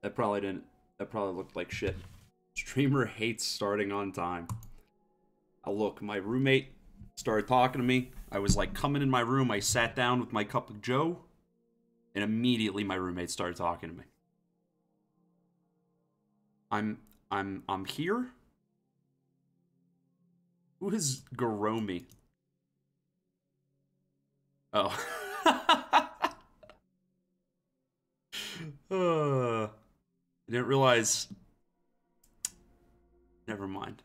That probably didn't. That probably looked like shit. Streamer hates starting on time. Look, my roommate started talking to me. I was like coming in my room. I sat down with my cup of joe, and immediately my roommate started talking to me. I'm here. Who is Garomi? Oh. I didn't realize. Never mind.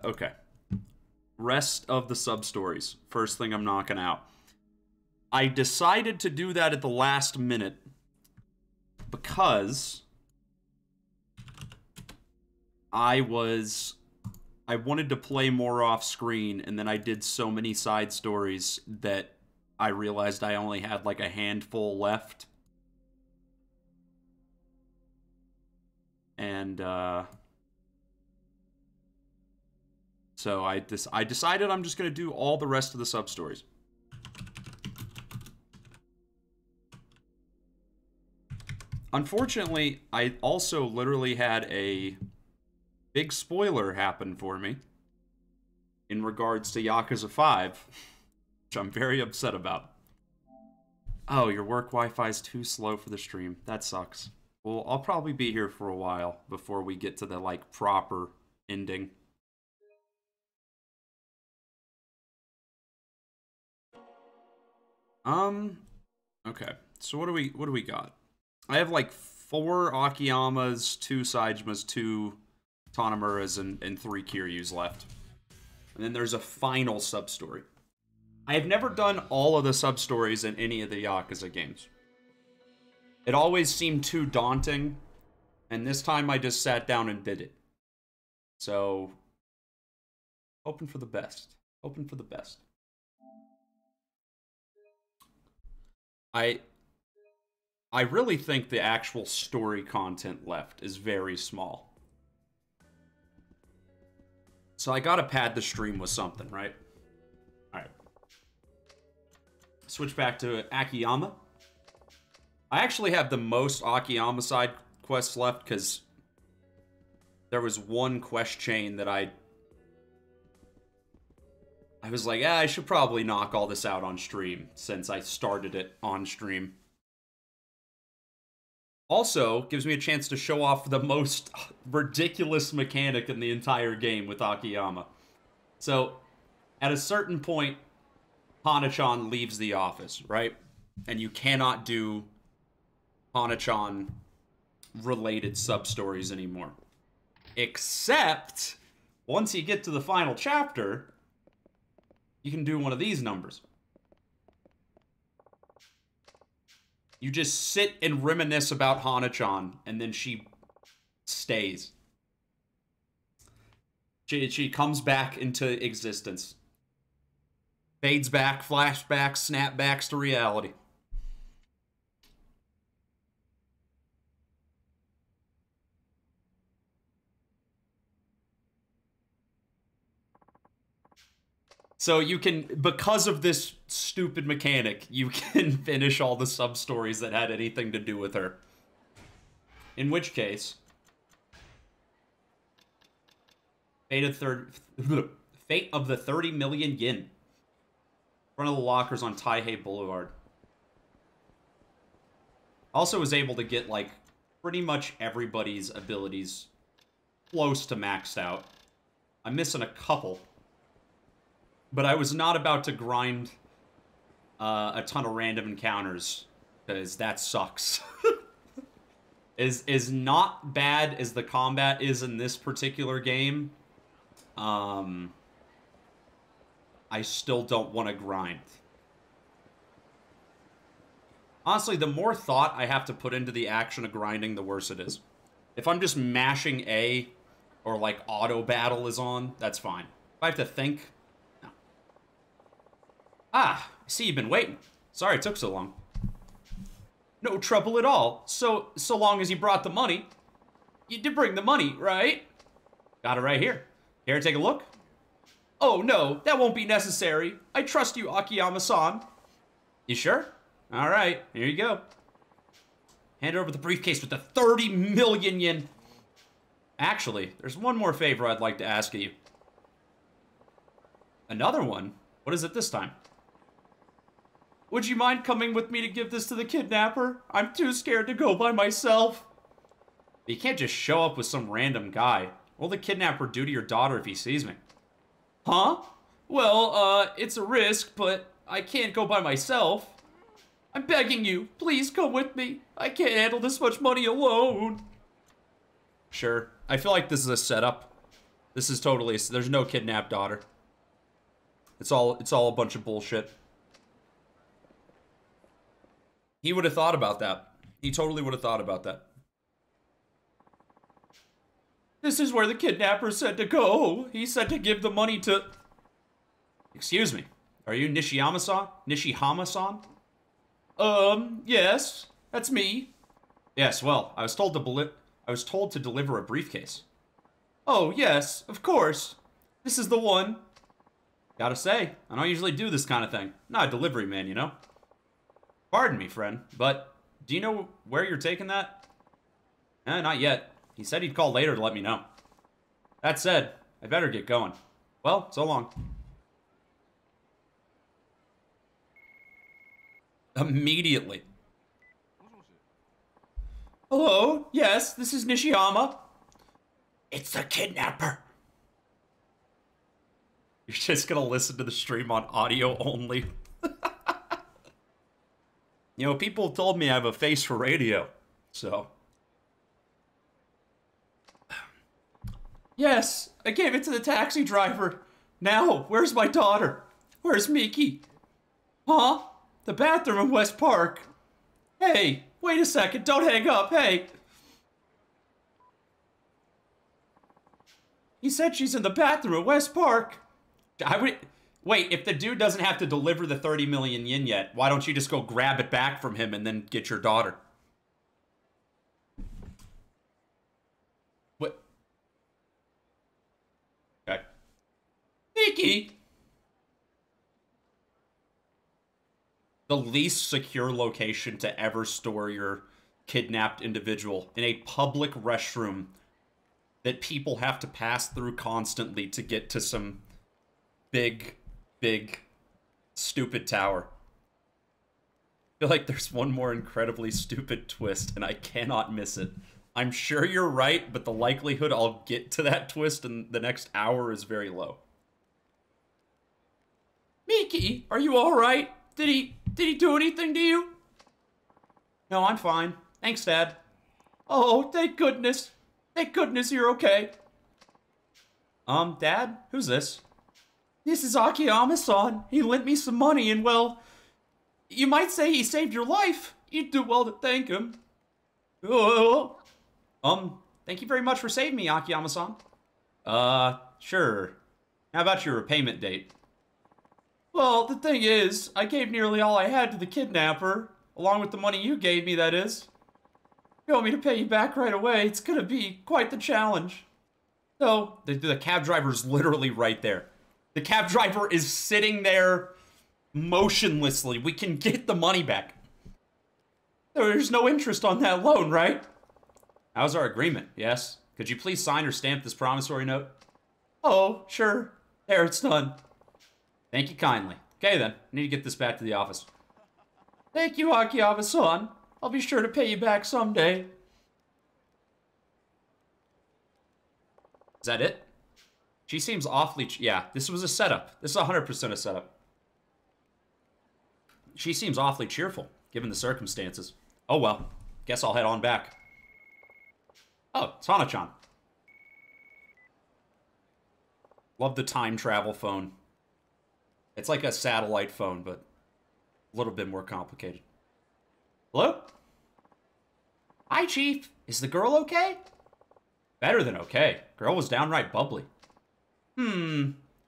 Okay. Rest of the sub-stories. First thing I'm knocking out. I decided to do that at the last minute because I wanted to play more off screen, and then I did so many side stories that I realized I only had like a handful left. And so I decided I'm just going to do all the rest of the sub-stories. Unfortunately, I also literally had a big spoiler happen for me in regards to Yakuza 5, which I'm very upset about. Oh, your work Wi-Fi is too slow for the stream. That sucks. Well, I'll probably be here for a while before we get to the, like, proper ending. Okay. So what do we got? I have like 4 Akiyamas, 2 Saejimas, 2 Tanamuras, and 3 Kiryus left. And then there's a final sub-story. I have never done all of the sub-stories in any of the Yakuza games. It always seemed too daunting, and this time I just sat down and did it. So, hoping for the best. Hoping for the best. I really think the actual story content left is very small. So I gotta pad the stream with something, right? Alright. Switch back to Akiyama. I actually have the most Akiyama side quests left because there was one quest chain that I was like, I should probably knock all this out on stream since I started it on stream. Also, gives me a chance to show off the most ridiculous mechanic in the entire game with Akiyama. So, at a certain point, Hana-chan leaves the office, right? And you cannot do Hana-chan related sub-stories anymore. Except, once you get to the final chapter, you can do one of these numbers. You just sit and reminisce about Hana-chan, and then she stays. She comes back into existence. Fades back, flashbacks, snapbacks to reality. So you can, because of this stupid mechanic, you can finish all the sub-stories that had anything to do with her. In which case, Fate of the 30 million yen. In front of the lockers on Taihei Boulevard. Also was able to get, like, pretty much everybody's abilities close to maxed out. I'm missing a couple. But I was not about to grind a ton of random encounters, because that sucks. Is not bad as the combat is in this particular game. I still don't want to grind. Honestly, the more thought I have to put into the action of grinding, the worse it is. If I'm just mashing A, or like auto battle is on, that's fine. If I have to think... Ah, I see you've been waiting. Sorry it took so long. No trouble at all. So long as you brought the money. You did bring the money, right? Got it right here. Here, take a look. Oh no, that won't be necessary. I trust you, Akiyama-san. You sure? All right, here you go. Hand over the briefcase with the 30 million yen. Actually, there's one more favor I'd like to ask of you. Another one? What is it this time? Would you mind coming with me to give this to the kidnapper? I'm too scared to go by myself. You can't just show up with some random guy. What will the kidnapper do to your daughter if he sees me? Huh? Well, it's a risk, but I can't go by myself. I'm begging you, please come with me. I can't handle this much money alone. Sure. I feel like this is a setup. This is totally, there's no kidnapped daughter. It's all a bunch of bullshit. He would have thought about that. He totally would have thought about that. This is where the kidnapper said to go. He said to give the money to... Excuse me. Are you Nishiyama-san? Nishihama-san? Yes. That's me. Yes, well, I was told to deliver a briefcase. Oh, yes, of course. This is the one. Gotta say, I don't usually do this kind of thing. Not a delivery man, you know? Pardon me, friend, but do you know where you're taking that? Not yet. He said he'd call later to let me know. That said, I better get going. Well, so long. Immediately. Hello? Yes, this is Nishiyama. It's the kidnapper. You're just gonna listen to the stream on audio only. You know, people told me I have a face for radio, so. Yes, I gave it to the taxi driver. Now, where's my daughter? Where's Miki? Huh? The bathroom in West Park. Hey, wait a second, don't hang up, hey. He said she's in the bathroom at West Park. Wait, if the dude doesn't have to deliver the 30 million yen yet, why don't you just go grab it back from him and then get your daughter? What? Okay. Miki! The least secure location to ever store your kidnapped individual in a public restroom that people have to pass through constantly to get to some big, stupid tower. I feel like there's one more incredibly stupid twist, and I cannot miss it. I'm sure you're right, but the likelihood I'll get to that twist in the next hour is very low. Miki, are you alright? Did he do anything to you? No, I'm fine. Thanks, Dad. Oh, thank goodness. Thank goodness you're okay. Dad? Who's this? This is Akiyama-san. He lent me some money and, well, you might say he saved your life. You'd do well to thank him. Oh. Thank you very much for saving me, Akiyama-san. Sure. How about your repayment date? Well, the thing is, I gave nearly all I had to the kidnapper, along with the money you gave me, that is. If you want me to pay you back right away, it's gonna be quite the challenge. So, the cab driver's literally right there. The cab driver is sitting there motionlessly. We can get the money back. There's no interest on that loan, right? How's our agreement? Yes? Could you please sign or stamp this promissory note? Oh, sure. There, it's done. Thank you kindly. Okay then, I need to get this back to the office. Thank you, Akiyama-san. I'll be sure to pay you back someday. Is that it? She seems awfully... Yeah, this was a setup. This is 100% a setup. She seems awfully cheerful, given the circumstances. Oh well, guess I'll head on back. Oh, it's Hana-chan. Love the time travel phone. It's like a satellite phone, but a little bit more complicated. Hello? Hi, Chief. Is the girl okay? Better than okay. Girl was downright bubbly.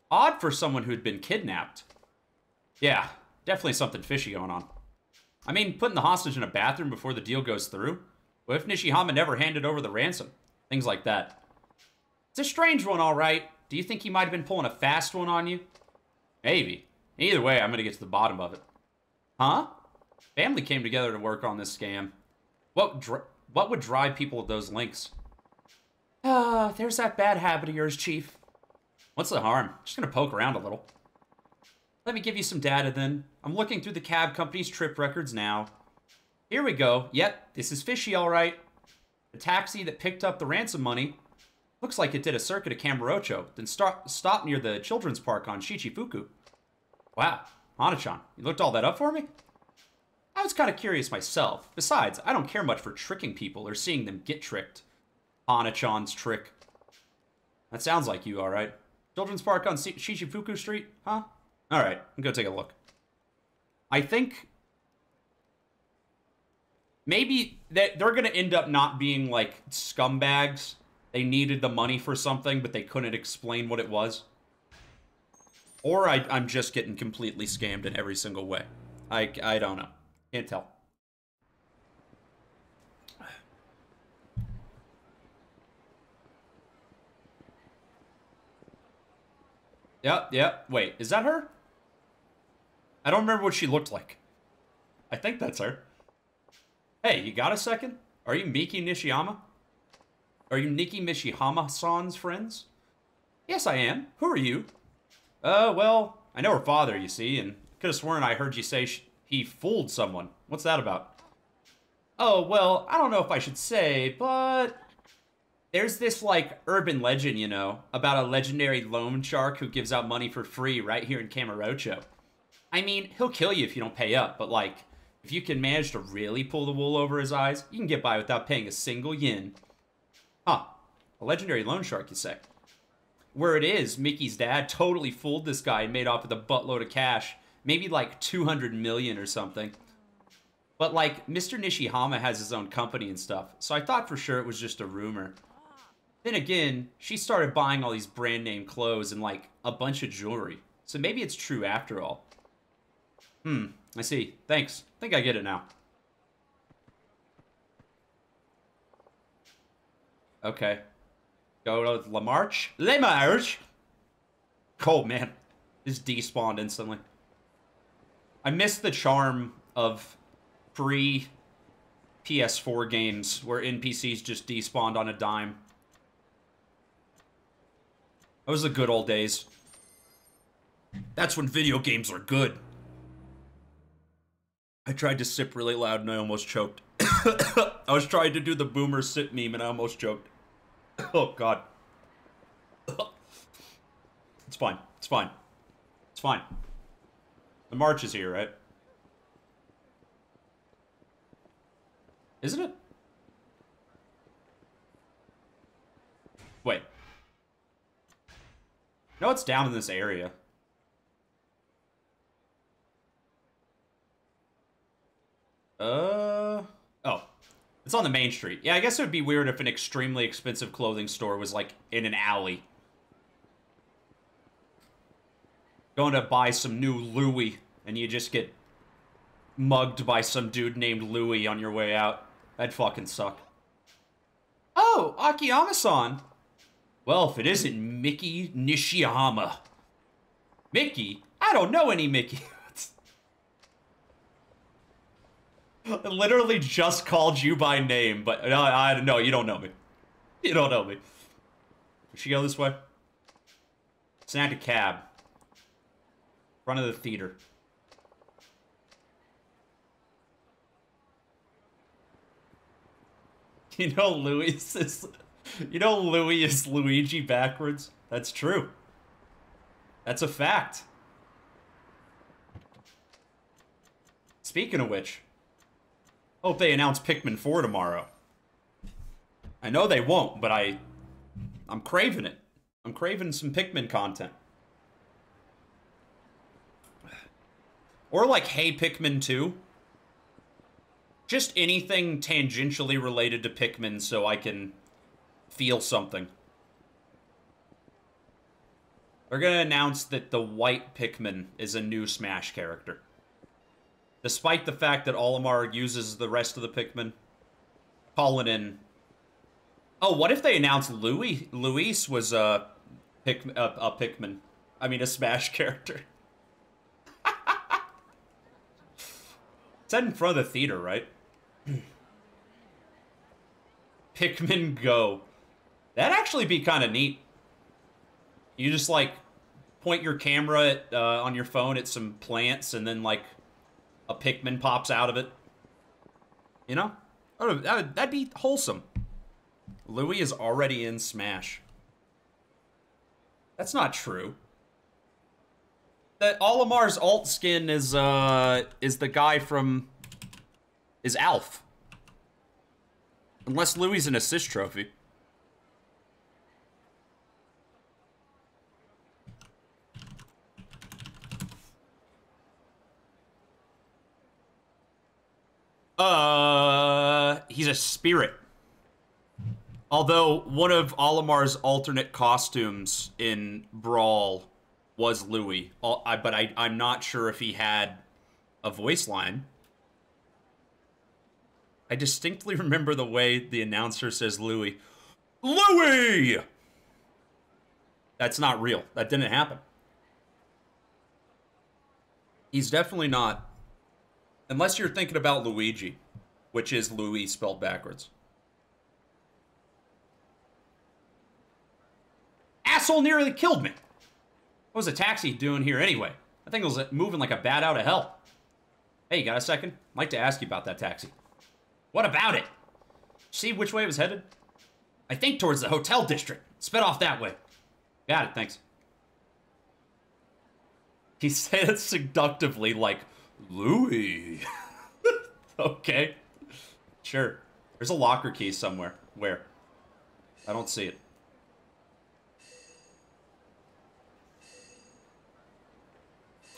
Odd for someone who'd been kidnapped. Yeah, definitely something fishy going on. I mean, putting the hostage in a bathroom before the deal goes through? What if Nishihama never handed over the ransom? Things like that. It's a strange one, all right. Do you think he might have been pulling a fast one on you? Maybe. Either way, I'm gonna get to the bottom of it. Huh? Family came together to work on this scam. What would drive people to those links? There's that bad habit of yours, Chief. What's the harm? Just gonna poke around a little. Let me give you some data then. I'm looking through the cab company's trip records now. Here we go. Yep, this is fishy, all right. The taxi that picked up the ransom money looks like it did a circuit of Kamurocho, then stopped near the children's park on Shichifuku. Wow, Hana-chan, you looked all that up for me? I was kind of curious myself. Besides, I don't care much for tricking people or seeing them get tricked. Hana-chan's trick. That sounds like you, all right. Children's park on Shichifuku Street, huh? All right, I'm gonna take a look. I think maybe they're gonna end up not being like scumbags. They needed the money for something, but they couldn't explain what it was. Or I'm just getting completely scammed in every single way. I don't know. Can't tell. Yep. Wait, is that her? I don't remember what she looked like. I think that's her. Hey, you got a second? Are you Miki Nishiyama? Are you Nikki Mishihama-san's friends? Yes, I am. Who are you? Well, I know her father, you see, and could have sworn I heard you say he fooled someone. What's that about? Oh, well, I don't know if I should say, but there's this, like, urban legend, you know, about a legendary loan shark who gives out money for free right here in Kamurocho. I mean, he'll kill you if you don't pay up, but, like, if you can manage to really pull the wool over his eyes, you can get by without paying a single yen. Huh. A legendary loan shark, you say? Where it is, Mickey's dad totally fooled this guy and made off with a buttload of cash. Maybe like 200 million or something. But like, Mr. Nishihama has his own company and stuff, so I thought for sure it was just a rumor. Then again, she started buying all these brand name clothes and like a bunch of jewelry. So maybe it's true after all. I see. Thanks. I think I get it now. Okay. Go to La Marche. Le Marche! Oh, man. This despawned instantly. I miss the charm of pre-PS4 games where NPCs just despawned on a dime. Those are the good old days. That's when video games are good. I tried to sip really loud and I almost choked. I was trying to do the boomer sip meme and I almost choked. Oh, God. It's fine. It's fine. It's fine. The march is here, right? Isn't it? Wait. No, it's down in this area. Oh. It's on the main street. Yeah, I guess it would be weird if an extremely expensive clothing store was, like, in an alley. Going to buy some new Louis, and you just get mugged by some dude named Louis on your way out. That'd fucking suck. Oh, Akiyama-san. Well, if it isn't Miki Nishiyama. Mickey? I don't know any Mickey. I literally just called you by name, but no, you don't know me. You don't know me. Should she go this way? Snag a cab. Front of the theater. You know Louis is... You know Louis is Luigi backwards? That's true. That's a fact. Speaking of which... Hope they announce Pikmin 4 tomorrow. I know they won't, but I'm craving it. I'm craving some Pikmin content. Or like, hey, Pikmin 2. Just anything tangentially related to Pikmin so I can feel something. They're gonna announce that the white Pikmin is a new Smash character. Despite the fact that Olimar uses the rest of the Pikmin. Calling in... Oh, what if they announced Luis was a Pikmin? I mean, a Smash character. said in front of the theater, right? Pikmin Go. That'd actually be kind of neat. You just, like, point your camera at, on your phone at some plants, and then, like, a Pikmin pops out of it. You know? That'd be wholesome. Louis is already in Smash. That's not true. That Olimar's alt skin is the guy from... is Alf. Unless Louis' an assist trophy. He's a spirit. Although, one of Olimar's alternate costumes in Brawl was Louis. But I'm not sure if he had a voice line. I distinctly remember the way the announcer says Louis. Louis! That's not real. That didn't happen. He's definitely not. Unless you're thinking about Luigi, which is Louis spelled backwards. Asshole nearly killed me. What was a taxi doing here anyway? I think it was moving like a bat out of hell. Hey, you got a second? I'd like to ask you about that taxi. What about it? See which way it was headed? I think towards the hotel district. Sped off that way. Got it, thanks. He said it seductively like, Louis. Okay. Sure. There's a locker key somewhere. Where? I don't see it.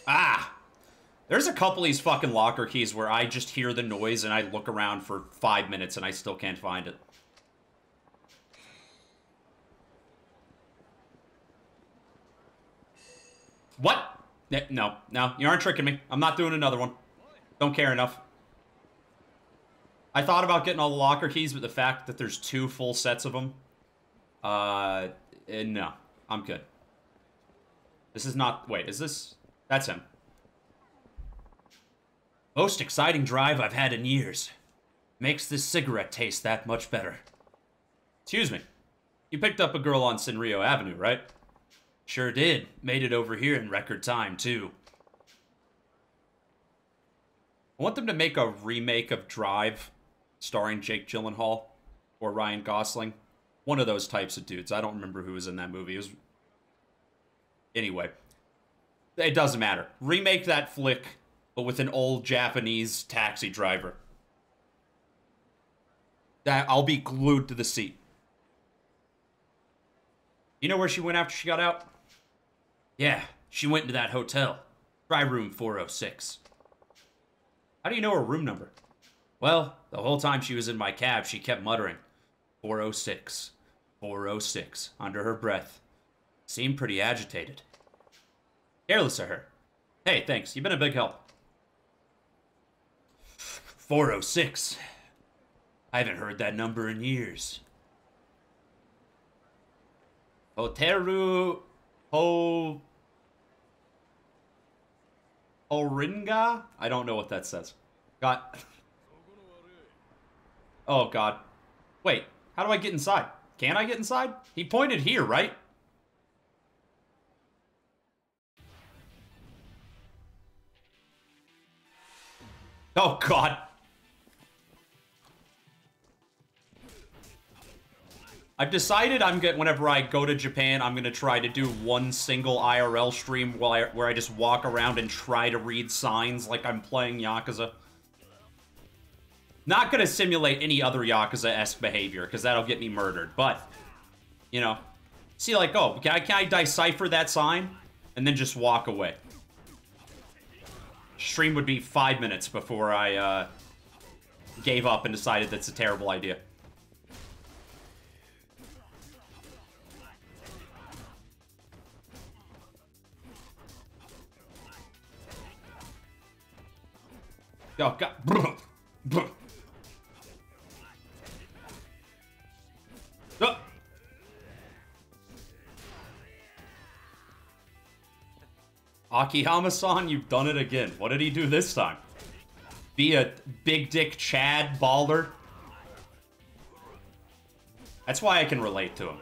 Ah! There's a couple of these fucking locker keys where I just hear the noise and I look around for 5 minutes and I still can't find it. What? No, you aren't tricking me. I'm not doing another one. Don't care enough. I thought about getting all the locker keys, but the fact that there's 2 full sets of them... no. I'm good. This is not... Wait, is this... That's him. Most exciting drive I've had in years. Makes this cigarette taste that much better. Excuse me. You picked up a girl on Senrio Avenue, right? Sure did. Made it over here in record time, too. I want them to make a remake of Drive, starring Jake Gyllenhaal or Ryan Gosling. One of those types of dudes. I don't remember who was in that movie. It was... Anyway. It doesn't matter. Remake that flick, but with an old Japanese taxi driver. I'll be glued to the seat. You know where she went after she got out? Yeah, she went into that hotel. Try room 406. How do you know her room number? Well, the whole time she was in my cab, she kept muttering, 406, 406, under her breath. Seemed pretty agitated. Careless of her. Hey, thanks. You've been a big help. 406. I haven't heard that number in years. Hoteru Oringa? I don't know what that says. Oh, God. Wait, how do I get inside? Can I get inside? He pointed here, right? Oh, God. I've decided whenever I go to Japan, I'm gonna try to do one single IRL stream where I just walk around and try to read signs like I'm playing Yakuza. Not gonna simulate any other Yakuza-esque behavior, because that'll get me murdered, but, you know, see, like, oh, can I decipher that sign? And then just walk away. Stream would be 5 minutes before I, gave up and decided that's a terrible idea. Oh, God. Oh. Akihama-san, you've done it again. What did he do this time? be a big dick Chad baller. That's why I can relate to him.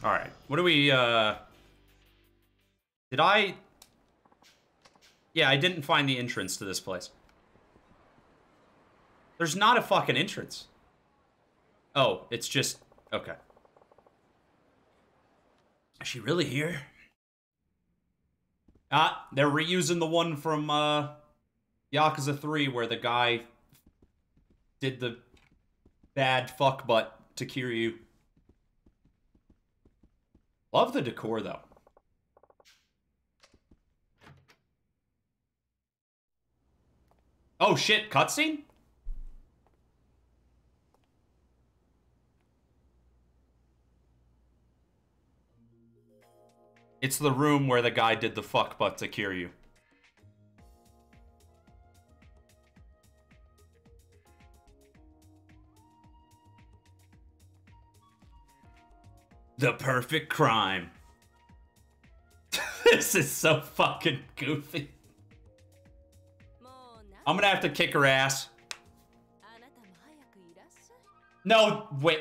Alright, what do we, Did I... Yeah, I didn't find the entrance to this place. There's not a fucking entrance. Oh, it's just... Okay. Is she really here? Ah, they're reusing the one from, Yakuza 3 where the guy did the bad fuck butt to Kiryu. Love the decor, though. Oh, shit, cutscene? It's the room where the guy did the fuck butt to Kiryu. The perfect crime. This is so fucking goofy. I'm gonna have to kick her ass. No, wait.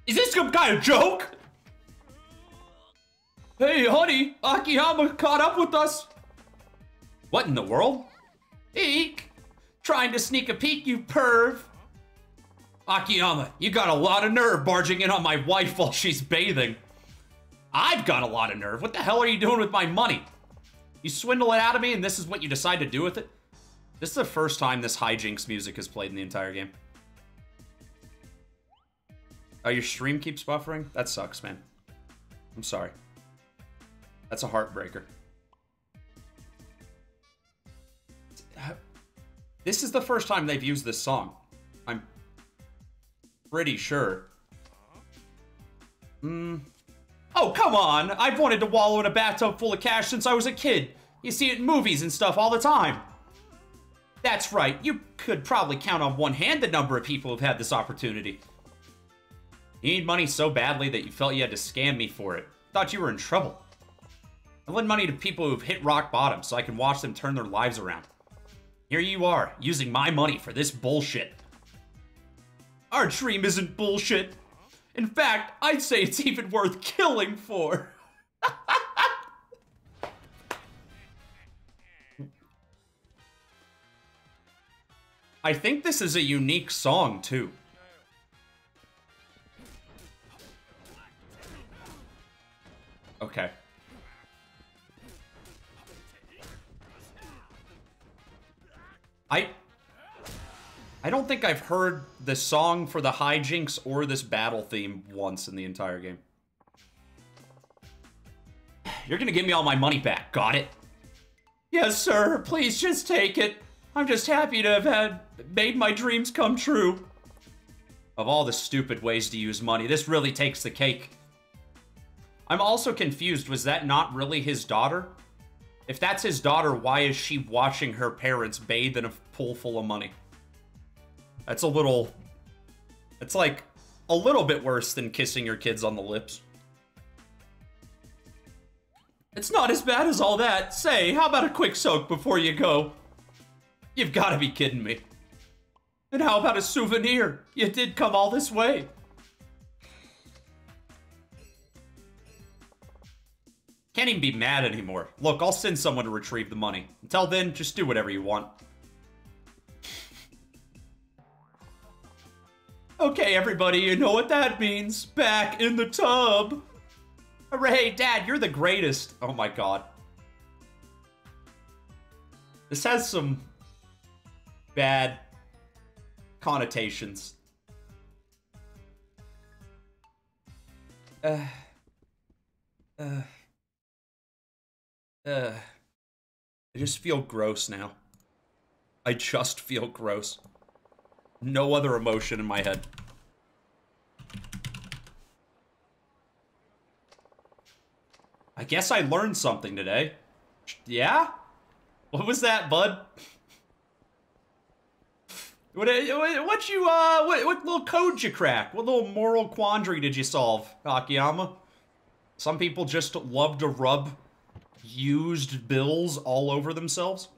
Is this some kind of joke? Hey, honey, Akiyama caught up with us. What in the world? Eek! Trying to sneak a peek, you perv. Akiyama, you got a lot of nerve barging in on my wife while she's bathing. I've got a lot of nerve. What the hell are you doing with my money? You swindle it out of me and this is what you decide to do with it? This is the first time this hijinks music is played in the entire game. Oh, your stream keeps buffering? That sucks, man. I'm sorry. That's a heartbreaker. This is the first time they've used this song. I'm pretty sure. Oh, come on! I've wanted to wallow in a bathtub full of cash since I was a kid. You see it in movies and stuff all the time. That's right, you could probably count on one hand the number of people who've had this opportunity. You need money so badly that you felt you had to scam me for it. Thought you were in trouble. I lend money to people who've hit rock bottom so I can watch them turn their lives around. Here you are, using my money for this bullshit. Our dream isn't bullshit. In fact, I'd say it's even worth killing for. I think this is a unique song, too. Okay. I don't think I've heard the song for the hijinks or this battle theme once in the entire game. You're gonna give me all my money back, got it? Yes, sir, please just take it. I'm just happy to have made my dreams come true. Of all the stupid ways to use money, this really takes the cake. I'm also confused, was that not really his daughter? If that's his daughter, why is she watching her parents bathe in a pool full of money? That's a little... It's like a little bit worse than kissing your kids on the lips. It's not as bad as all that. Say, how about a quick soak before you go? You've got to be kidding me. And how about a souvenir? You did come all this way. Can't even be mad anymore. Look, I'll send someone to retrieve the money. Until then, just do whatever you want. Okay, everybody, you know what that means. Back in the tub. Hooray, Dad, you're the greatest. Oh my god. This has some bad connotations. I just feel gross now. I just feel gross. No other emotion in my head. I guess I learned something today. Yeah? What was that, bud? What little code you crack? What little moral quandary did you solve, Akiyama? Some people just love to rub used bills all over themselves.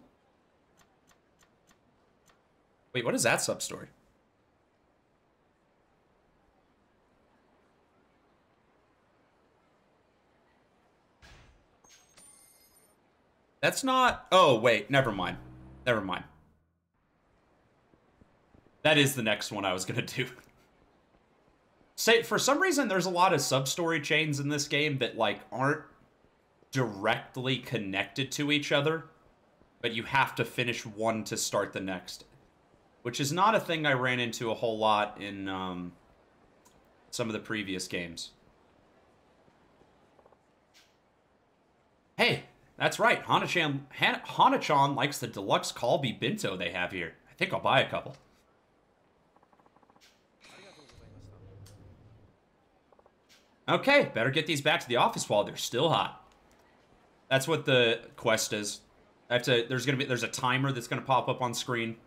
Wait, what is that sub-story? That's not... Oh, wait, never mind. Never mind. That is the next one I was gonna do. Say, for some reason, there's a lot of sub-story chains in this game that, like, aren't directly connected to each other, but you have to finish one to start the next. Which is not a thing I ran into a whole lot in, some of the previous games. Hey, that's right. Hana-chan likes the deluxe Kalbi Bento they have here. I think I'll buy a couple. Okay, better get these back to the office while they're still hot. That's what the quest is. There's a timer that's gonna pop up on screen.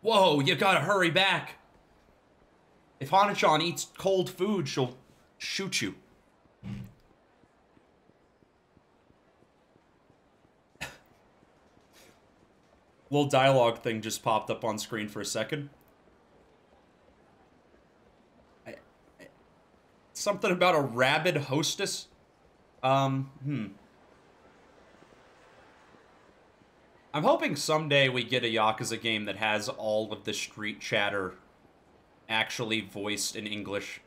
Whoa, you gotta hurry back. If Hana-chan eats cold food, she'll shoot you. Little dialogue thing just popped up on screen for a second. Something about a rabid hostess. I'm hoping someday we get a Yakuza game that has all of the street chatter actually voiced in English.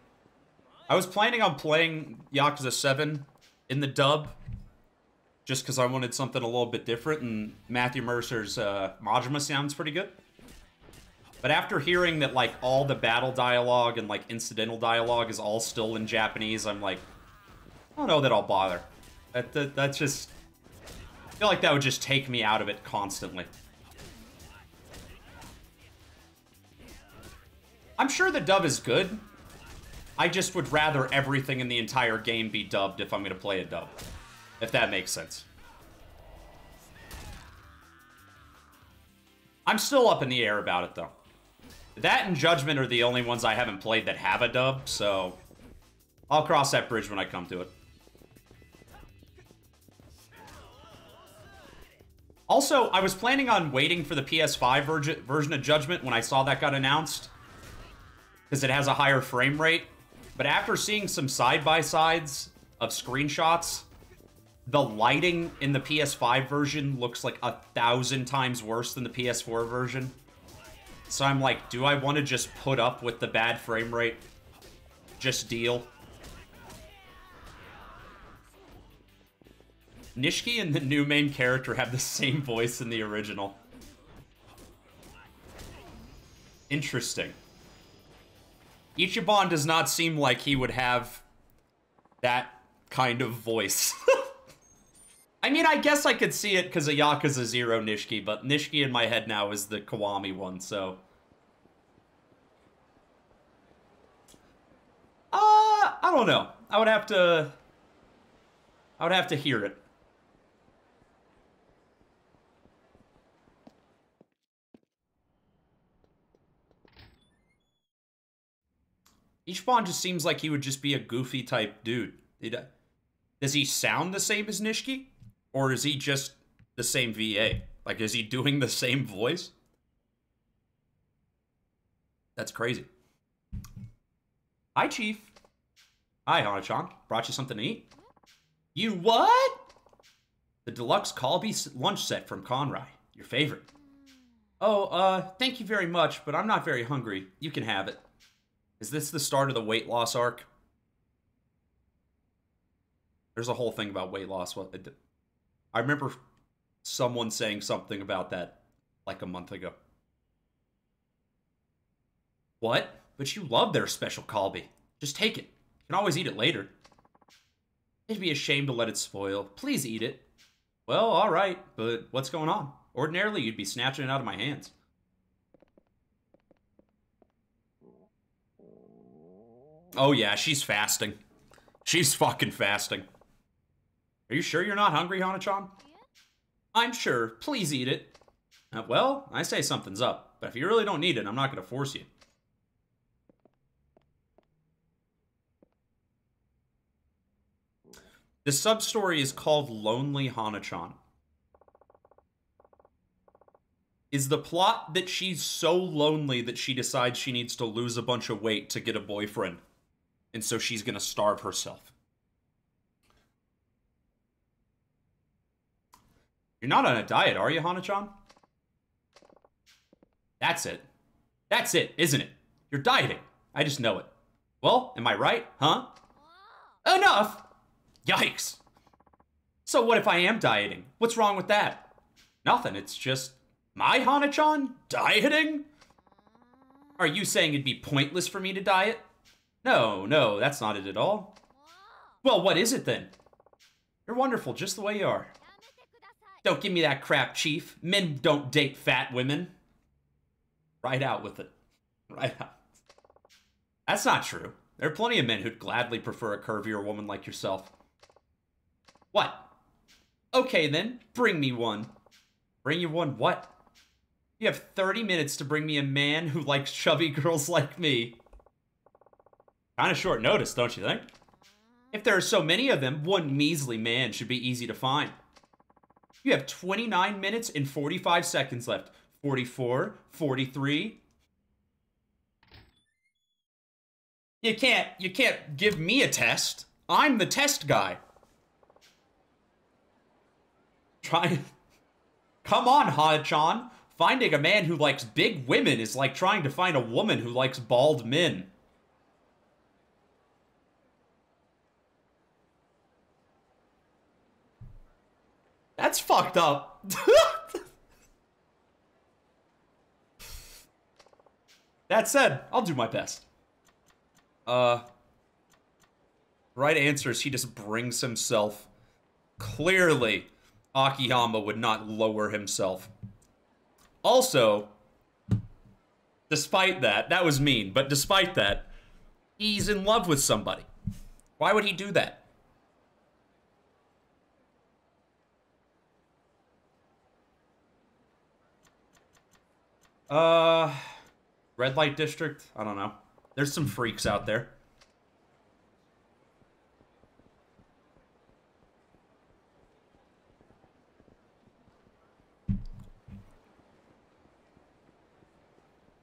I was planning on playing Yakuza 7 in the dub, just because I wanted something a little bit different, and Matthew Mercer's Majima sounds pretty good. But after hearing that, like, all the battle dialogue and, like, incidental dialogue is all still in Japanese, I'm like, I don't know that I'll bother. That's just... I feel like that would just take me out of it constantly. I'm sure the dub is good. I just would rather everything in the entire game be dubbed if I'm going to play a dub. If that makes sense. I'm still up in the air about it, though. That and Judgment are the only ones I haven't played that have a dub, so... I'll cross that bridge when I come to it. Also, I was planning on waiting for the PS5 version of Judgment when I saw that got announced, because it has a higher frame rate. But after seeing some side-by-sides of screenshots, the lighting in the PS5 version looks like 1,000 times worse than the PS4 version. So I'm like, do I want to just put up with the bad frame rate? Just deal. Nishiki and the new main character have the same voice in the original. Interesting. Ichiban does not seem like he would have that kind of voice. I mean, I guess I could see it because of Yakuza 0 Nishiki, but Nishiki in my head now is the Kiwami one, so... I don't know. I would have to hear it. Ichiban just seems like he would just be a goofy type dude. Does he sound the same as Nishiki? Or is he just the same VA? Like, is he doing the same voice? That's crazy. Hi, Chief. Hi, Hana-chan. Brought you something to eat? You what? The deluxe Kalbi lunch set from Conrai. Your favorite. Oh, thank you very much, but I'm not very hungry. You can have it. Is this the start of the weight loss arc? There's a whole thing about weight loss. I remember someone saying something about that like a month ago. What? But you love their special Kalbi. Just take it. You can always eat it later. It'd be a shame to let it spoil. Please eat it. Well, alright, but what's going on? Ordinarily, you'd be snatching it out of my hands. Oh yeah, she's fasting. She's fucking fasting. Are you sure you're not hungry, Hana-chan? I'm sure. Please eat it. Well, I say something's up. But if you really don't need it, I'm not going to force you. The sub-story is called Lonely Hana-chan. Is the plot that she's so lonely that she decides she needs to lose a bunch of weight to get a boyfriend, and so she's gonna starve herself? You're not on a diet, are you, Hana-chan? That's it. That's it, isn't it? You're dieting. I just know it. Well, am I right, huh? Enough! Yikes. So what if I am dieting? What's wrong with that? Nothing, it's just my Hana-chan dieting? Are you saying it'd be pointless for me to diet? No, that's not it at all. Well, what is it then? You're wonderful just the way you are. Don't give me that crap, Chief. Men don't date fat women. Right out with it. Right out. That's not true. There are plenty of men who'd gladly prefer a curvier woman like yourself. What? Okay then, bring me one. Bring you one what? You have 30 minutes to bring me a man who likes chubby girls like me. Kind of short notice, don't you think? If there are so many of them, one measly man should be easy to find. You have 29 minutes and 45 seconds left. 44, 43. You can't give me a test. I'm the test guy. Come on, Hana-chan. Finding a man who likes big women is like trying to find a woman who likes bald men. That's fucked up. That said, I'll do my best. Right answer is he just brings himself. Clearly, Akiyama would not lower himself. Also, despite that, that was mean, but despite that, he's in love with somebody. Why would he do that? Red light district? I don't know. There's some freaks out there.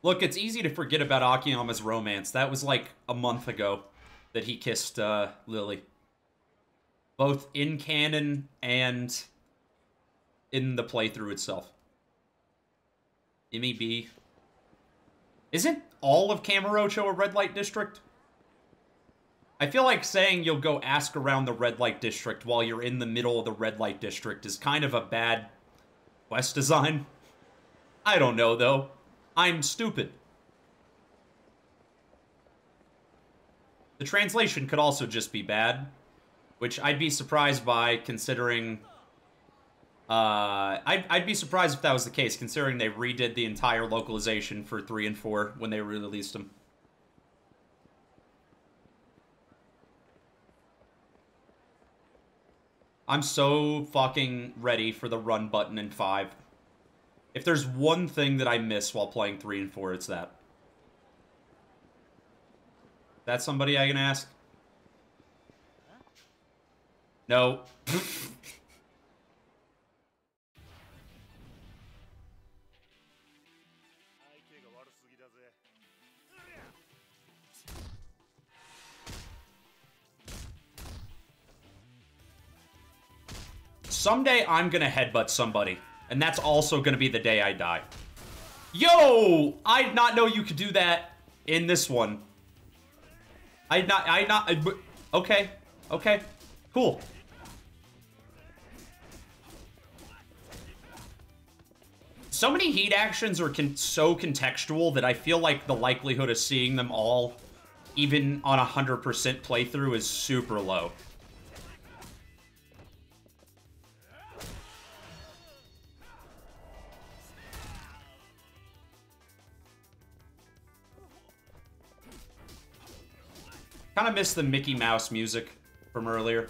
Look, it's easy to forget about Akiyama's romance. That was like a month ago that he kissed Lily. Both in canon and in the playthrough itself. MEB. Isn't all of Kamurocho a red light district? I feel like saying you'll go ask around the red light district while you're in the middle of the red light district is kind of a bad quest design. I don't know, though. I'm stupid. The translation could also just be bad, which I'd be surprised by considering... I'd be surprised if that was the case, considering they redid the entire localization for 3 and 4 when they released them. I'm so fucking ready for the run button in 5. If there's one thing that I miss while playing 3 and 4, it's that. That's somebody I can ask? No. Someday I'm gonna headbutt somebody, and that's also gonna be the day I die. Yo! I did not know you could do that in this one. Okay. Okay. Cool. So many heat actions are so contextual that I feel like the likelihood of seeing them all, even on 100% playthrough, is super low. Kind of miss the Mickey Mouse music from earlier.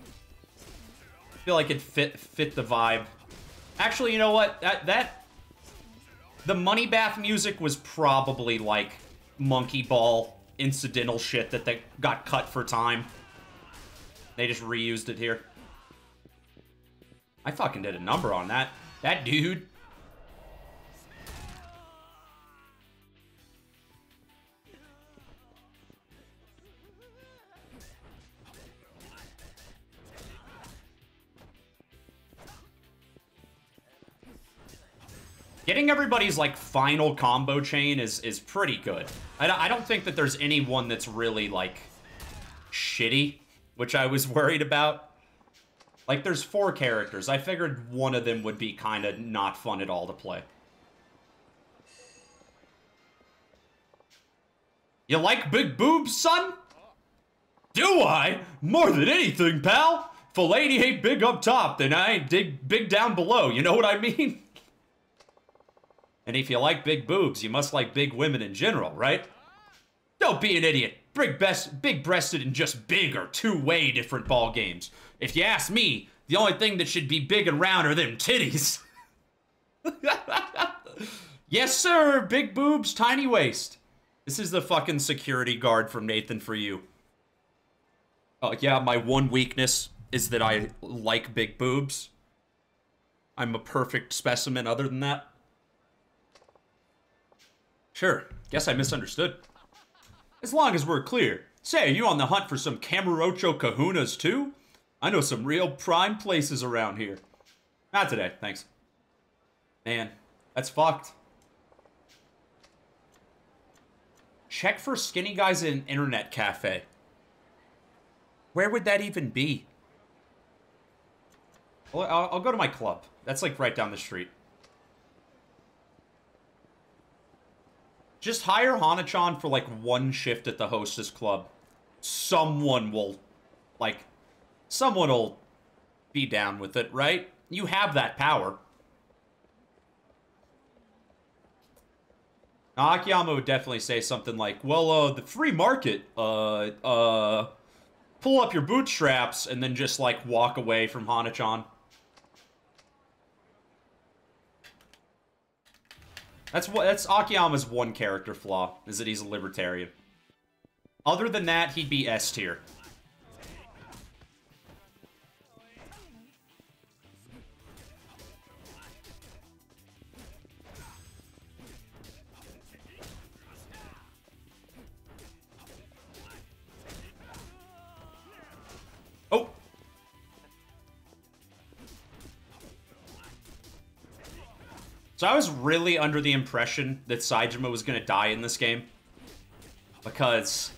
I feel like it fit the vibe. Actually, you know what? That The Money Bath music was probably, like, Monkey Ball incidental shit that they got cut for time. They just reused it here. I fucking did a number on that. That dude. Getting everybody's, like, final combo chain is pretty good. I don't think that there's anyone that's really, like, shitty, which I was worried about. Like, there's 4 characters. I figured one of them would be kind of not fun at all to play. You like big boobs, son? Do I? More than anything, pal. If a lady ain't big up top, then I ain't big down below. You know what I mean? And if you like big boobs, you must like big women in general, right? Don't be an idiot. Big-breasted and just big are 2 way different ball games. If you ask me, the only thing that should be big and round are them titties. Yes, sir. Big boobs, tiny waist. This is the fucking security guard from Nathan For You. Oh, yeah, my one weakness is that I like big boobs. I'm a perfect specimen other than that. Sure, guess I misunderstood. As long as we're clear. Say, are you on the hunt for some Camarocho kahunas too? I know some real prime places around here. Not today, thanks. Man, that's fucked. Check for skinny guys in an internet cafe. Where would that even be? Well, I'll go to my club. That's like right down the street. Just hire Hana-chan for, like, 1 shift at the hostess club. Someone will be down with it, right? You have that power. Now, Akiyama would definitely say something like, well, the free market, pull up your bootstraps, and then just, like, walk away from Hana-chan. That's Akiyama's one character flaw, is that he's a libertarian. Other than that, he'd be S tier. Oh! So I was really under the impression that Saejima was going to die in this game. Because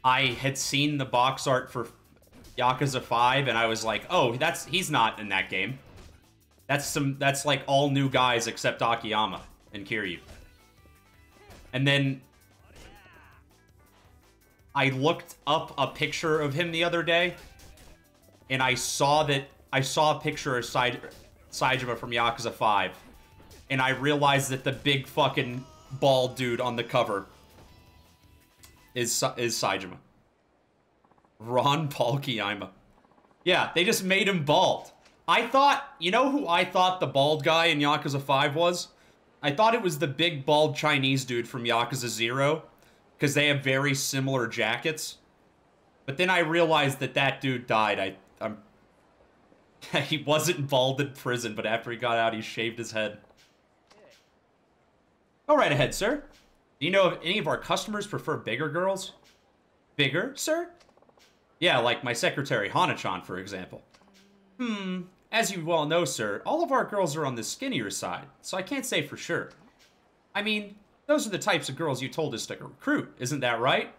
I had seen the box art for Yakuza 5, and I was like, oh, he's not in that game. That's like all new guys except Akiyama and Kiryu. And then I looked up a picture of him the other day, and I saw a picture of Saejima from Yakuza 5, and I realized that the big fucking bald dude on the cover is Saejima. Ron Paul Kiyama. Yeah, they just made him bald. You know who I thought the bald guy in Yakuza 5 was? I thought it was the big bald Chinese dude from Yakuza 0, because they have very similar jackets. But then I realized that dude died. He wasn't bald in prison, but after he got out, he shaved his head. Go right ahead, sir. Do you know if any of our customers prefer bigger girls? Bigger, sir? Yeah, like my secretary, Hana-chan, for example. As you well know, sir, all of our girls are on the skinnier side, so I can't say for sure. I mean, those are the types of girls you told us to recruit, isn't that right?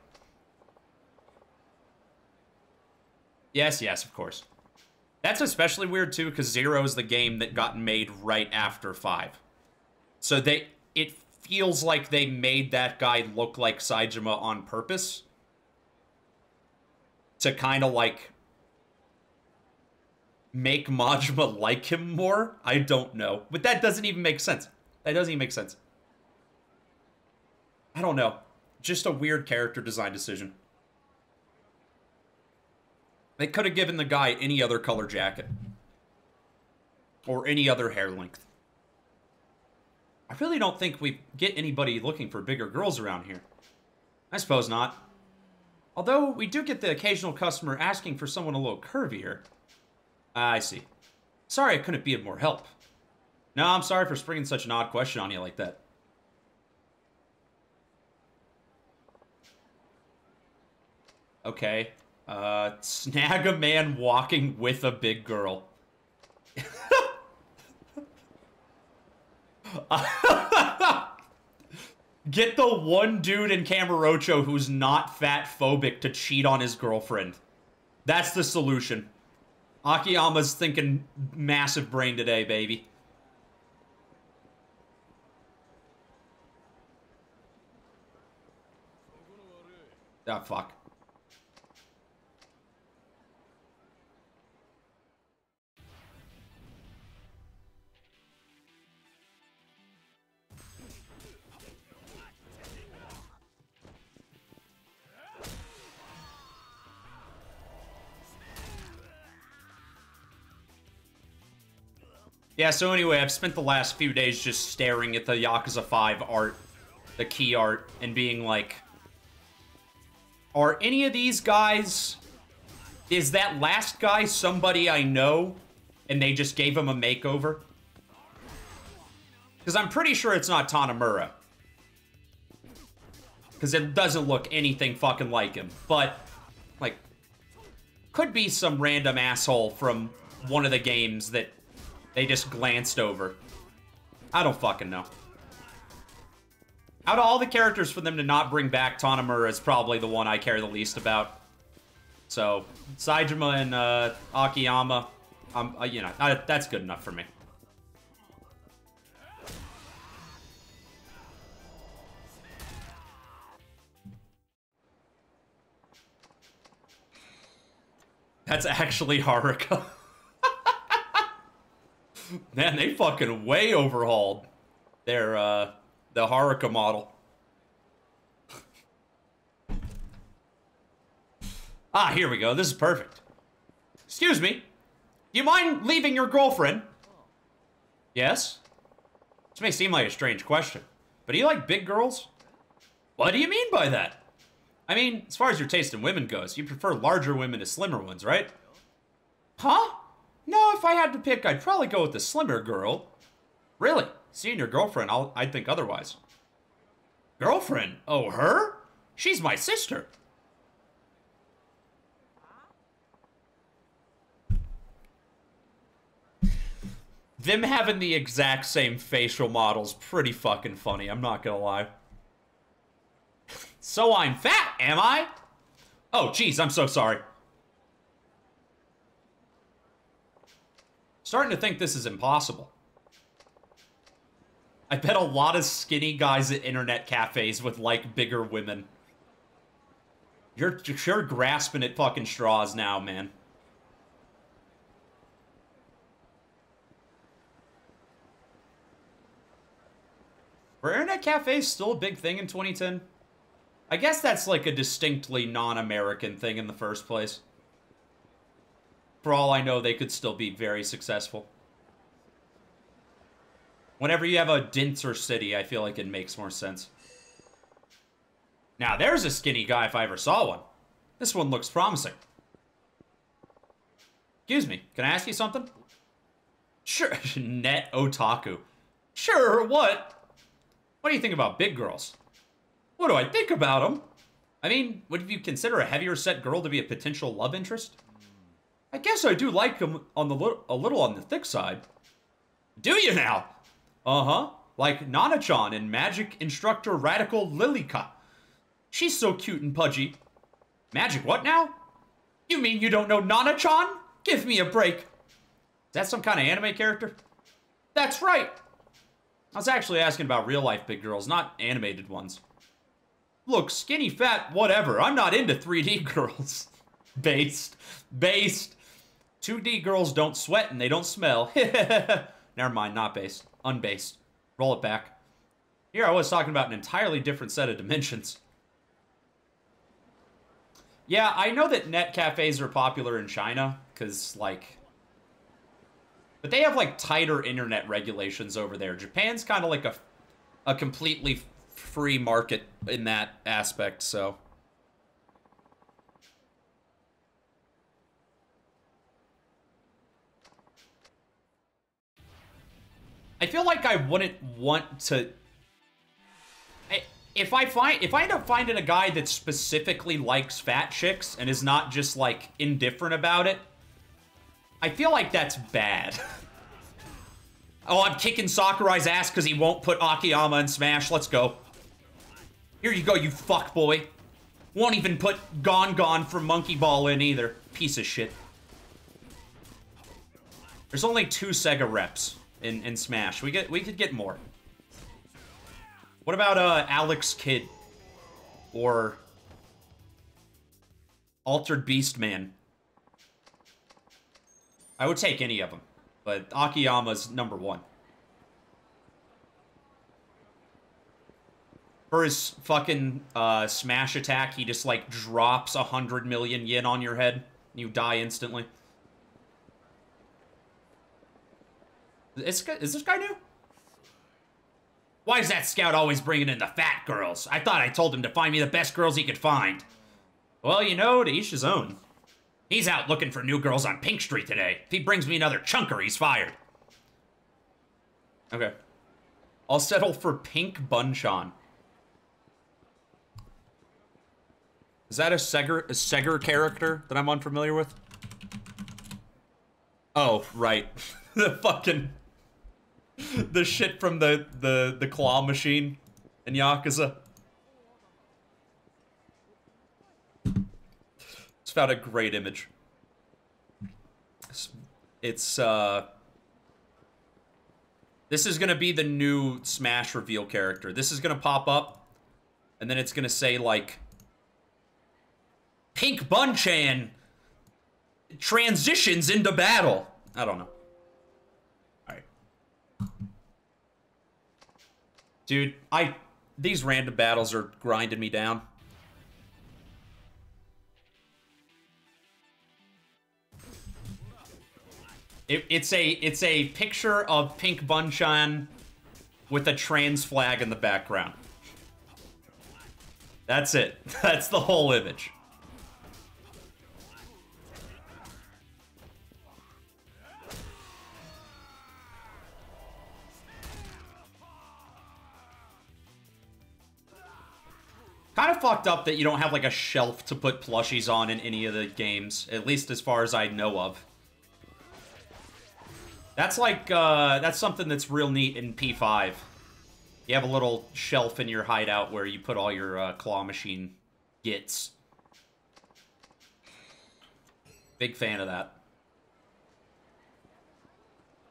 Yes, of course. That's especially weird, too, because 0 is the game that got made right after 5. So it feels like they made that guy look like Saejima on purpose. To kind of, like, make Majima like him more? I don't know. But that doesn't even make sense. That doesn't even make sense. I don't know. Just a weird character design decision. They could have given the guy any other color jacket. Or any other hair length. I really don't think we get anybody looking for bigger girls around here. I suppose not. Although, we do get the occasional customer asking for someone a little curvier. I see. Sorry I couldn't be of more help. No, I'm sorry for springing such an odd question on you like that. Okay. Snag a man walking with a big girl. Get the one dude in Kamurocho who's not fat phobic to cheat on his girlfriend. That's the solution. Akiyama's thinking massive brain today, baby. Ah, fuck. Yeah, so anyway, I've spent the last few days just staring at the Yakuza 5 art, the key art, and being like, are any of these guys... Is that last guy somebody I know, and they just gave him a makeover? Because I'm pretty sure it's not Tanamura. Because it doesn't look anything fucking like him. But, like, could be some random asshole from one of the games that they just glanced over. I don't fucking know. Out of all the characters for them to not bring back, Tanamura is probably the one I care the least about. So, Saejima and Akiyama, you know, that's good enough for me. That's actually Haruka. Man, they fucking way overhauled their, the Haruka model. Ah, here we go. This is perfect. Excuse me. Do you mind leaving your girlfriend? Yes? This may seem like a strange question, but do you like big girls? What do you mean by that? I mean, as far as your taste in women goes, you prefer larger women to slimmer ones, right? Huh? No, if I had to pick, I'd probably go with the slimmer girl. Really? Seeing your girlfriend, I'd think otherwise. Girlfriend? Oh, her? She's my sister. Them having the exact same facial model's pretty fucking funny, I'm not gonna lie. So I'm fat, am I? Oh, jeez, I'm so sorry. Starting to think this is impossible. I bet a lot of skinny guys at internet cafes would like bigger women. You're grasping at fucking straws now, man. Were internet cafes still a big thing in 2010? I guess that's like a distinctly non-American thing in the first place. For all I know, they could still be very successful. Whenever you have a denser city, I feel like it makes more sense. Now, there's a skinny guy if I ever saw one. This one looks promising. Excuse me, can I ask you something? Sure, net otaku. Sure, what? What do you think about big girls? What do I think about them? I mean, would you consider a heavier set girl to be a potential love interest? I guess I do like them on the a little on the thick side. Do you now? Uh-huh. Like Nana-chan in Magic Instructor Radical Lilika. She's so cute and pudgy. Magic what now? You mean you don't know Nana-chan? Give me a break. Is that some kind of anime character? That's right. I was actually asking about real-life big girls, not animated ones. Look, skinny, fat, whatever. I'm not into 3D girls. Based. 2D girls don't sweat and they don't smell. Never mind, not based. Unbased. Roll it back. Here I was talking about an entirely different set of dimensions. Yeah, I know that net cafes are popular in China, because, like... But they have, like, tighter internet regulations over there. Japan's kind of like a a completely free market in that aspect, so. I feel like I wouldn't want to... If I end up finding a guy that specifically likes fat chicks and is not just, like, indifferent about it, I feel like that's bad. Oh, I'm kicking Sakurai's ass because he won't put Akiyama in Smash. Let's go. Here you go, you fuckboy. Won't even put Gon from Monkey Ball in either. Piece of shit. There's only 2 Sega reps in Smash. We could get more. What about Alex Kidd? Or Altered Beast Man? I would take any of them, but Akiyama's #1. For his fucking smash attack, he just like drops 100 million yen on your head. And you die instantly. Is this guy new? Why is that scout always bringing in the fat girls? I thought I told him to find me the best girls he could find. Well, you know, to each his own. He's out looking for new girls on Pink Street today. If he brings me another chunker, he's fired. Okay. I'll settle for Pink Bunchan. Is that a Seger character that I'm unfamiliar with? Oh, right. The fucking... the shit from the claw machine in Yakuza. It's found a great image. It's this is gonna be the new Smash reveal character. This is gonna pop up, and then it's gonna say, like, Pink Bunchan transitions into battle. I don't know. Alright. Dude, these random battles are grinding me down. It's a picture of Pink Bunchan with a trans flag in the background. That's it. That's the whole image. Kind of fucked up that you don't have, like, a shelf to put plushies on in any of the games, at least as far as I know of. That's like, that's something that's real neat in P5. You have a little shelf in your hideout where you put all your claw machine gits. Big fan of that.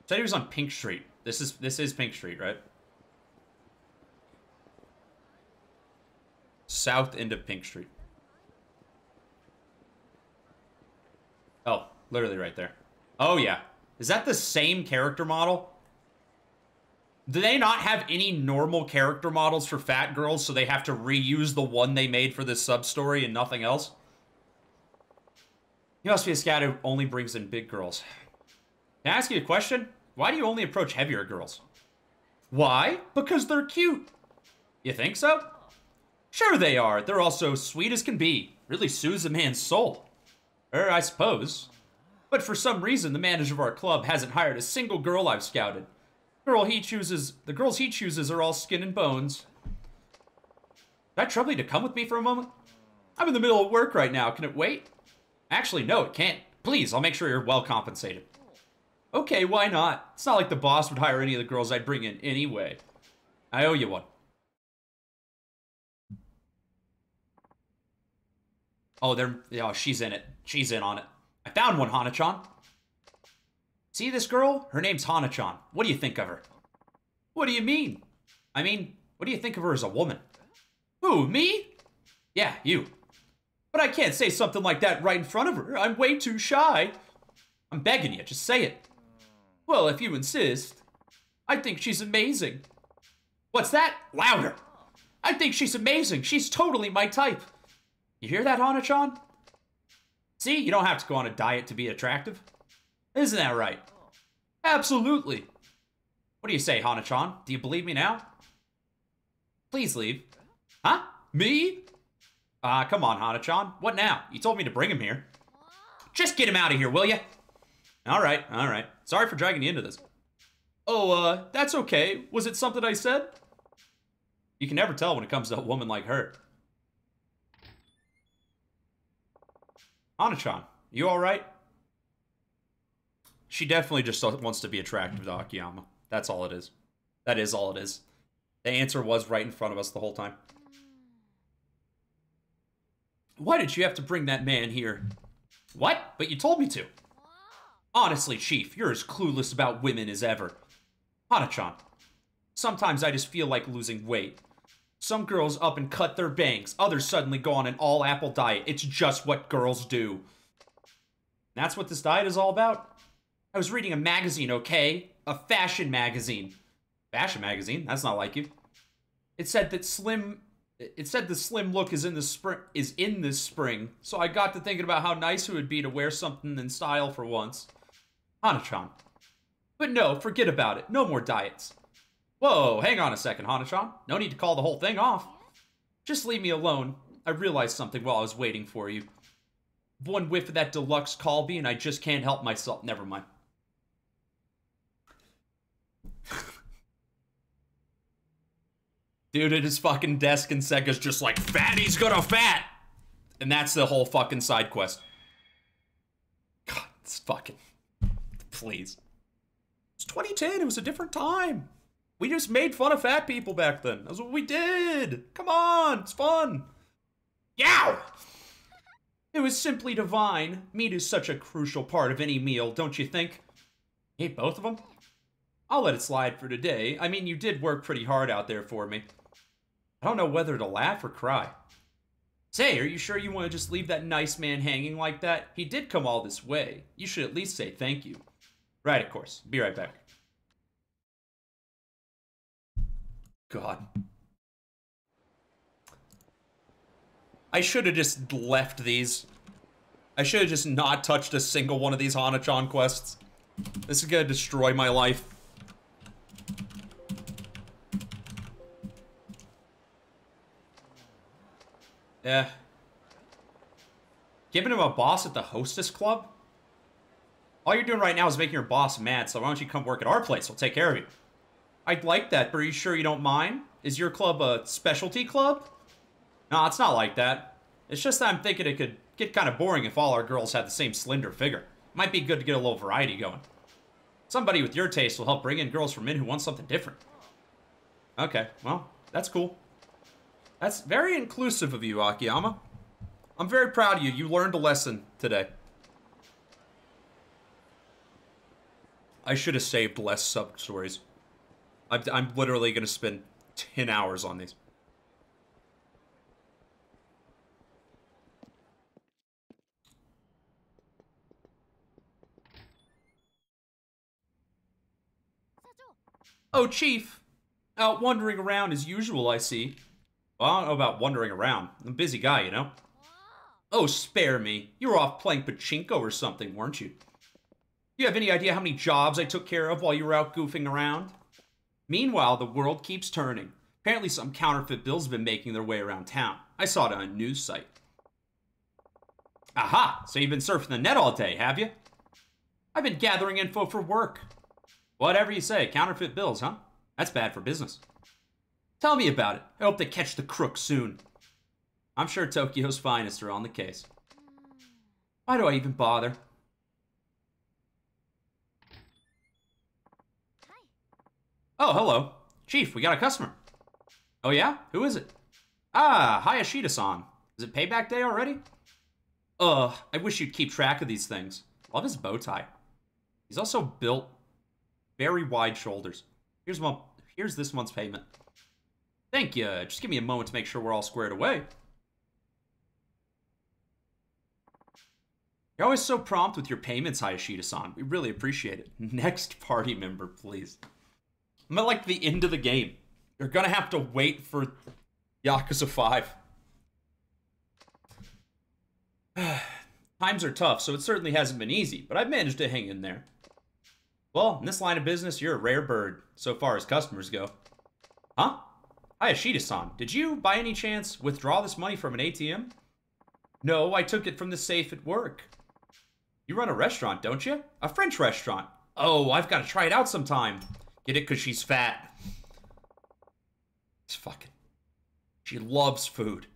Said he was on Pink Street. This is Pink Street, right? South end of Pink Street. Oh, literally right there. Oh, yeah. Is that the same character model? Do they not have any normal character models for fat girls, so they have to reuse the one they made for this sub-story and nothing else? You must be a scout who only brings in big girls. Can I ask you a question? Why do you only approach heavier girls? Why? Because they're cute. You think so? Sure they are. They're also sweet as can be. Really soothes a man's soul. I suppose. But for some reason, the manager of our club hasn't hired a single girl I've scouted. The girls he chooses are all skin and bones. Did I trouble you to come with me for a moment? I'm in the middle of work right now. Can it wait? Actually, no, it can't. Please, I'll make sure you're well compensated. Okay, why not? It's not like the boss would hire any of the girls I'd bring in anyway. I owe you one. Oh, she's in it. She's in on it. I found one, Hana-chan. See this girl? Her name's Hana-chan. What do you think of her? What do you mean? I mean, what do you think of her as a woman? Who, me? Yeah, you. But I can't say something like that right in front of her. I'm way too shy. I'm begging you, just say it. Well, if you insist. I think she's amazing. What's that? Louder. I think she's amazing. She's totally my type. You hear that, Hana-chan? See, you don't have to go on a diet to be attractive. Isn't that right? Absolutely. What do you say, Hana-chan? Do you believe me now? Please leave. Huh? Me? Come on, Hana-chan. What now? You told me to bring him here. Just get him out of here, will ya? Alright, alright. Sorry for dragging you into this. Oh, that's okay. Was it something I said? You can never tell when it comes to a woman like her. Hana-chan, you alright? She definitely just wants to be attractive to Akiyama. That's all it is. That is all it is. The answer was right in front of us the whole time. Why did you have to bring that man here? What? But you told me to. Honestly, Chief, you're as clueless about women as ever. Hana-chan, sometimes I just feel like losing weight. Some girls up and cut their bangs. Others suddenly go on an all-apple diet. It's just what girls do. That's what this diet is all about? I was reading a magazine, okay? A fashion magazine. Fashion magazine? That's not like you. It said that the slim look is in this spring. So I got to thinking about how nice it would be to wear something in style for once. Hana-chan. But no, forget about it. No more diets. Whoa, hang on a second, Hana-chan. No need to call the whole thing off. Just leave me alone. I realized something while I was waiting for you. One whiff of that deluxe Kalbi and I just can't help myself. Never mind. Dude at his fucking desk and Sega's just like, fatty's gonna fat! And that's the whole fucking side quest. God, it's fucking... Please. It's 2010, it was a different time. We just made fun of fat people back then. That's what we did. Come on, it's fun. Yow! It was simply divine. Meat is such a crucial part of any meal, don't you think? You ate both of them? I'll let it slide for today. I mean, you did work pretty hard out there for me. I don't know whether to laugh or cry. Say, are you sure you want to just leave that nice man hanging like that? He did come all this way. You should at least say thank you. Right, of course. Be right back. God. I should have just left these. I should have just not touched a single one of these Hana-chan quests. This is gonna destroy my life. Yeah. Giving him a boss at the hostess club? All you're doing right now is making your boss mad, so why don't you come work at our place? We'll take care of you. I'd like that, but are you sure you don't mind? Is your club a specialty club? No, it's not like that. It's just that I'm thinking it could get kind of boring if all our girls had the same slender figure. Might be good to get a little variety going. Somebody with your taste will help bring in girls from men who want something different. Okay, well, that's cool. That's very inclusive of you, Akiyama. I'm very proud of you. You learned a lesson today. I should have saved less sub-stories. I'm literally going to spend 10 hours on these. Oh, Chief. Out wandering around as usual, I see. Well, I don't know about wandering around. I'm a busy guy, you know? Oh, spare me. You were off playing pachinko or something, weren't you? Do you have any idea how many jobs I took care of while you were out goofing around? Meanwhile, the world keeps turning. Apparently some counterfeit bills have been making their way around town. I saw it on a news site. Aha! So you've been surfing the net all day, have you? I've been gathering info for work. Whatever you say, counterfeit bills, huh? That's bad for business. Tell me about it. I hope they catch the crook soon. I'm sure Tokyo's finest are on the case. Why do I even bother? Oh, hello. Chief, we got a customer. Oh yeah? Who is it? Ah, Hayashida-san. Is it payback day already? Ugh, I wish you'd keep track of these things. Love his bow tie. He's also built very wide shoulders. Here's this month's payment. Thank you. Just give me a moment to make sure we're all squared away. You're always so prompt with your payments, Hayashida-san. We really appreciate it. Next party member, please. I'm at like the end of the game. You're gonna have to wait for Yakuza 5. Times are tough, so it certainly hasn't been easy, but I've managed to hang in there. Well, in this line of business, you're a rare bird, so far as customers go. Huh? Hi, Ashita-san. Did you, by any chance, withdraw this money from an ATM? No, I took it from the safe at work. You run a restaurant, don't you? A French restaurant. Oh, I've got to try it out sometime. Get it because she's fat. It's fucking... She loves food.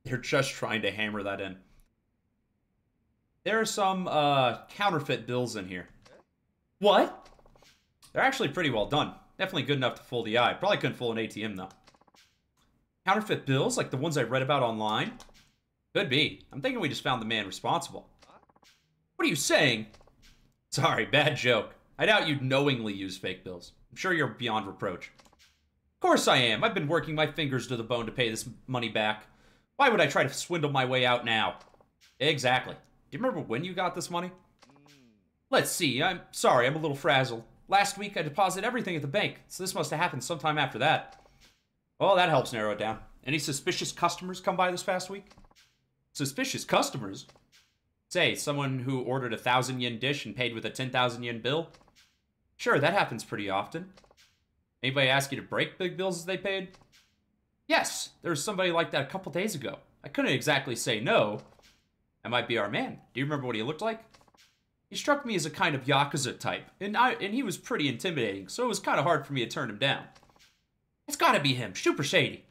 They're just trying to hammer that in. There are some, counterfeit bills in here. What? They're actually pretty well done. Definitely good enough to fool the eye. Probably couldn't fool an ATM, though. Counterfeit bills, like the ones I read about online? Could be. I'm thinking we just found the man responsible. What are you saying? Sorry, bad joke. I doubt you'd knowingly use fake bills. I'm sure you're beyond reproach. Of course I am. I've been working my fingers to the bone to pay this money back. Why would I try to swindle my way out now? Exactly. Do you remember when you got this money? Let's see. I'm sorry, I'm a little frazzled. Last week I deposited everything at the bank, so this must have happened sometime after that. Well, that helps narrow it down. Any suspicious customers come by this past week? Suspicious customers? Say, someone who ordered a 1,000 yen dish and paid with a 10,000 yen bill? Sure, that happens pretty often. Anybody ask you to break big bills as they paid? Yes, there was somebody like that a couple days ago. I couldn't exactly say no. That might be our man. Do you remember what he looked like? He struck me as a kind of Yakuza type, and he was pretty intimidating, so it was kind of hard for me to turn him down. It's gotta be him, super shady.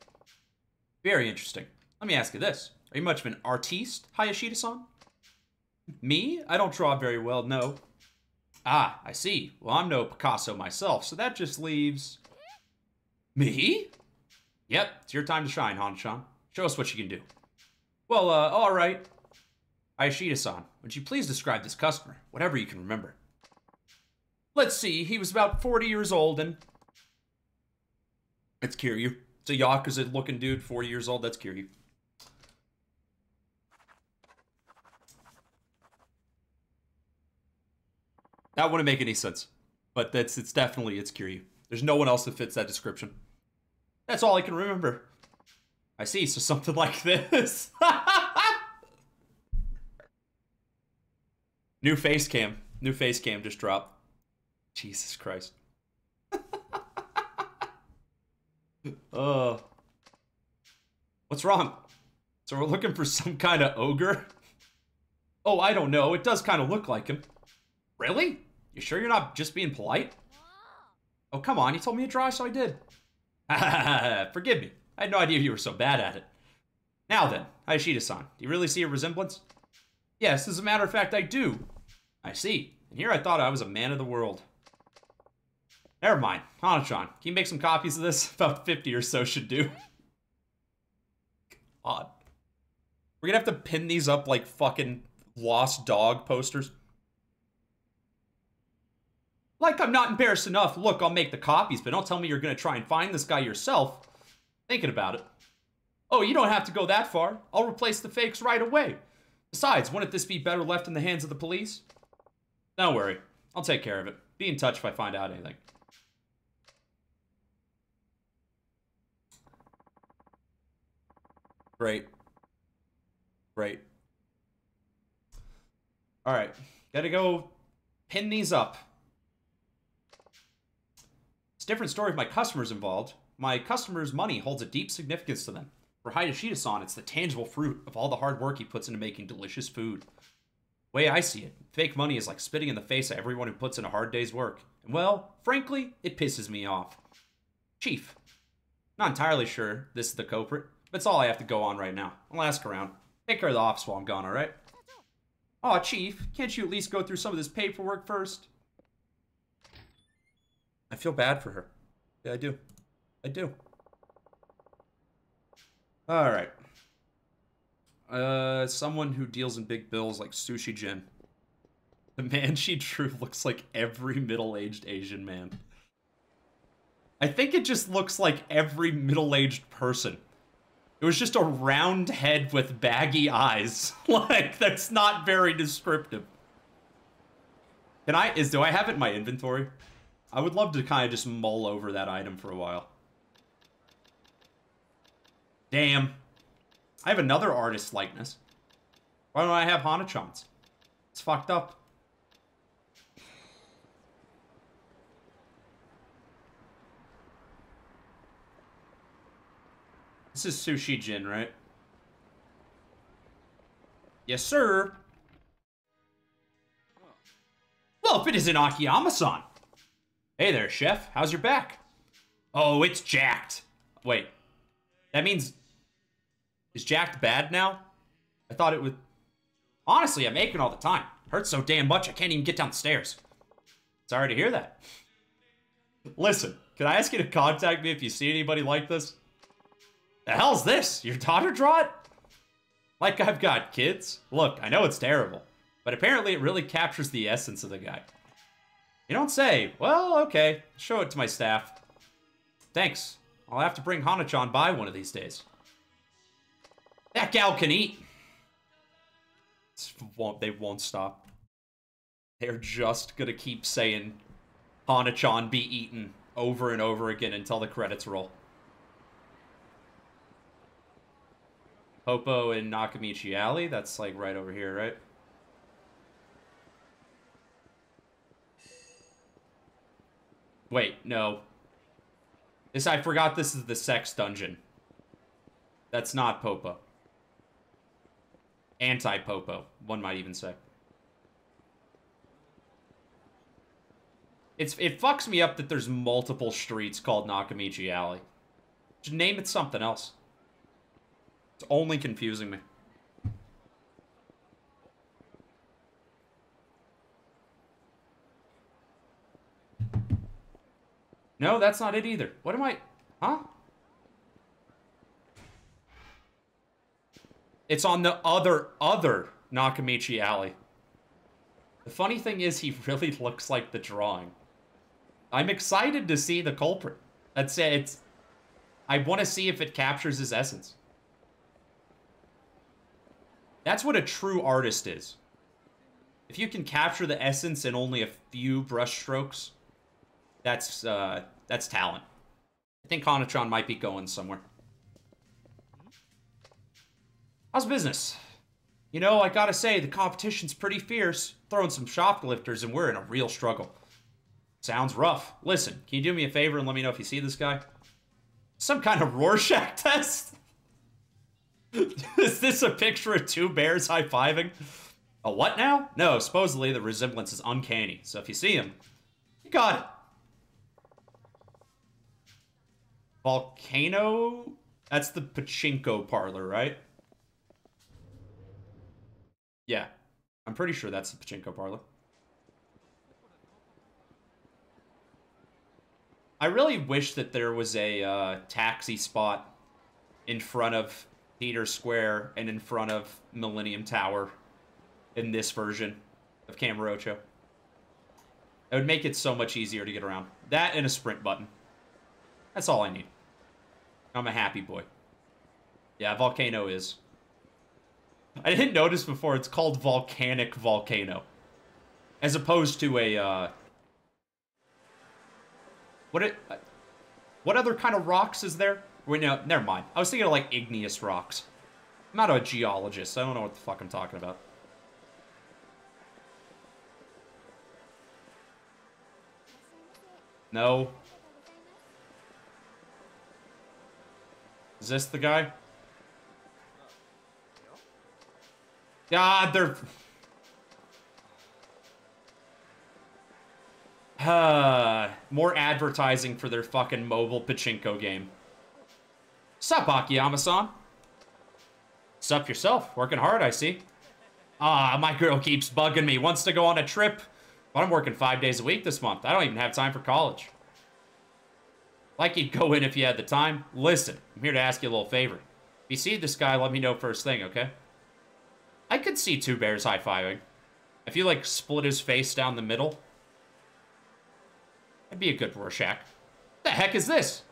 Very interesting. Let me ask you this. Are you much of an artiste, Hayashida-san? Me? I don't draw very well, no. Ah, I see. Well, I'm no Picasso myself, so that just leaves... Me? Yep, it's your time to shine, Hana-chan. Show us what you can do. Well, alright. Hayashida-san, would you please describe this customer, whatever you can remember? Let's see, he was about 40 years old and... That's Kiryu. It's a Yakuza-looking dude, 40 years old, that's Kiryu. That wouldn't make any sense. But it's Kiryu. There's no one else that fits that description. That's all I can remember. I see, so something like this. New face cam. New face cam just dropped. Jesus Christ. What's wrong? So we're looking for some kind of ogre? Oh, I don't know. It does kind of look like him. Really? You sure you're not just being polite? Oh, come on. You told me to draw, so I did. Forgive me. I had no idea you were so bad at it. Now then, Hayashida-san, do you really see a resemblance? Yes, as a matter of fact, I do. I see. And here I thought I was a man of the world. Never mind. Hana-chan, can you make some copies of this? About 50 or so should do. God. We're gonna have to pin these up like fucking lost dog posters. Like I'm not embarrassed enough. Look, I'll make the copies, but don't tell me you're gonna try and find this guy yourself. Thinking about it. Oh, you don't have to go that far. I'll replace the fakes right away. Besides, wouldn't this be better left in the hands of the police? Don't worry. I'll take care of it. Be in touch if I find out anything. Great. Great. Alright. Gotta go pin these up. It's a different story if my customer's involved. My customer's money holds a deep significance to them. For Hayashida-san, it's the tangible fruit of all the hard work he puts into making delicious food. The way I see it, fake money is like spitting in the face of everyone who puts in a hard day's work. And well, frankly, it pisses me off. Chief. Not entirely sure this is the culprit, but it's all I have to go on right now. I'll ask around. Take care of the office while I'm gone, alright? Aw, Chief, can't you at least go through some of this paperwork first? I feel bad for her. Yeah, I do. I do. Alright. Someone who deals in big bills like Sushi Jin. The man she drew looks like every middle-aged Asian man. I think it just looks like every middle-aged person. It was just a round head with baggy eyes. Like, that's not very descriptive. Do I have it in my inventory? I would love to kind of just mull over that item for a while. Damn. I have another artist's likeness. Why don't I have Hana-chan's? It's fucked up. This is Sushi Jin, right? Yes, sir. Well, if it isn't Akiyama-san. Hey there, chef. How's your back? Oh, it's jacked. Wait. That means... Is jacked bad now? I thought it would... Honestly, I'm aching all the time. Hurts so damn much I can't even get down the stairs. Sorry to hear that. Listen, can I ask you to contact me if you see anybody like this? The hell's this? Your daughter draw it? Like I've got kids? Look, I know it's terrible, but apparently it really captures the essence of the guy. You don't say. Well, okay. Show it to my staff. Thanks. I'll have to bring Hana-chan by one of these days. That gal can eat. They won't stop. They're just gonna keep saying Hana-chan be eaten over and over again until the credits roll. Popo in Nakamichi Alley. That's like right over here, right? Wait, no. I forgot this is the sex dungeon. That's not Popo. Anti-Popo, one might even say. It fucks me up that there's multiple streets called Nakamichi Alley. Just name it something else. It's only confusing me. No, that's not it either. What am I... Huh? It's on the other Nakamichi Alley. The funny thing is, he really looks like the drawing. I'm excited to see the culprit. That's it. It's... I want to see if it captures his essence. That's what a true artist is. If you can capture the essence in only a few brush strokes, that's talent. I think Hana-chan might be going somewhere. How's business? You know, I gotta say, the competition's pretty fierce. Throwing some shoplifters and we're in a real struggle. Sounds rough. Listen, can you do me a favor and let me know if you see this guy? Some kind of Rorschach test? Is this a picture of two bears high-fiving? A what now? No, supposedly the resemblance is uncanny. So if you see him, you got it. Volcano? That's the pachinko parlor, right? Yeah. I'm pretty sure that's the pachinko parlor. I really wish that there was a taxi spot in front of Theater Square and in front of Millennium Tower in this version of Kamurocho. It would make it so much easier to get around. That and a sprint button. That's all I need. I'm a happy boy. Yeah, Volcano is. I didn't notice before, it's called Volcanic Volcano. As opposed to a, What other kind of rocks is there? Wait, no, never mind. I was thinking of, like, igneous rocks. I'm not a geologist. I don't know what the fuck I'm talking about. No. Is this the guy? God, they're... more advertising for their fucking mobile pachinko game. Sup, Akiyama-san? Sup yourself? Working hard, I see. Ah, my girl keeps bugging me. Wants to go on a trip. But I'm working 5 days a week this month. I don't even have time for college. Like you'd go in if you had the time. Listen, I'm here to ask you a little favor. If you see this guy, let me know first thing, okay? I could see two bears high-fiving. If you, like, split his face down the middle, that'd be a good Rorschach. The heck is this?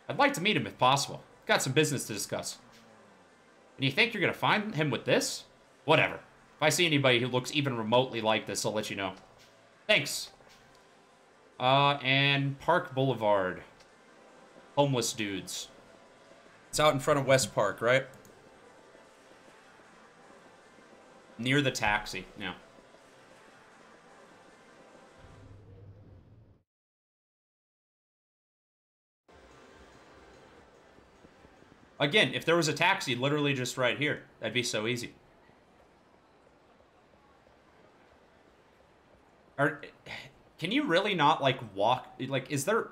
I'd like to meet him if possible. Got some business to discuss. And you think you're gonna find him with this? Whatever. If I see anybody who looks even remotely like this, I'll let you know. Thanks. And Park Boulevard. Homeless dudes. It's out in front of West Park, right? Near the taxi, yeah. Again, if there was a taxi literally just right here, that'd be so easy. Can you really not, like, walk? Like, is there...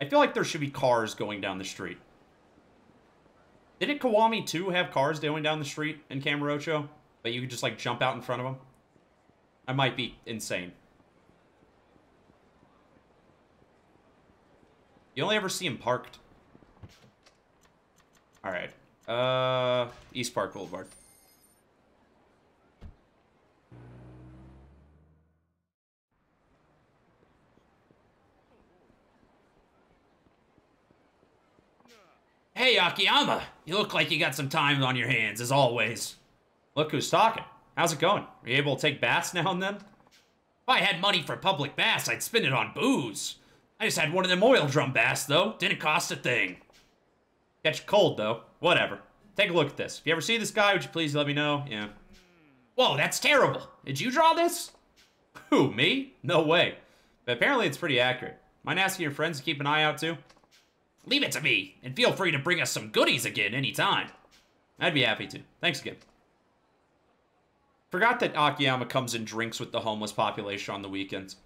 I feel like there should be cars going down the street. Didn't Kiwami 2 have cars going down the street in Kamurocho? But you could just, like, jump out in front of them? I might be insane. You only ever see him parked. Alright. East Park Boulevard. Hey, Akiyama! You look like you got some time on your hands, as always. Look who's talking. How's it going? Are you able to take baths now and then? If I had money for public baths, I'd spend it on booze. I just had one of them oil drum baths, though. Didn't cost a thing. Catch a cold, though. Whatever. Take a look at this. If you ever see this guy, would you please let me know? Yeah. Whoa, that's terrible. Did you draw this? Who, me? No way. But apparently it's pretty accurate. Mind asking your friends to keep an eye out, too? Leave it to me, and feel free to bring us some goodies again anytime. I'd be happy to. Thanks again. Forgot that Akiyama comes and drinks with the homeless population on the weekends.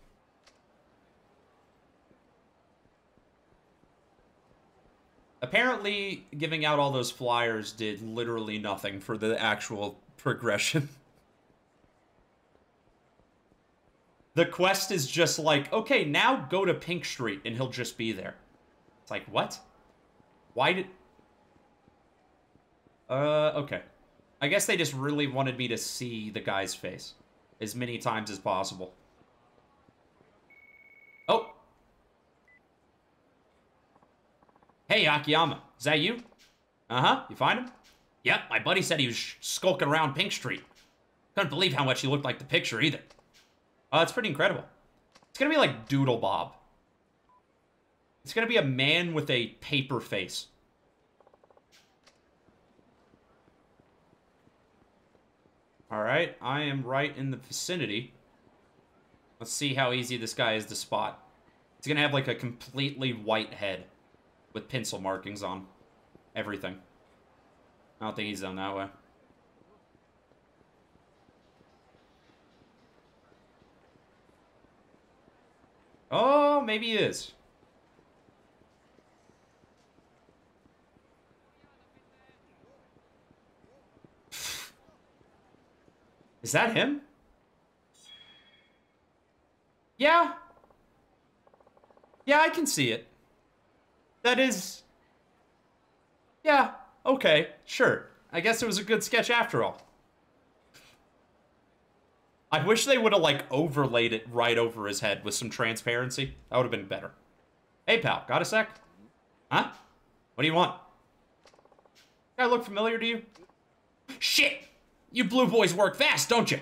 Apparently, giving out all those flyers did literally nothing for the actual progression. The quest is just like, okay, now go to Pink Street, and he'll just be there. It's like, what? Why did... okay. I guess they just really wanted me to see the guy's face as many times as possible. Oh! Hey, Akiyama. Is that you? Uh-huh. You find him? Yep, my buddy said he was skulking around Pink Street. Couldn't believe how much he looked like the picture, either. Oh, that's pretty incredible. It's gonna be like Doodle Bob. It's gonna be a man with a paper face. Alright, I am right in the vicinity. Let's see how easy this guy is to spot. He's gonna have like a completely white head with pencil markings on everything. I don't think he's done that way. Oh, maybe he is. Is that him? Yeah. Yeah, I can see it. That is... Yeah, okay, sure. I guess it was a good sketch after all. I wish they would have, like, overlaid it right over his head with some transparency. That would have been better. Hey, pal, got a sec? Huh? What do you want? Guy look familiar to you? Shit! You blue boys work fast, don't you?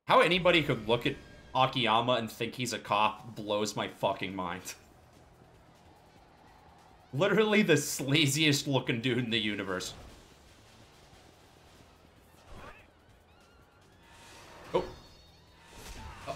How anybody could look at Akiyama and think he's a cop blows my fucking mind. Literally the sleaziest looking dude in the universe. Oh. Oh.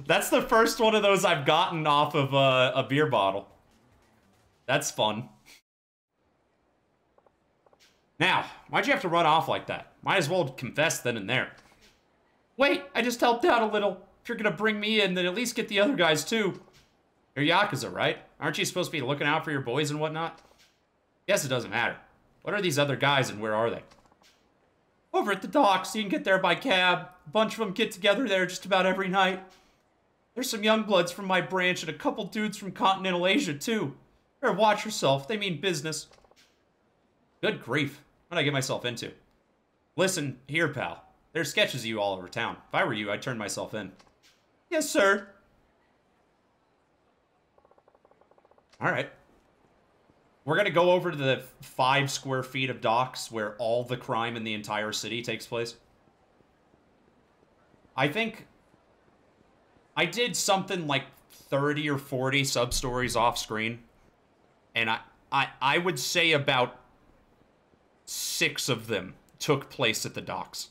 That's the first one of those I've gotten off of a beer bottle. That's fun. Now, why'd you have to run off like that? Might as well confess then and there. Wait, I just helped out a little. If you're gonna bring me in, then at least get the other guys too. You're Yakuza, right? Aren't you supposed to be looking out for your boys and whatnot? Guess it doesn't matter. What are these other guys and where are they? Over at the docks, you can get there by cab. A bunch of them get together there just about every night. There's some young bloods from my branch and a couple dudes from continental Asia too. Better watch yourself, they mean business. Good grief. What did I get myself into? Listen, here, pal. There's sketches of you all over town. If I were you, I'd turn myself in. Yes, sir. Alright. We're gonna go over to the 5 square feet of docks where all the crime in the entire city takes place. I think I did something like 30 or 40 sub-stories off-screen, and I would say about 6 of them took place at the docks.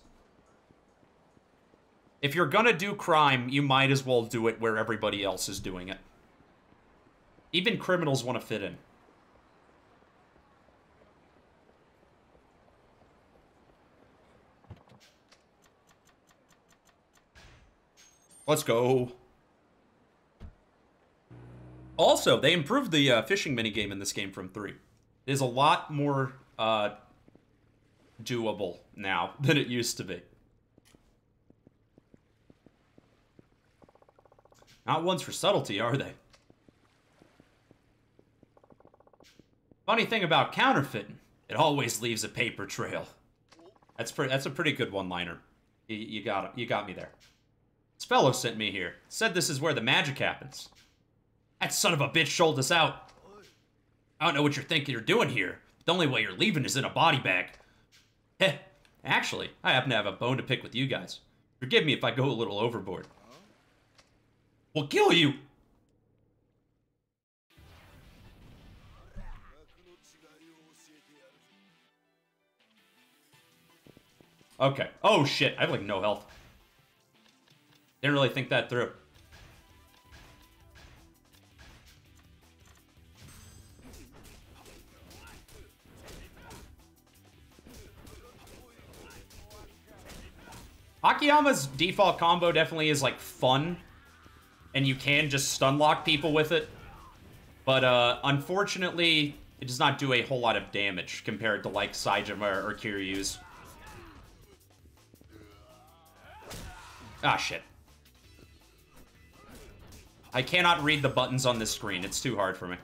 If you're gonna do crime, you might as well do it where everybody else is doing it. Even criminals want to fit in. Let's go. Also, they improved the fishing minigame in this game from 3. It is a lot more doable now than it used to be. Not ones for subtlety, are they? Funny thing about counterfeiting, it always leaves a paper trail. That's a pretty good one-liner. You got me there. This fellow sent me here. Said this is where the magic happens. That son of a bitch sold us out. I don't know what you're thinking you're doing here. The only way you're leaving is in a body bag. Heh. Actually, I happen to have a bone to pick with you guys. Forgive me if I go a little overboard. We'll kill you! Okay. Oh, shit. I have, like, no health. Didn't really think that through. Akiyama's default combo definitely is, like, fun. And you can just stun lock people with it. But, unfortunately, it does not do a whole lot of damage compared to, like, Saejima or Kiryu's. Ah, shit. I cannot read the buttons on this screen. It's too hard for me.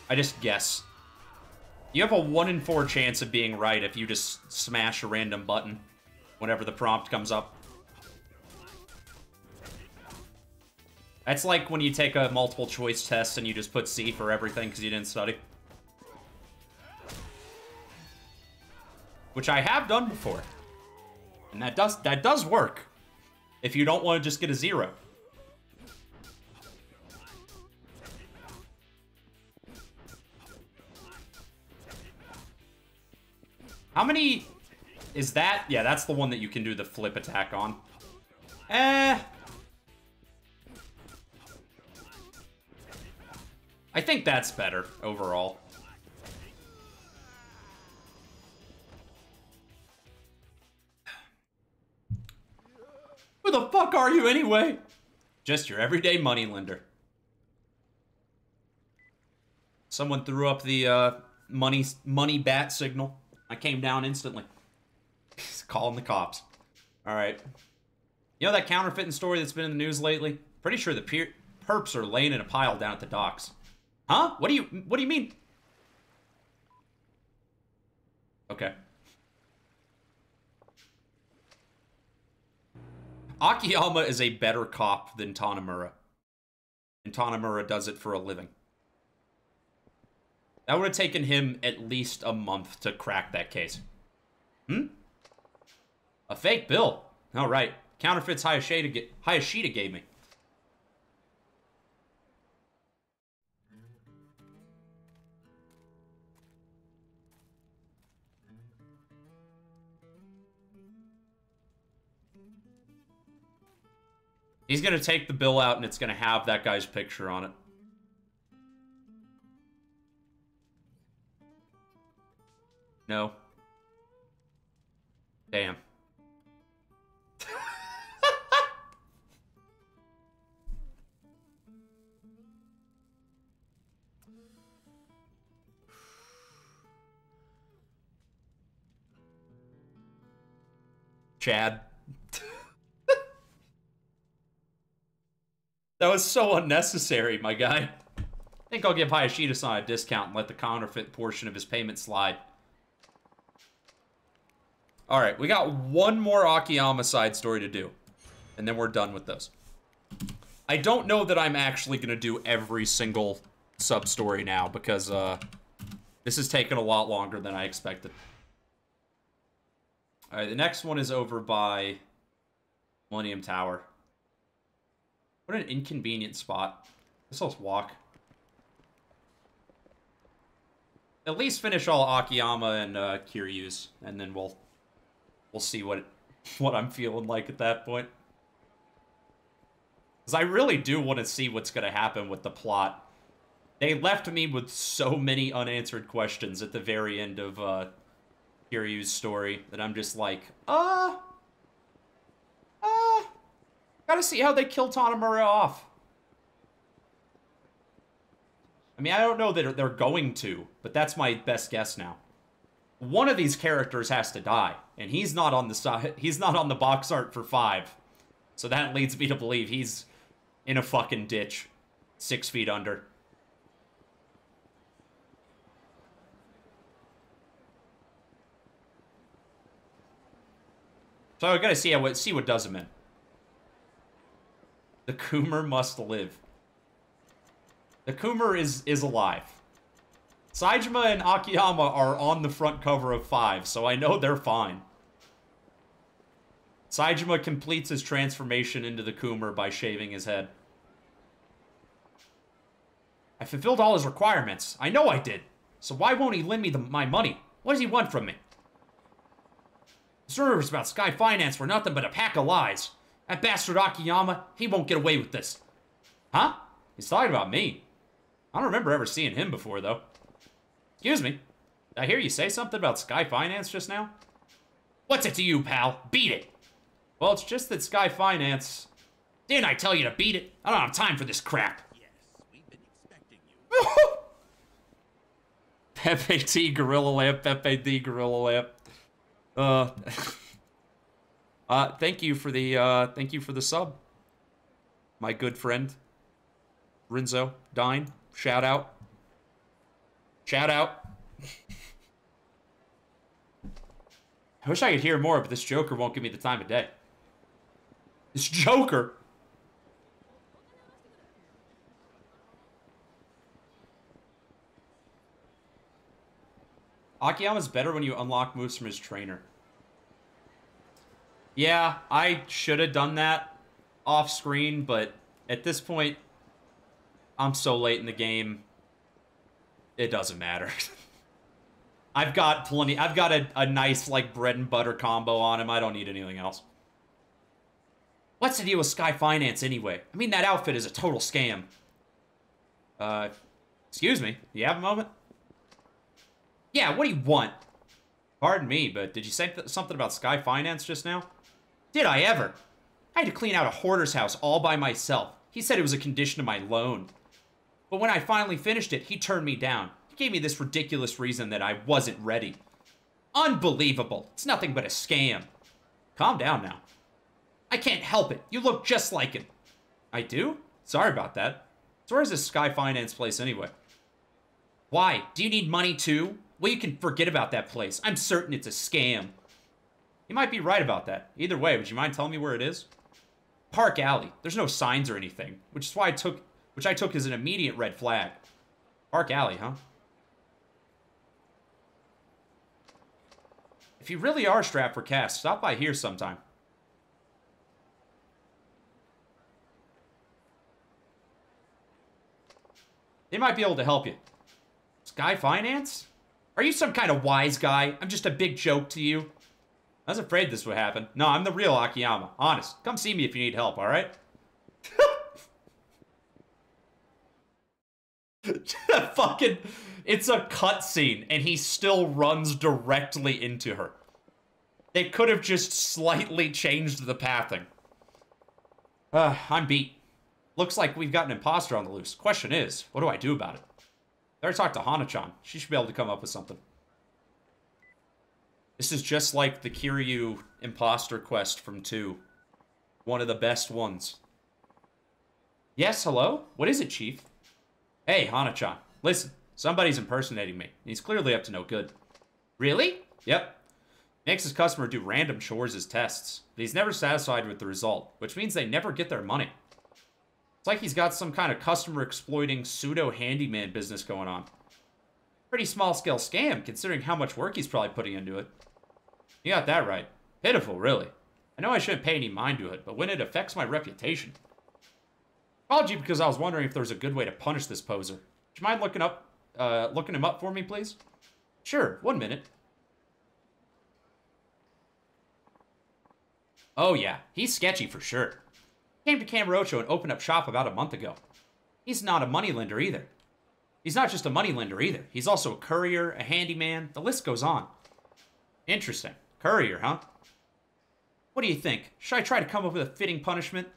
I just guess. You have a 1 in 4 chance of being right if you just smash a random button whenever the prompt comes up. That's like when you take a multiple choice test and you just put C for everything because you didn't study. Which I have done before. And that does work. If you don't want to just get a 0. How many is that? Yeah, that's the one that you can do the flip attack on. I think that's better overall. Who the fuck are you anyway? Just your everyday moneylender. Someone threw up the money bat signal. I came down instantly. Calling the cops. Alright. You know that counterfeiting story that's been in the news lately? Pretty sure the perps are laying in a pile down at the docks. Huh? What do you mean? Okay. Akiyama is a better cop than Tanamura. And Tanamura does it for a living. That would have taken him at least a month to crack that case. Hmm? A fake bill. All right. Counterfeits Hayashida gave me. He's going to take the bill out and it's going to have that guy's picture on it. No. Damn. Chad. That was so unnecessary, my guy. I think I'll give Hayashida-san a discount and let the counterfeit portion of his payment slide. Alright, we got one more Akiyama side story to do. And then we're done with those. I don't know that I'm actually going to do every single sub-story now, because this is taking a lot longer than I expected. Alright, the next one is over by Millennium Tower. What an inconvenient spot. Let's just walk. At least finish all Akiyama and Kiryu's, and then we'll see what I'm feeling like at that point. Because I really do want to see what's going to happen with the plot. They left me with so many unanswered questions at the very end of Kiryu's story that I'm just like, gotta see how they kill Tanamura off. I mean, I don't know that they're going to, but that's my best guess now. One of these characters has to die, and he's not on the side. He's not on the box art for 5, so that leads me to believe he's in a fucking ditch, 6 feet under. So I gotta see what does him in. The Coomer must live. The Coomer is alive. Saejima and Akiyama are on the front cover of 5, so I know they're fine. Saejima completes his transformation into the Coomer by shaving his head. I fulfilled all his requirements. I know I did. So why won't he lend me my money? What does he want from me? The rumors about Sky Finance were nothing but a pack of lies. That bastard Akiyama, he won't get away with this. Huh? He's talking about me. I don't remember ever seeing him before, though. Excuse me. Did I hear you say something about Sky Finance just now? What's it to you, pal? Beat it. Well, it's just that Sky Finance... Didn't I tell you to beat it? I don't have time for this crap. Yes, we've been expecting you. Pepe T Gorilla Lamp, Pepe D Gorilla Lamp. Thank you for the sub. My good friend. Rinzo, Dine, shout out. Shout out. I wish I could hear more, but this Joker won't give me the time of day. This Joker? Akiyama's better when you unlock moves from his trainer. Yeah, I should have done that off screen, but at this point, I'm so late in the game, it doesn't matter. I've got plenty. I've got a nice, like, bread and butter combo on him. I don't need anything else. What's the deal with Sky Finance anyway? I mean, that outfit is a total scam. Excuse me. Do you have a moment? Yeah, what do you want? Pardon me, but did you say something about Sky Finance just now? Did I ever? I had to clean out a hoarder's house all by myself. He said it was a condition of my loan. But when I finally finished it, he turned me down. He gave me this ridiculous reason that I wasn't ready. Unbelievable. It's nothing but a scam. Calm down now. I can't help it. You look just like him. I do? Sorry about that. So where's this Sky Finance place anyway? Why? Do you need money too? Well, you can forget about that place. I'm certain it's a scam. You might be right about that. Either way, would you mind telling me where it is? Park Alley. There's no signs or anything, which is why I took as an immediate red flag. Park Alley, huh? If you really are strapped for cash, stop by here sometime. They might be able to help you. Sky Finance? Are you some kind of wise guy? I'm just a big joke to you. I was afraid this would happen. No, I'm the real Akiyama. Honest. Come see me if you need help, alright? Fucking... It's a cutscene, and he still runs directly into her. They could have just slightly changed the pathing. I'm beat. Looks like we've got an imposter on the loose. Question is, what do I do about it? Better talk to Hana-chan. She should be able to come up with something. This is just like the Kiryu imposter quest from 2. One of the best ones. Yes, hello? What is it, Chief? Hey, Hana-chan. Listen, somebody's impersonating me. He's clearly up to no good. Really? Yep. Makes his customer do random chores as tests, but he's never satisfied with the result, which means they never get their money. It's like he's got some kind of customer-exploiting pseudo-handyman business going on. Pretty small-scale scam, considering how much work he's probably putting into it. You got that right. Pitiful, really. I know I shouldn't pay any mind to it, but when it affects my reputation... Called you because I was wondering if there was a good way to punish this poser. Would you mind looking him up for me, please? Sure, 1 minute. Oh yeah, he's sketchy for sure. Came to Camarocho and opened up shop about a month ago. He's not a moneylender either. He's not just a moneylender either. He's also a courier, a handyman, the list goes on. Interesting. Courier, huh? What do you think? Should I try to come up with a fitting punishment?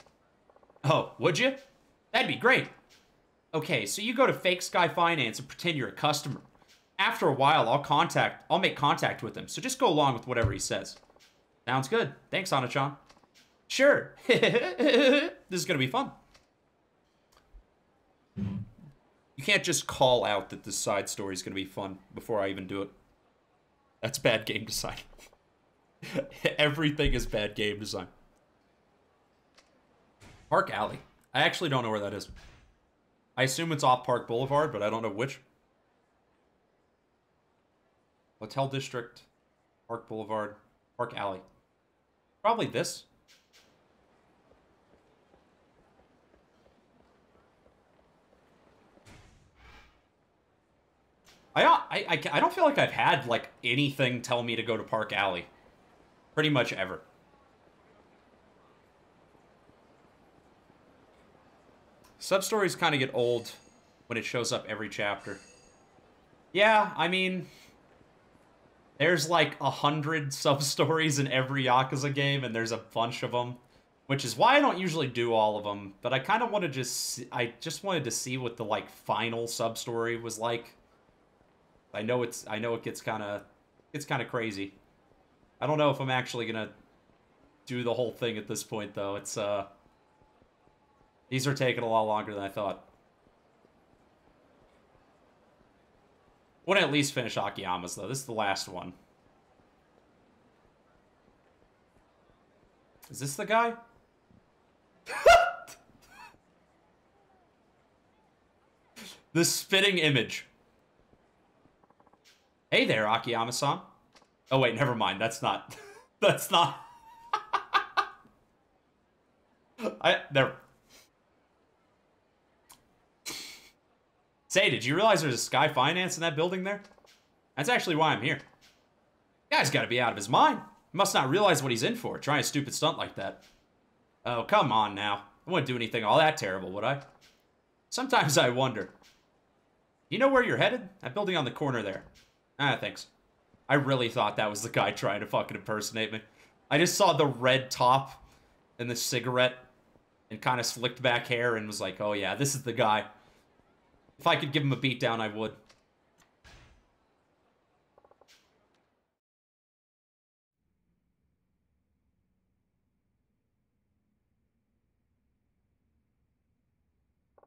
Oh, would you? That'd be great. Okay, so you go to Fake Sky Finance and pretend you're a customer. After a while, I'll make contact with him, so just go along with whatever he says. Sounds good. Thanks, Anachan. Sure. This is gonna be fun. You can't just call out that this side story is gonna be fun before I even do it. That's bad game design. Everything is bad game design. Park Alley. I actually don't know where that is. I assume it's off Park Boulevard, but I don't know which. Hotel District, Park Boulevard, Park Alley. Probably this. I don't feel like I've had, like, anything tell me to go to Park Alley. Pretty much ever. Sub-stories kind of get old when it shows up every chapter. Yeah, I mean, there's like 100 sub-stories in every Yakuza game, and there's a bunch of them, which is why I don't usually do all of them. But I kind of want to I just wanted to see what the like final sub-story was like. I know it gets kind of crazy. I don't know if I'm actually gonna do the whole thing at this point though. It's these are taking a lot longer than I thought. I want to at least finish Akiyama's, though. This is the last one. Is this the guy? The spitting image. Hey there, Akiyama-san. Oh, wait, never mind. That's not... That's not... There... Say, did you realize there's a Sky Finance in that building there? That's actually why I'm here. Guy's gotta be out of his mind. He must not realize what he's in for, trying a stupid stunt like that. Oh, come on now. I wouldn't do anything all that terrible, would I? Sometimes I wonder. You know where you're headed? That building on the corner there. Ah, thanks. I really thought that was the guy trying to fucking impersonate me. I just saw the red top and the cigarette and kind of slicked back hair and was like, oh yeah, this is the guy. If I could give him a beatdown, I would.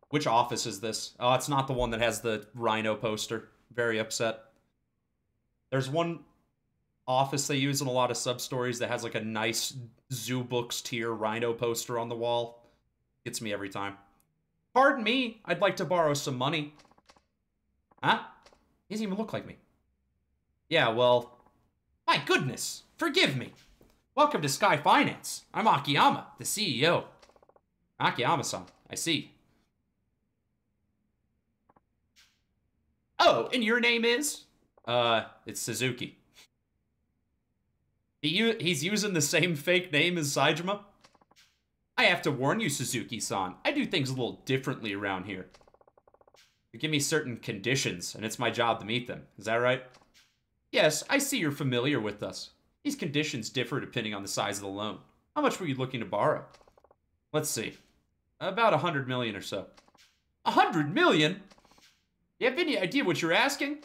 Which office is this? Oh, it's not the one that has the Rhino poster. Very upset. There's one office they use in a lot of sub-stories that has like a nice Zoo Books tier Rhino poster on the wall. Gets me every time. Pardon me, I'd like to borrow some money. Huh? He doesn't even look like me. Yeah, well... My goodness! Forgive me! Welcome to Sky Finance. I'm Akiyama, the CEO. Akiyama-san, I see. Oh, and your name is? It's Suzuki. He's using the same fake name as Saejima? I have to warn you, Suzuki-san. I do things a little differently around here. You give me certain conditions, and it's my job to meet them. Is that right? Yes, I see you're familiar with us. These conditions differ depending on the size of the loan. How much were you looking to borrow? Let's see. About 100 million or so. 100 million? You have any idea what you're asking?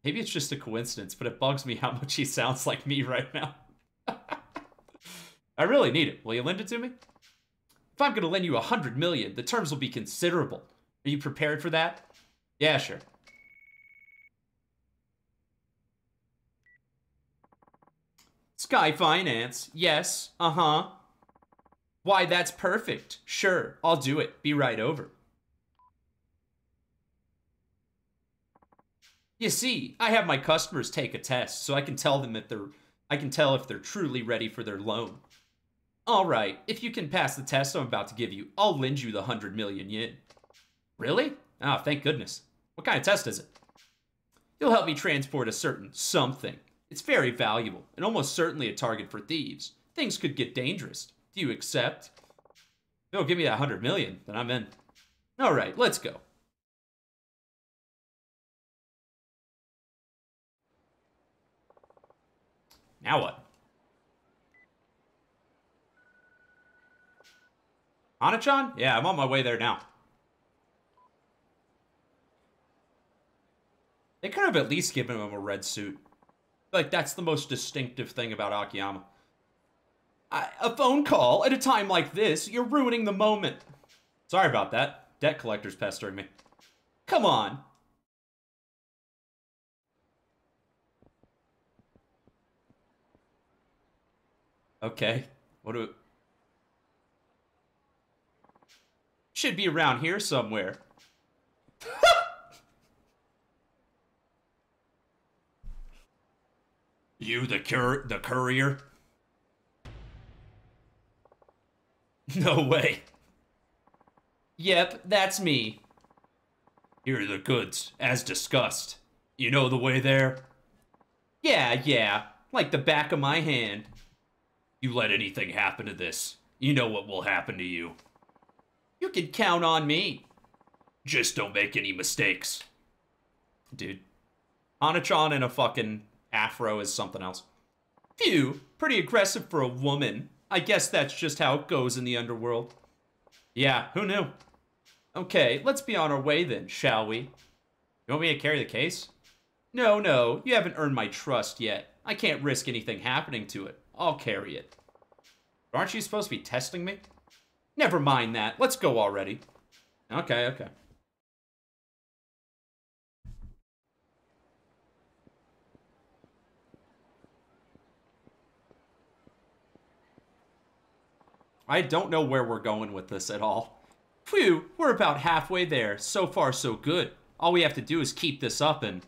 Maybe it's just a coincidence, but it bugs me how much he sounds like me right now. I really need it. Will you lend it to me? If I'm going to lend you 100 million, the terms will be considerable. Are you prepared for that? Yeah, sure. Sky Finance. Yes. Uh-huh. Why, that's perfect. Sure, I'll do it. Be right over. You see, I have my customers take a test, so I can tell them if they're truly ready for their loan. Alright, if you can pass the test I'm about to give you, I'll lend you the 100 million yen. Really? Ah, thank goodness. What kind of test is it? You'll help me transport a certain something. It's very valuable, and almost certainly a target for thieves. Things could get dangerous. Do you accept? If you'll give me that 100 million, then I'm in. Alright, let's go. Now what? Hana-chan? Yeah, I'm on my way there now. They could have at least given him a red suit. Like, that's the most distinctive thing about Akiyama. A phone call at a time like this, you're ruining the moment. Sorry about that. Debt collector's pestering me. Come on. Okay. What do... Should be around here somewhere. You the courier? No way. Yep, that's me. Here are the goods, as discussed. You know the way there? Yeah, like the back of my hand. You let anything happen to this, you know what will happen to you. You can count on me. Just don't make any mistakes. Dude. Hana-chan in a fucking afro is something else. Phew, pretty aggressive for a woman. I guess that's just how it goes in the underworld. Yeah, who knew? Okay, let's be on our way then, shall we? You want me to carry the case? No, you haven't earned my trust yet. I can't risk anything happening to it. I'll carry it. Aren't you supposed to be testing me? Never mind that. Let's go already. Okay. I don't know where we're going with this at all. Phew, we're about halfway there. So far, so good. All we have to do is keep this up and...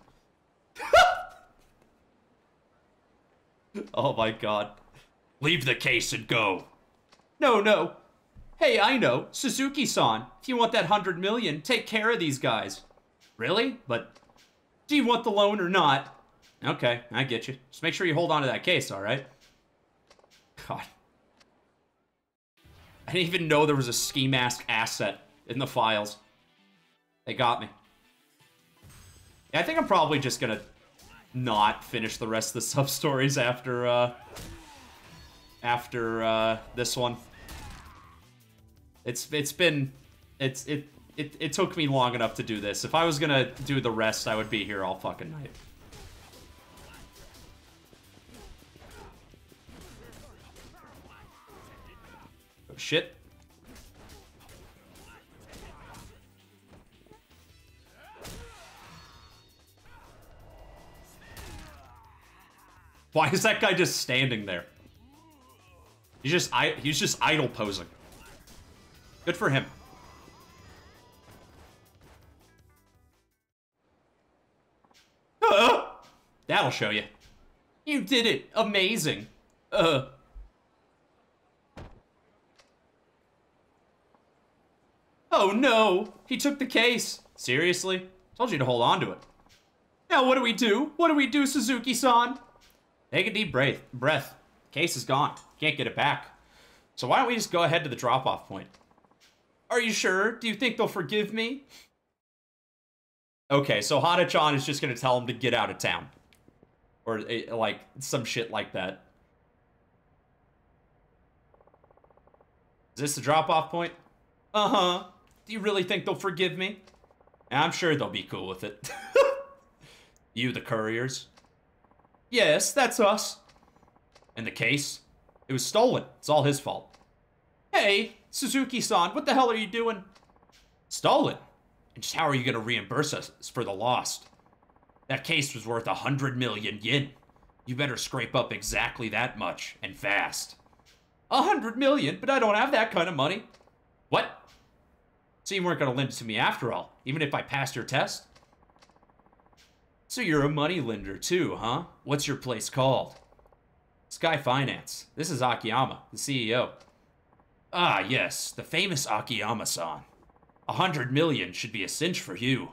Oh my god. Leave the case and go. No. Hey, I know. Suzuki-san. If you want that 100 million, take care of these guys. Really? But do you want the loan or not? Okay, I get you. Just make sure you hold on to that case, alright? God. I didn't even know there was a ski mask asset in the files. They got me. Yeah, I think I'm probably just gonna not finish the rest of the sub-stories after this one. It took me long enough to do this. If I was gonna do the rest, I would be here all fucking night. Oh, shit. Why is that guy just standing there? He's just idle posing. Good for him. That'll show you. You did it. Amazing. Oh no. He took the case. Seriously? Told you to hold on to it. Now what do we do? What do we do, Suzuki-san? Take a deep breath. Case is gone. Can't get it back. So why don't we just go ahead to the drop-off point? Are you sure? Do you think they'll forgive me? Okay, so Hana-chan is just gonna tell him to get out of town. Or, like, some shit like that. Is this the drop-off point? Uh-huh. Do you really think they'll forgive me? I'm sure they'll be cool with it. You the couriers? Yes, that's us. And the case? It was stolen. It's all his fault. Hey, Suzuki-san, what the hell are you doing? Stolen? And just how are you going to reimburse us for the lost? That case was worth 100 million yen. You better scrape up exactly that much, and fast. 100 million? But I don't have that kind of money. What? So you weren't going to lend it to me after all, even if I passed your test? So you're a money lender too, huh? What's your place called? Sky Finance. This is Akiyama, the CEO. Ah, yes, the famous Akiyama-san. 100 million should be a cinch for you.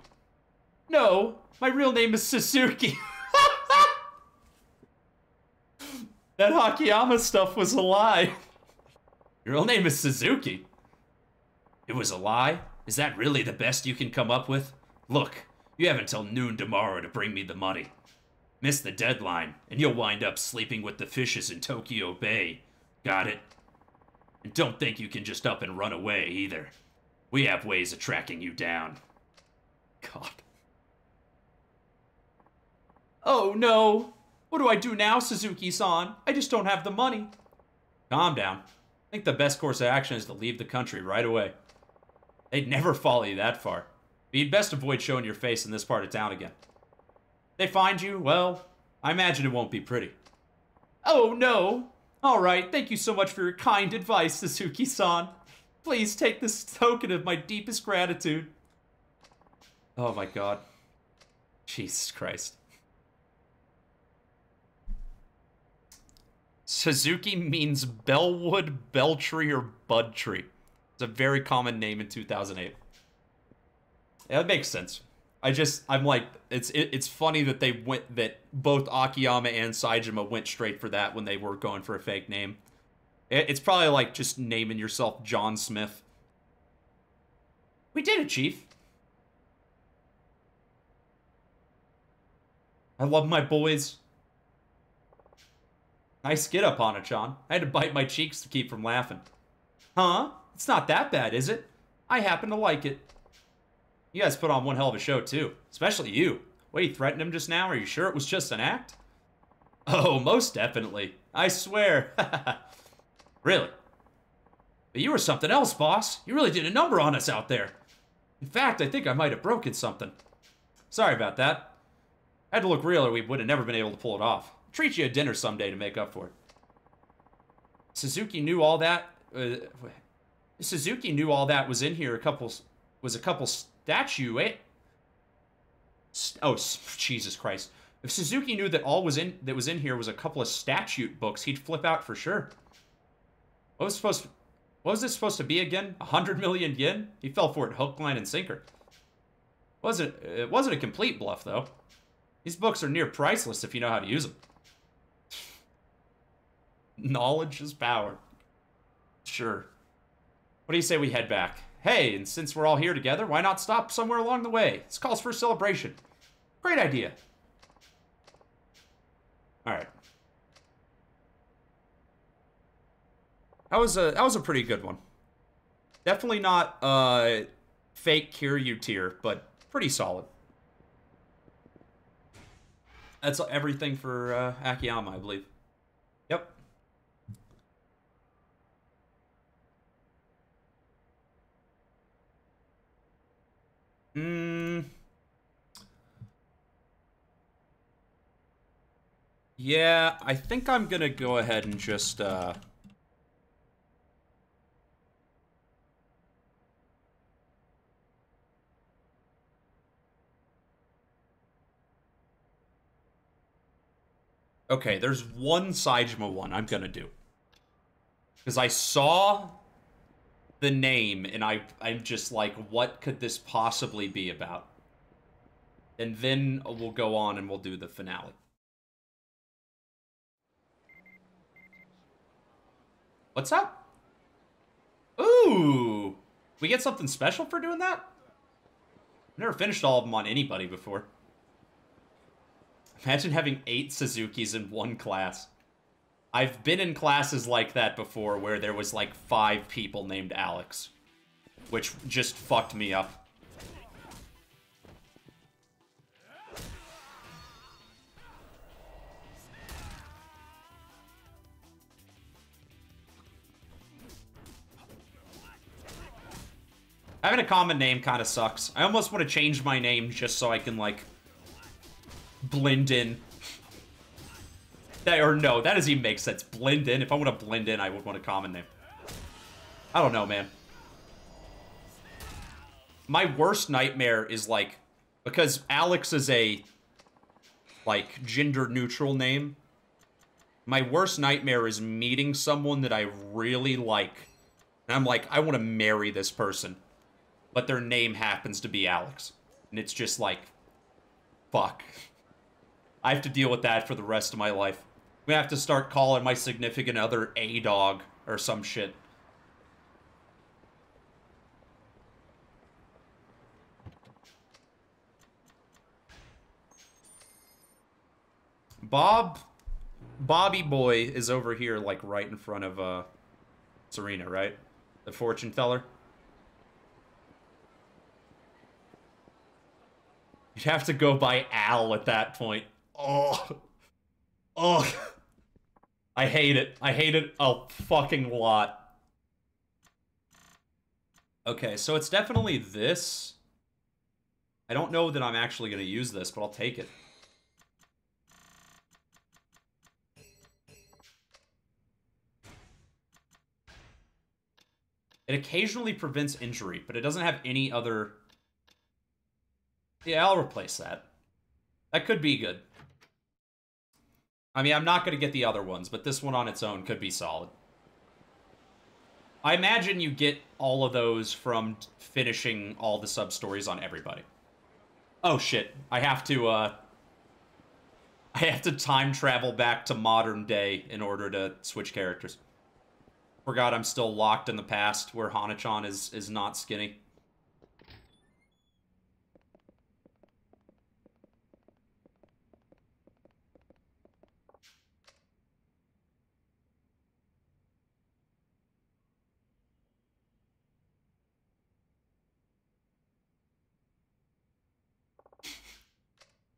No, my real name is Suzuki. That Akiyama stuff was a lie. Your real name is Suzuki. It was a lie? Is that really the best you can come up with? Look, you have until noon tomorrow to bring me the money. Miss the deadline, and you'll wind up sleeping with the fishes in Tokyo Bay. Got it? And don't think you can just up and run away, either. We have ways of tracking you down. God. Oh, no. What do I do now, Suzuki-san? I just don't have the money. Calm down. I think the best course of action is to leave the country right away. They'd never follow you that far. But you'd best avoid showing your face in this part of town again. If they find you, well, I imagine it won't be pretty. Oh, no. All right, thank you so much for your kind advice, Suzuki-san. Please take this token of my deepest gratitude. Oh my god. Jesus Christ. Suzuki means bellwood, bell tree, or bud tree. It's a very common name in 2008. Yeah, that makes sense. I'm like, it's funny that that both Akiyama and Saejima went straight for that when they were going for a fake name. It's probably like just naming yourself John Smith. We did it, Chief. I love my boys. Nice get up on it, John. I had to bite my cheeks to keep from laughing. Huh? It's not that bad, is it? I happen to like it. You guys put on one hell of a show, too. Especially you. Wait, you threatened him just now? Are you sure it was just an act? Oh, most definitely. I swear. Really? But you were something else, boss. You really did a number on us out there. In fact, I think I might have broken something. Sorry about that. I had to look real or we would have never been able to pull it off. I'll treat you a dinner someday to make up for it. Suzuki knew all that. Suzuki knew all that was in here. A couple statue. Oh, Jesus Christ! If Suzuki knew that all was in here was a couple of statute books, he'd flip out for sure. What was this supposed to be again? 100 million yen? He fell for it hook, line, and sinker. It wasn't a complete bluff though. These books are near priceless if you know how to use them. Knowledge is power. Sure. What do you say we head back? Hey, and since we're all here together, why not stop somewhere along the way? This calls for a celebration. Great idea. Alright. That was a pretty good one. Definitely not fake Kiryu tier, but pretty solid. That's everything for Akiyama, I believe. Yep. Yeah, I think I'm gonna go ahead and just, Okay, there's one Saejima one I'm gonna do. Because I saw the name, and I'm just like, what could this possibly be about? And then we'll go on and we'll do the finale. What's up? Ooh! We get something special for doing that? I've never finished all of them on anybody before. Imagine having 8 Suzukis in one class. I've been in classes like that before where there was like 5 people named Alex. Which just fucked me up. Having a common name kind of sucks. I almost want to change my name just so I can, like, blend in. Or no, that doesn't even make sense. Blend in. If I want to blend in, I would want a common name. I don't know, man. My worst nightmare is, like, because Alex is a, like, gender-neutral name. My worst nightmare is meeting someone that I really like, And I'm like, I want to marry this person. But their name happens to be Alex. And it's just like, fuck. I have to deal with that for the rest of my life. We have to start calling my significant other A-Dog or some shit. Bobby Boy is over here, like, right in front of, Serena, right? The fortune teller. You'd have to go by Al at that point. Oh. Oh. I hate it. I hate it a fucking lot. Okay, so it's definitely this. I don't know that I'm actually going to use this, but I'll take it. It occasionally prevents injury, but it doesn't have any other... Yeah, I'll replace that. That could be good. I mean, I'm not going to get the other ones, but this one on its own could be solid. I imagine you get all of those from finishing all the sub-stories on everybody. Oh, shit. I have to time travel back to modern day in order to switch characters. Forgot I'm still locked in the past where Hana-chan is not skinny.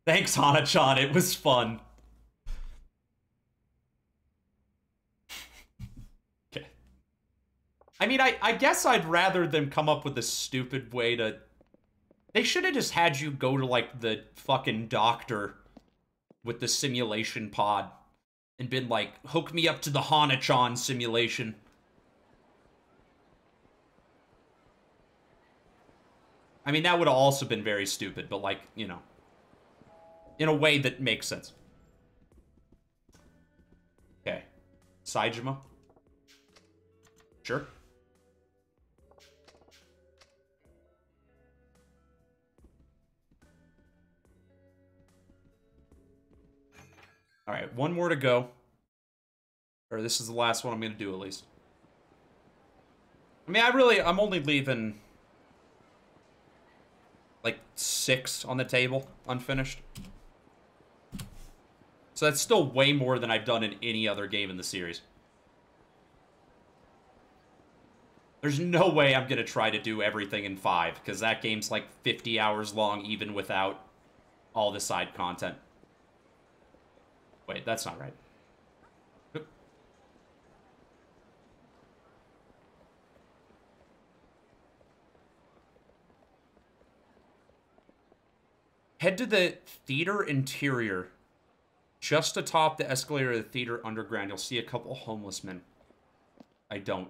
Thanks, Hana-chan. It was fun. Okay. I mean, I guess I'd rather them come up with a stupid way to... They should have just had you go to, like, the fucking doctor with the simulation pod and been like, hook me up to the Hana-chan simulation. I mean, that would have also been very stupid, but, like, you know, in a way that makes sense. Okay. Saejima? Sure. Alright, one more to go. Or this is the last one I'm going to do, at least. I mean, I'm only leaving... like, 6 on the table, unfinished. So that's still way more than I've done in any other game in the series. There's no way I'm going to try to do everything in 5, because that game's like 50 hours long, even without all the side content. Wait, that's not right. Oop. Head to the theater interior. Just atop the escalator of the theater underground, you'll see a couple homeless men. I don't.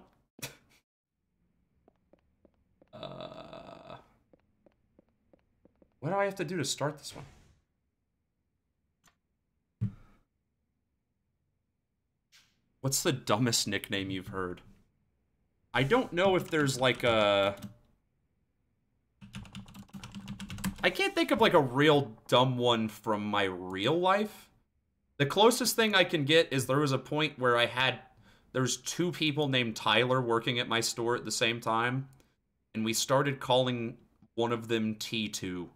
What do I have to do to start this one? What's the dumbest nickname you've heard? I don't know if there's like a... I can't think of like a real dumb one from my real life. The closest thing I can get is there was a point where there's 2 people named Tyler working at my store at the same time. And we started calling one of them T2.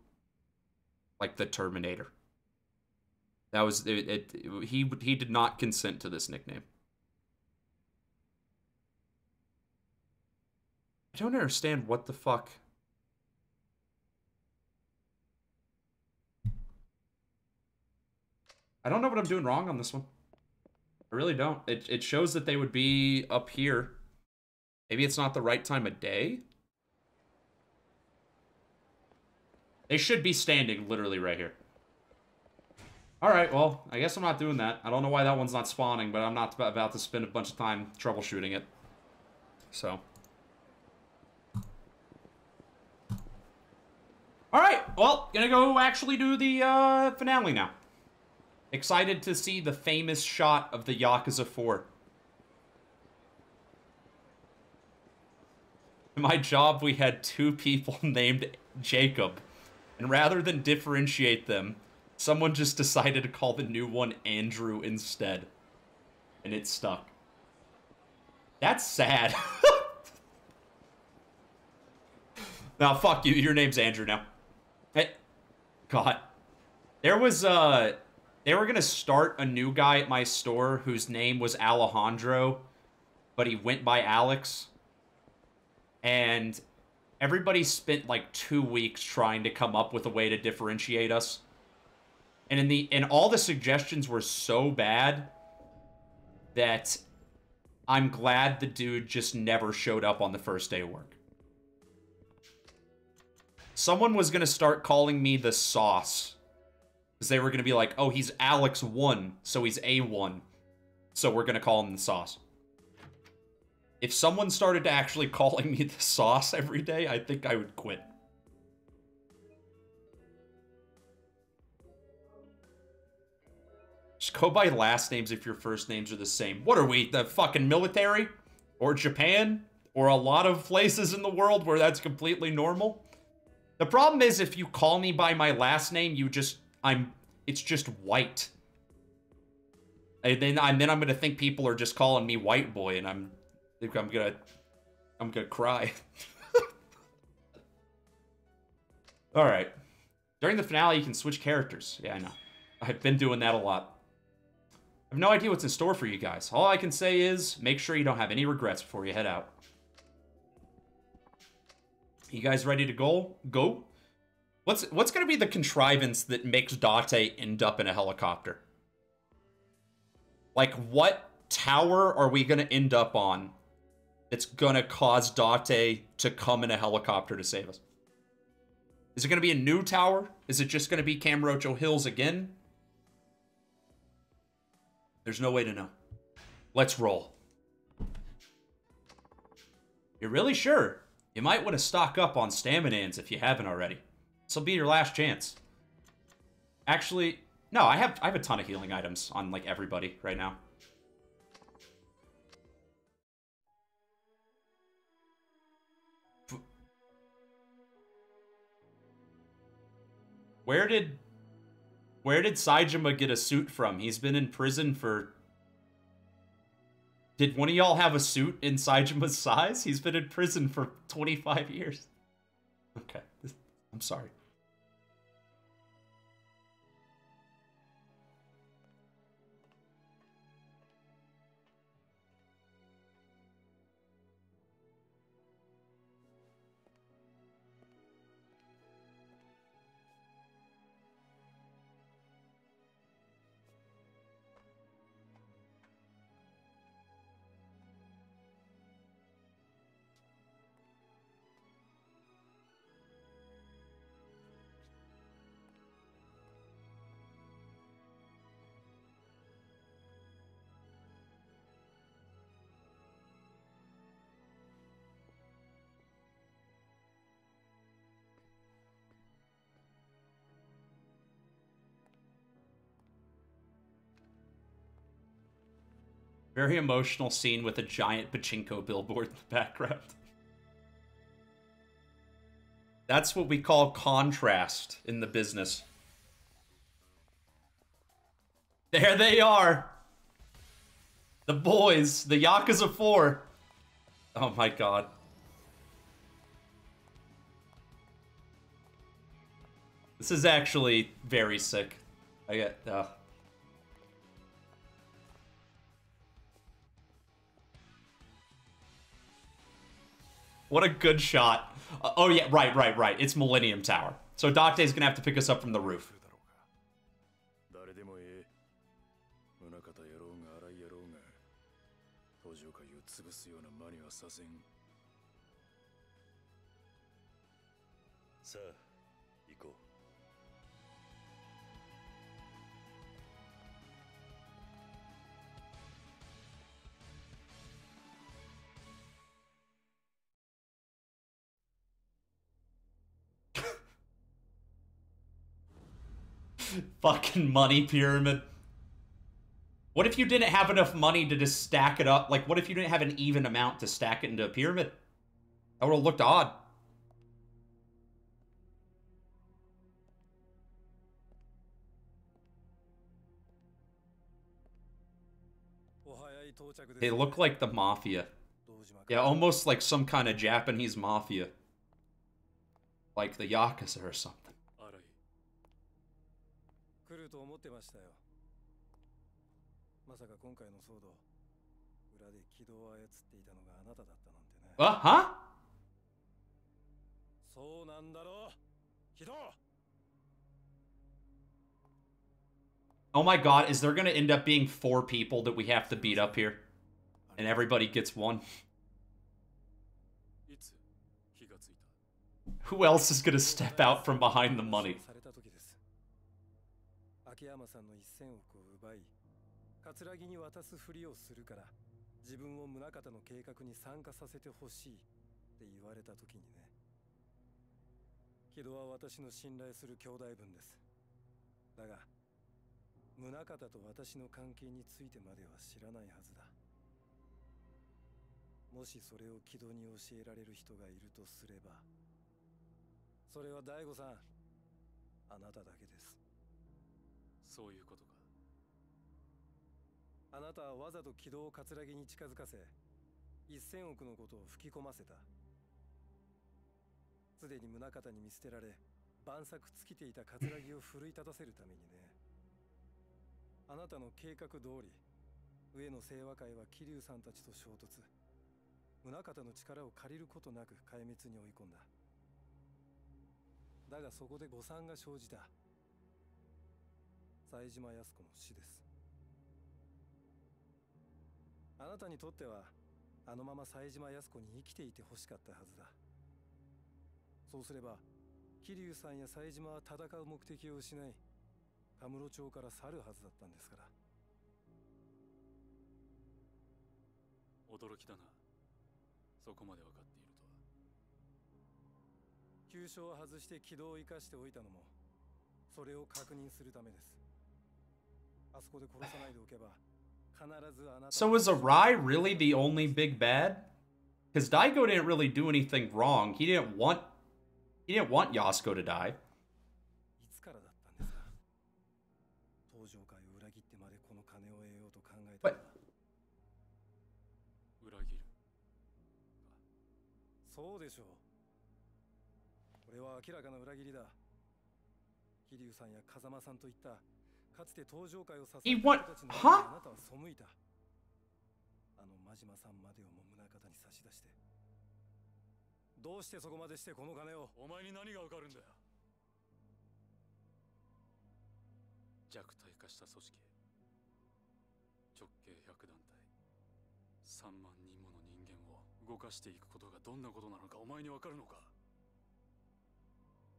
Like the Terminator. That was, he did not consent to this nickname. I don't understand what the fuck. I don't know what I'm doing wrong on this one. I really don't. It shows that they would be up here. Maybe it's not the right time of day? They should be standing literally right here. Alright, well, I guess I'm not doing that. I don't know why that one's not spawning, but I'm not about to spend a bunch of time troubleshooting it. So. Alright, well, gonna go actually do the finale now. Excited to see the famous shot of the Yakuza 4. my job, we had 2 people named Jacob. And rather than differentiate them, someone just decided to call the new one Andrew instead. And it stuck. That's sad. Now, fuck you. Your name's Andrew now. Hey. God. There was, they were gonna start a new guy at my store whose name was Alejandro, but he went by Alex. And everybody spent like 2 weeks trying to come up with a way to differentiate us. And all the suggestions were so bad that I'm glad the dude just never showed up on the first day of work. Someone was going to start calling me the Sauce. Because they were going to be like, oh, he's Alex 1, so he's A1. So we're going to call him the Sauce. If someone started to actually calling me the Sauce every day, I think I would quit. Just go by last names if your first names are the same. What are we, the fucking military? Or Japan? Or a lot of places in the world where that's completely normal? The problem is if you call me by my last name, it's just white. And then I'm gonna think people are just calling me white boy, and I'm gonna cry. All right. During the finale, you can switch characters. Yeah, I know. I've been doing that a lot. I have no idea what's in store for you guys. All I can say is make sure you don't have any regrets before you head out. You guys ready to go? Go? What's gonna be the contrivance that makes Date end up in a helicopter? Like, what tower are we gonna end up on that's gonna cause Date to come in a helicopter to save us? Is it gonna be a new tower? Is it just gonna be Kamurocho Hills again? There's no way to know. Let's roll. You're really sure? You might want to stock up on Staminans if you haven't already. This will be your last chance. Actually, no, I have a ton of healing items on, like, everybody right now. Where did Saejima get a suit from? He's been in prison for... Did one of y'all have a suit in Saejima's size? He's been in prison for 25 years. Okay, I'm sorry. Very emotional scene with a giant pachinko billboard in the background. That's what we call contrast in the business. There they are. The boys, the Yakuza 4. Oh my god. This is actually very sick. I get, What a good shot. Oh yeah, right. It's Millennium Tower. So Date's gonna have to pick us up from the roof. Fucking money pyramid. What if you didn't have enough money to just stack it up? Like, what if you didn't have an even amount to stack it into a pyramid? That would have looked odd. They look like the mafia. Yeah, almost like some kind of Japanese mafia. Like the Yakuza or something. 来ると思ってましたよ。まさか今回の騒動、裏で軌道を操っていたのがあなただったなんてね。Huh? そうなんだろう、軌道。Oh my god, is there gonna end up being 4 people that we have to beat up here? And everybody gets one? Who else is gonna step out from behind the money? 秋山さんの1000億を奪い、桂木に渡すふりをするから、自分を宗像の計画に参加させてほしいって言われた時にね。木戸は私の信頼する兄弟分です。だが、宗像と私の関係についてまでは知らないはずだ。もしそれを木戸に教えられる人がいるとすれば、それは大悟さん、あなただけです。そういうことか。あなたはわざと軌道を桂木に近づかせ、1000億のことを吹き込ませた。すでに宗像に見捨てられ、万策尽きていた桂木を奮い立たせるためにね。あなたの計画通り、上野清和会は桐生さんたちと衝突。宗像の力を借りることなく壊滅に追い込んだ。だがそこで誤算が生じた。冴島靖子の死です。あなたにとってはあのまま冴島靖子に生きていてほしかったはずだ。そうすれば桐生さんや冴島は戦う目的を失い、カムロ町から去るはずだったんですから。驚きだな、そこまで分かっているとは。急所を外して軌道を生かしておいたのもそれを確認するためです。あそこで殺さないでおけば必ずあなた。 So was Arai really the only big bad? Because Daigo didn't really do anything wrong. He didn't want Yasuko to die. いつからだったんですか。登場会を裏切ってまでこの金を得ようと考えた。裏切る。そうでしょう。これは明らかな裏切りだ。桐生さんや風間さんといったかつて登場会を支えた人たちのあなたは背いた。あの真島さんまでをも宗像に差し出して、どうしてそこまでしてこの金を。お前に何がわかるんだよ。弱体化した組織、直径100団体、3万人もの人間を動かしていくことがどんなことなのかお前にわかるのか。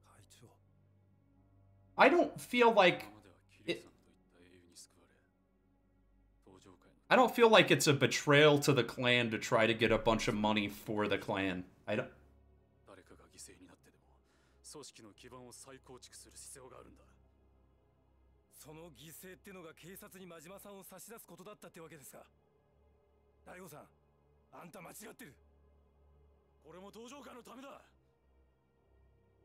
会長、 I don't feel like I don't feel like it's a betrayal to the clan to try to get a bunch of money for the clan. I don't. 誰かが犠牲になってでも組織の基盤を再構築する必要があるんだ。その犠牲ってのが警察に真島さんを差し出すことだったってわけですか。大悟さん、あんた間違ってる。これも登場会のためだ。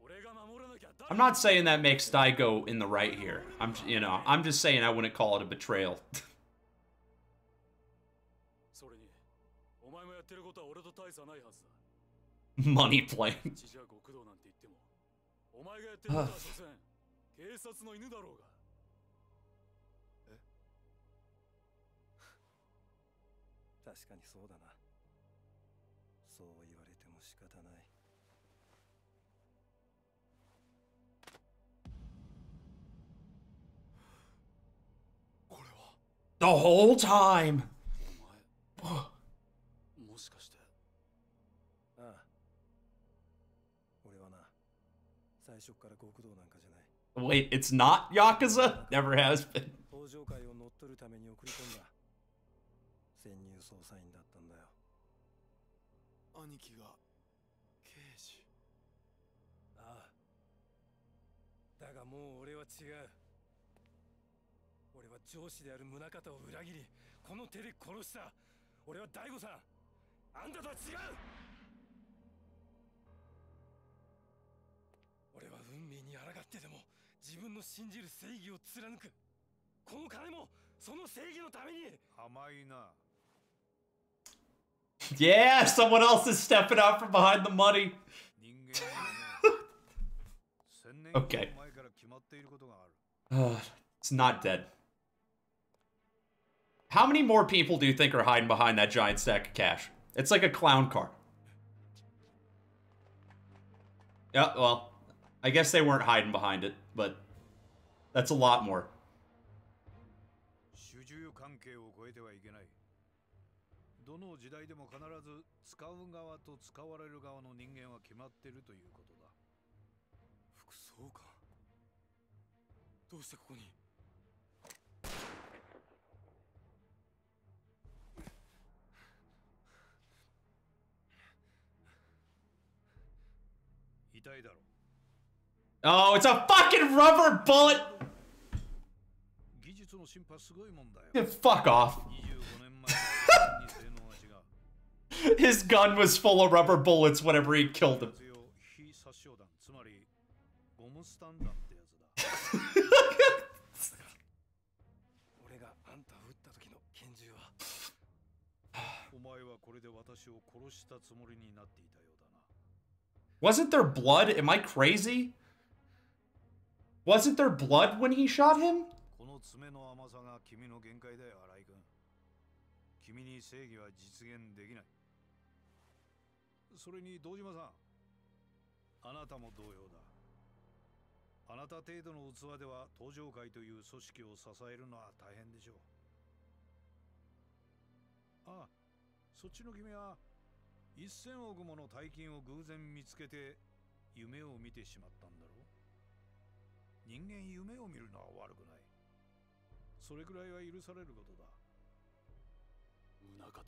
俺が守らなきゃ。 I'm not saying that makes Daigo in the right here. I'm just saying I wouldn't call it a betrayal. それにお前もやってることは俺と大差ないはずだ。 Money playing. じゃ極道なんて言ってもお前がやってることは所詮警察の犬だろうが。え確かにそうだな。そう言われても仕方ない。 The whole time. もしかして。ああ。俺はな、最初から極道なんかじゃない。 Wait, it's not Yakuza? Never has been. 登場会を乗っ取るために送り込んだ潜入捜査員だったんだよ。兄貴が刑事。ああ。だがもう俺は違う。俺は上司である宗像を裏切り、この手で殺した。俺は大悟さん、あんたとは違う。自分の信じる正義を貫く。この金もその正義のために。甘いな。 Yeah, someone else is stepping out from behind the money. Okay. It's not dead. How many more people do you think are hiding behind that giant stack of cash? It's like a clown car. Yeah, well, I guess they weren't hiding behind it, but that's a lot more. どの時代でも必ず使う側と使われる側の人間は決まってるということだ。副総監、どうしてここに。痛いだろ。Oh, it's a fucking rubber bullet! 技術の進歩はすごいもんだよ。Fuck off. His gun was full of rubber bullets whenever he killed him. つまりゴムスタンダってやつだ。俺があんたを撃った時の拳銃は。お前はこれで私を殺したつもりになっていたようだな。Wasn't there blood? Am I crazy? Wasn't there blood when he shot him? この爪の甘さが君の限界だよ、新井君。君に正義は実現できない。それに堂島さん、あなたも同様だ。あなた程度の器では登場会という組織を支えるのは大変でしょう。ああ、そっちの君は1000億もの大金を偶然見つけて夢を見てしまったんだろう。人間夢を見るのは悪くない。それくらいは許されることだ。宗像。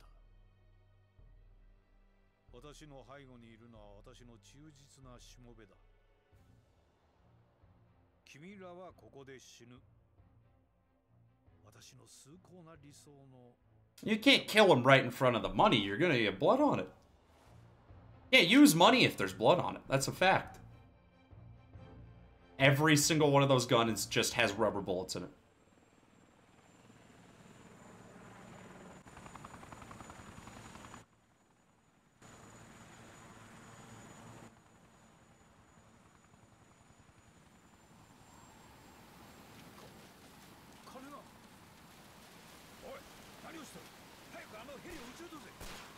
私の背後にいるのは私の忠実なしもべだ。君らはここで死ぬ。私の崇高な理想の。 You can't kill him right in front of the money. You're gonna get blood on it. You can't use money if there's blood on it. That's a fact. Every single one of those guns just has rubber bullets in it.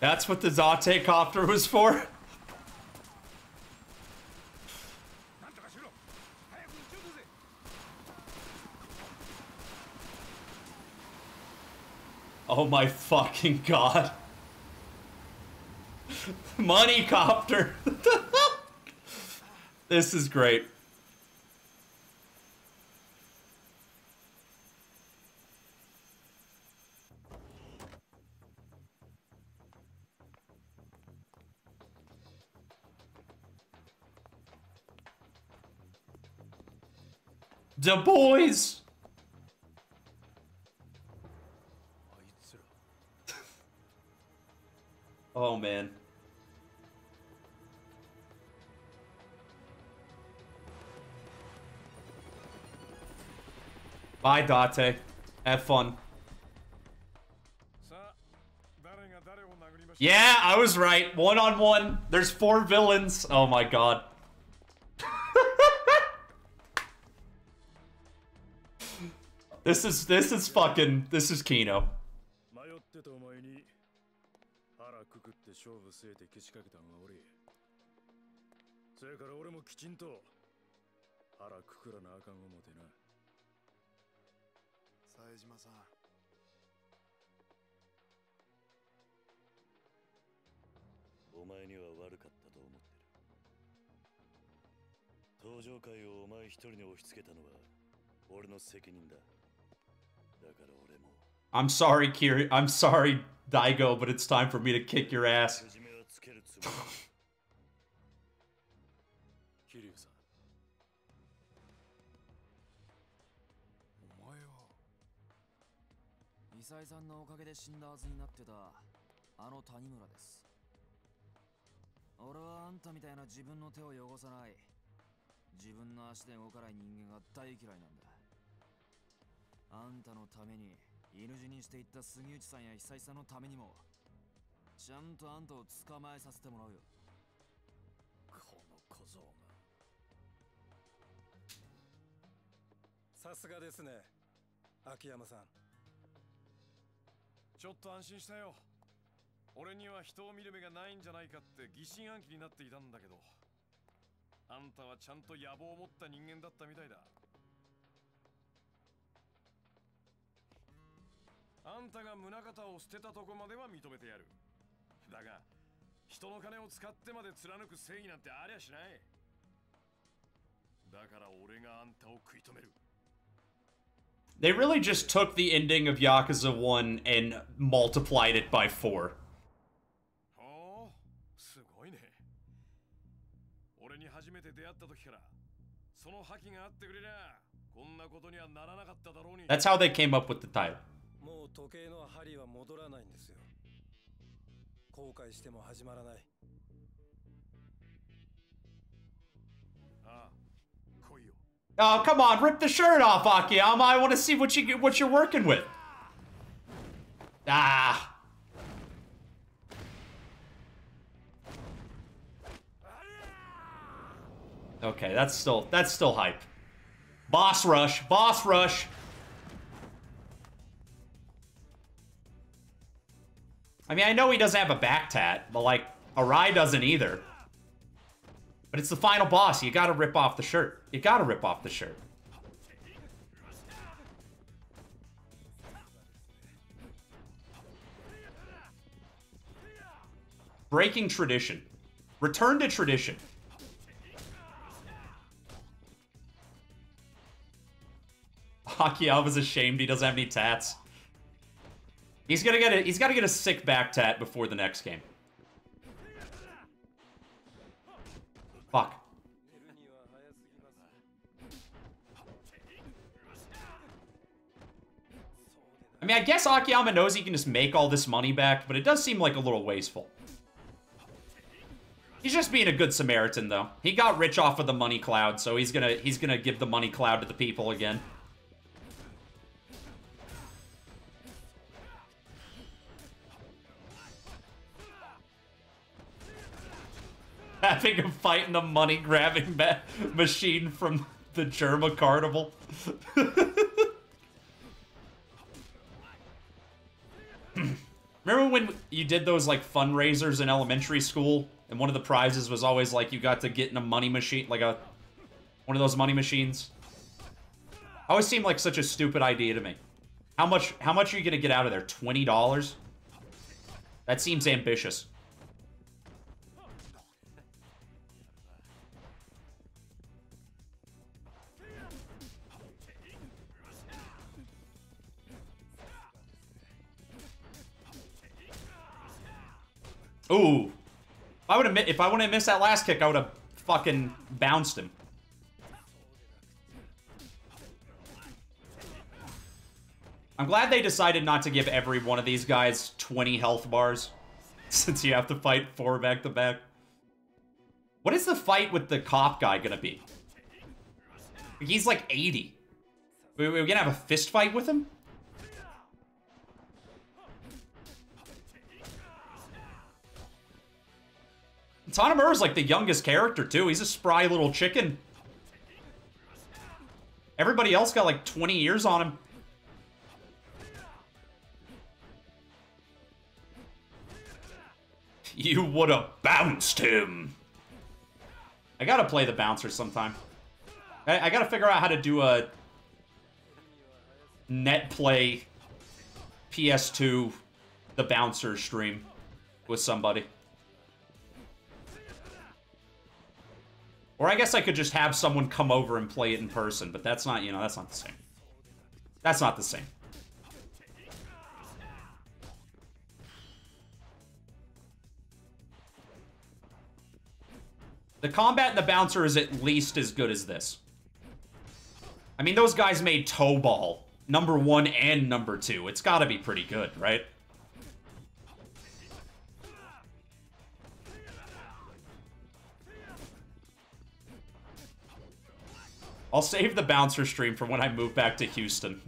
That's what the Zate copter was for? Oh my fucking god. Money copter. This is great. The boys! Oh man. Bye, Date. Have fun. Yeah, I was right. One-on-one. There's 4 villains. Oh my god. This is Kino. くくって勝負据えてけしかけたのが俺。それから俺もきちんと腹くくらなあかん思てな。冴島さん。お前には悪かったと思ってる。登場会をお前一人に押し付けたのは俺の責任だ。だから俺も。I'm sorry, Kiri. I'm sorry, Daigo, but it's time for me to kick your ass. 桐生さん。お前は。伊佐さんのおかげで死んだはずになってたあの谷村です。俺はあんたみたいな自分の手を汚さない自分の足で動かない人間が大嫌いなんだ。あんたのために犬死にしていった杉内さんや久井さんのためにもちゃんとあんたを捕まえさせてもらうよ。この小僧が。さすがですね、秋山さん。ちょっと安心したよ。俺には人を見る目がないんじゃないかって疑心暗鬼になっていたんだけど、あんたはちゃんと野望を持った人間だったみたいだ。あんたが宗像を捨てたとこまでは認めてやる。だが人の金を使ってまで貫く正義なんてありゃしない。だから俺があんたを食い止める。 They really just took the ending of Yakuza 1 and multiplied it by 4. おお、すごいね。俺に初めて出会った時からその覇気があってくれりゃこんなことにはならなかっただろうに。 That's how they came up with the title. もう時計の針は戻らないんですよ。後悔しても始まらない。ああ、来いよ。 Oh, come on, rip the shirt off, Akiyama. I want to see what you're working with. Ah. Okay, that's still hype. Boss rush, boss rush. I mean, I know he doesn't have a back tat, but like Arai doesn't either. But it's the final boss. You gotta rip off the shirt. You gotta rip off the shirt. Breaking tradition. Return to tradition. Akiyama's ashamed he doesn't have any tats. He's gotta get a sick back tat before the next game. Fuck. I mean, I guess Akiyama knows he can just make all this money back, but it does seem like a little wasteful. He's just being a good Samaritan, though. He got rich off of the money cloud, so he's gonna give the money cloud to the people again. Having a fight in a money-grabbing machine from the Germa Carnival. Remember when you did those, like, fundraisers in elementary school, and one of the prizes was always, like, you got to get in a money machine, like one of those money machines? Always seemed like such a stupid idea to me. How much are you gonna get out of there? $20? That seems ambitious. Ooh. If I wouldn't have missed that last kick, I would have fucking bounced him. I'm glad they decided not to give every one of these guys 20 health bars, since you have to fight 4 back-to-back. What is the fight with the cop guy gonna be? He's like 80. We're gonna have a fist fight with him? Tanamura's like the youngest character, too. He's a spry little chicken. Everybody else got like 20 years on him. You would have bounced him. I gotta play the bouncer sometime. I gotta figure out how to do a net play PS2 the bouncer stream with somebody. Or I guess I could just have someone come over and play it in person, but that's not, that's not the same. That's not the same. The combat in the bouncer is at least as good as this. I mean, those guys made Toe Ball, #1 and #2. It's gotta be pretty good, right? I'll save the bouncer stream for when I move back to Houston.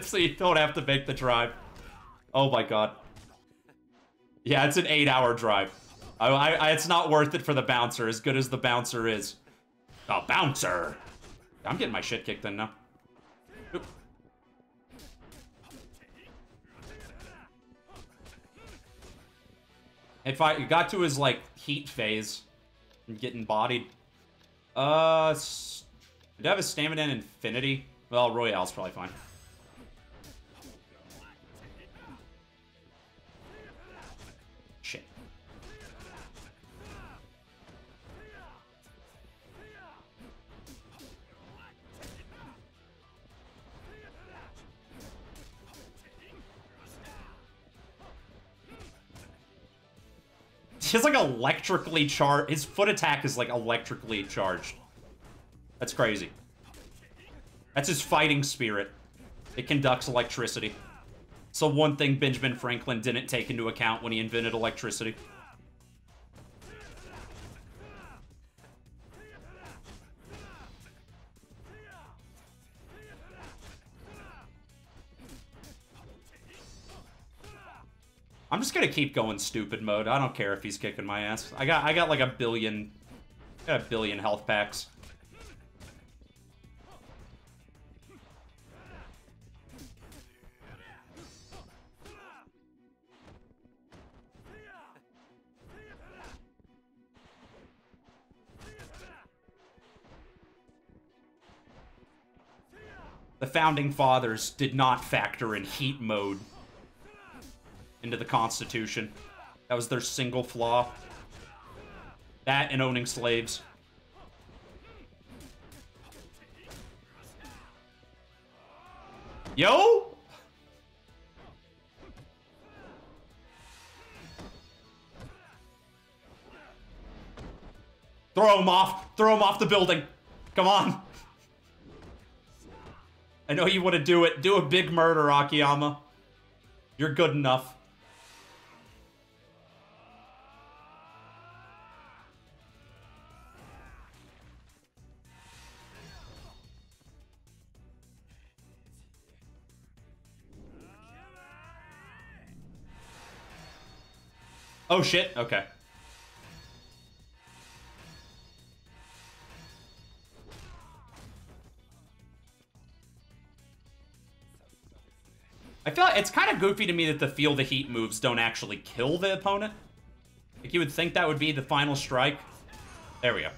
So you don't have to make the drive. Oh my god. Yeah, it's an 8-hour drive. It's not worth it for the bouncer, as good as the bouncer is. Oh, bouncer! I'm getting my shit kicked in now. Oop. If I got to his, like, heat phase and getting bodied. Do I have a stamina and infinity? Well, Royale's probably fine. Shit. He's like electrically charged. His foot attack is like electrically charged. That's crazy. That's his fighting spirit. It conducts electricity. So one thing Benjamin Franklin didn't take into account when he invented electricity. I'm just gonna keep going stupid mode. I don't care if he's kicking my ass. I got like a billion health packs. The founding fathers did not factor in heat mode into the Constitution. That was their single flaw. That and owning slaves. Yo! Throw him off. Throw him off the building. Come on. I know you want to do it. Do a big murder, Akiyama. You're good enough. Oh shit, okay. I feel like it's kind of goofy to me that the feel the heat moves don't actually kill the opponent. Like you would think that would be the final strike. There we go.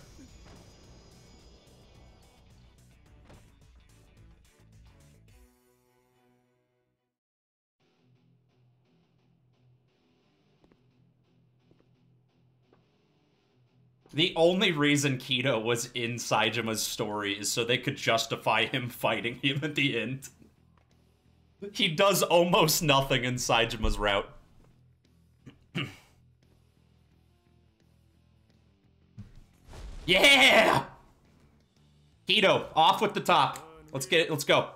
The only reason Kido was in Saejima's story is so they could justify him fighting him at the end. He does almost nothing in Saejima's route. Yeah! Kido, off with the top. Let's get it, let's go.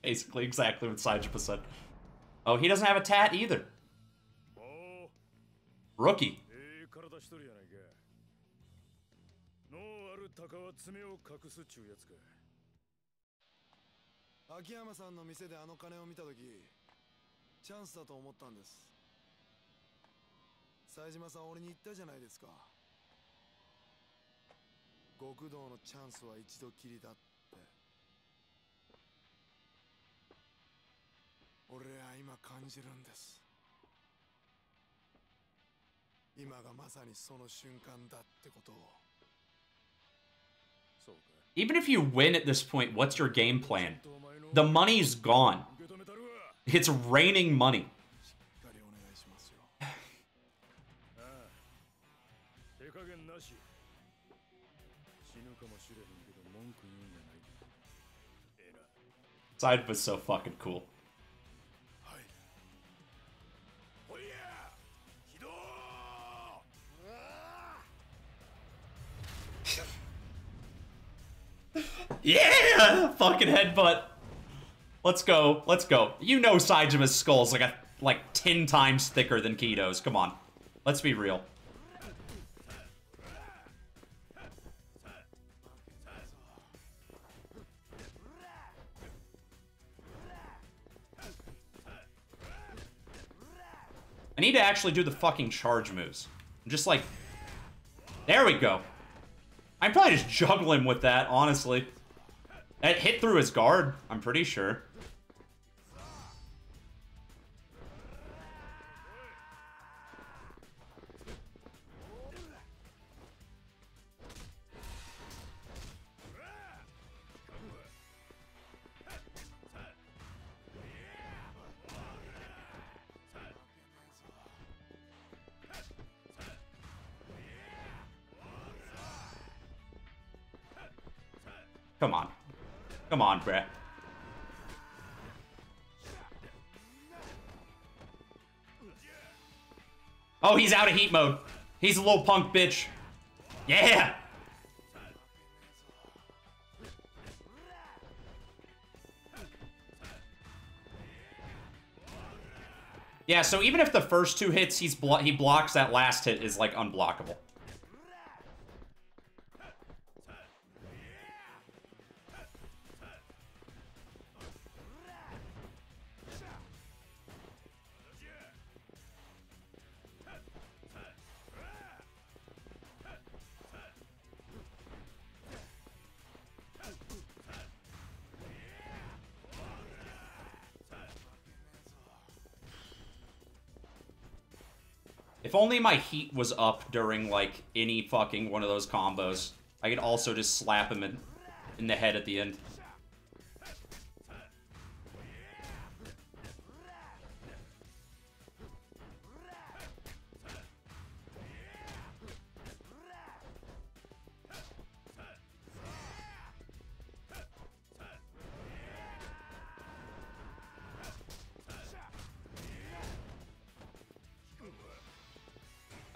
Basically exactly what Saejima said. Oh, he doesn't have a tat either. Rookie. Akiyama さんの店であの金を見たとき、チャンスだと思ったんです。冴島さん、俺に言ったじゃないですか。極道のチャンスは一度きりだって。俺は今感じるんです。今がまさにその瞬間だってことを。Even if you win at this point, what's your game plan? The money's gone. It's raining money. Side was so fucking cool. Yeah! Fucking headbutt. Let's go. Let's go. You know Saejima's skull's like 10 times thicker than Kido's. Come on. Let's be real. I need to actually do the fucking charge moves. I'm just like... There we go. I'm probably just juggling with that, honestly. That hit through his guard, I'm pretty sure. Come on. Come on, bruh. Oh, he's out of heat mode. He's a little punk bitch. Yeah! Yeah, so even if the first two hits he blocks, that last hit is, like, unblockable. If only my heat was up during, like, any fucking one of those combos. I could also just slap him in the head at the end.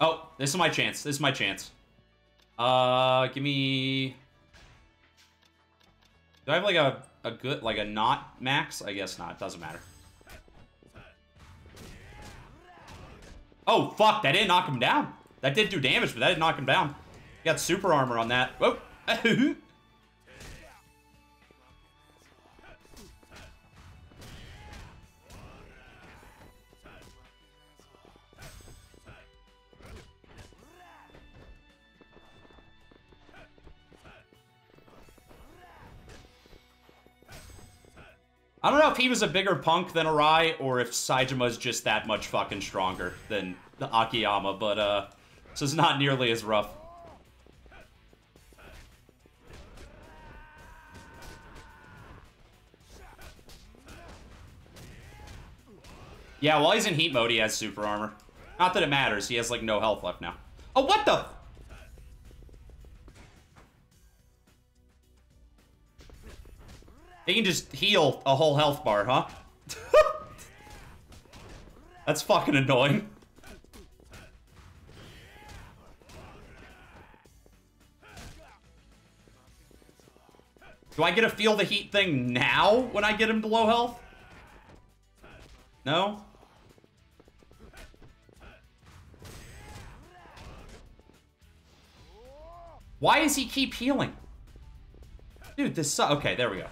Oh, this is my chance. This is my chance. Give me... Do I have, like, a good, like, a not max? I guess not. It doesn't matter. Oh, fuck. That didn't knock him down. That did do damage, but that didn't knock him down. He got super armor on that. Whoa. I don't know if he was a bigger punk than Arai, or if Saejima's just that much fucking stronger than the Akiyama, but, so it's not nearly as rough. Yeah, while he's in heat mode, he has super armor. Not that it matters, he has, like, no health left now. Oh, what the... He can just heal a whole health bar, huh? That's fucking annoying. Do I get to feel the heat thing now when I get him to low health? No? Why does he keep healing? Dude, this sucks. Okay, there we go.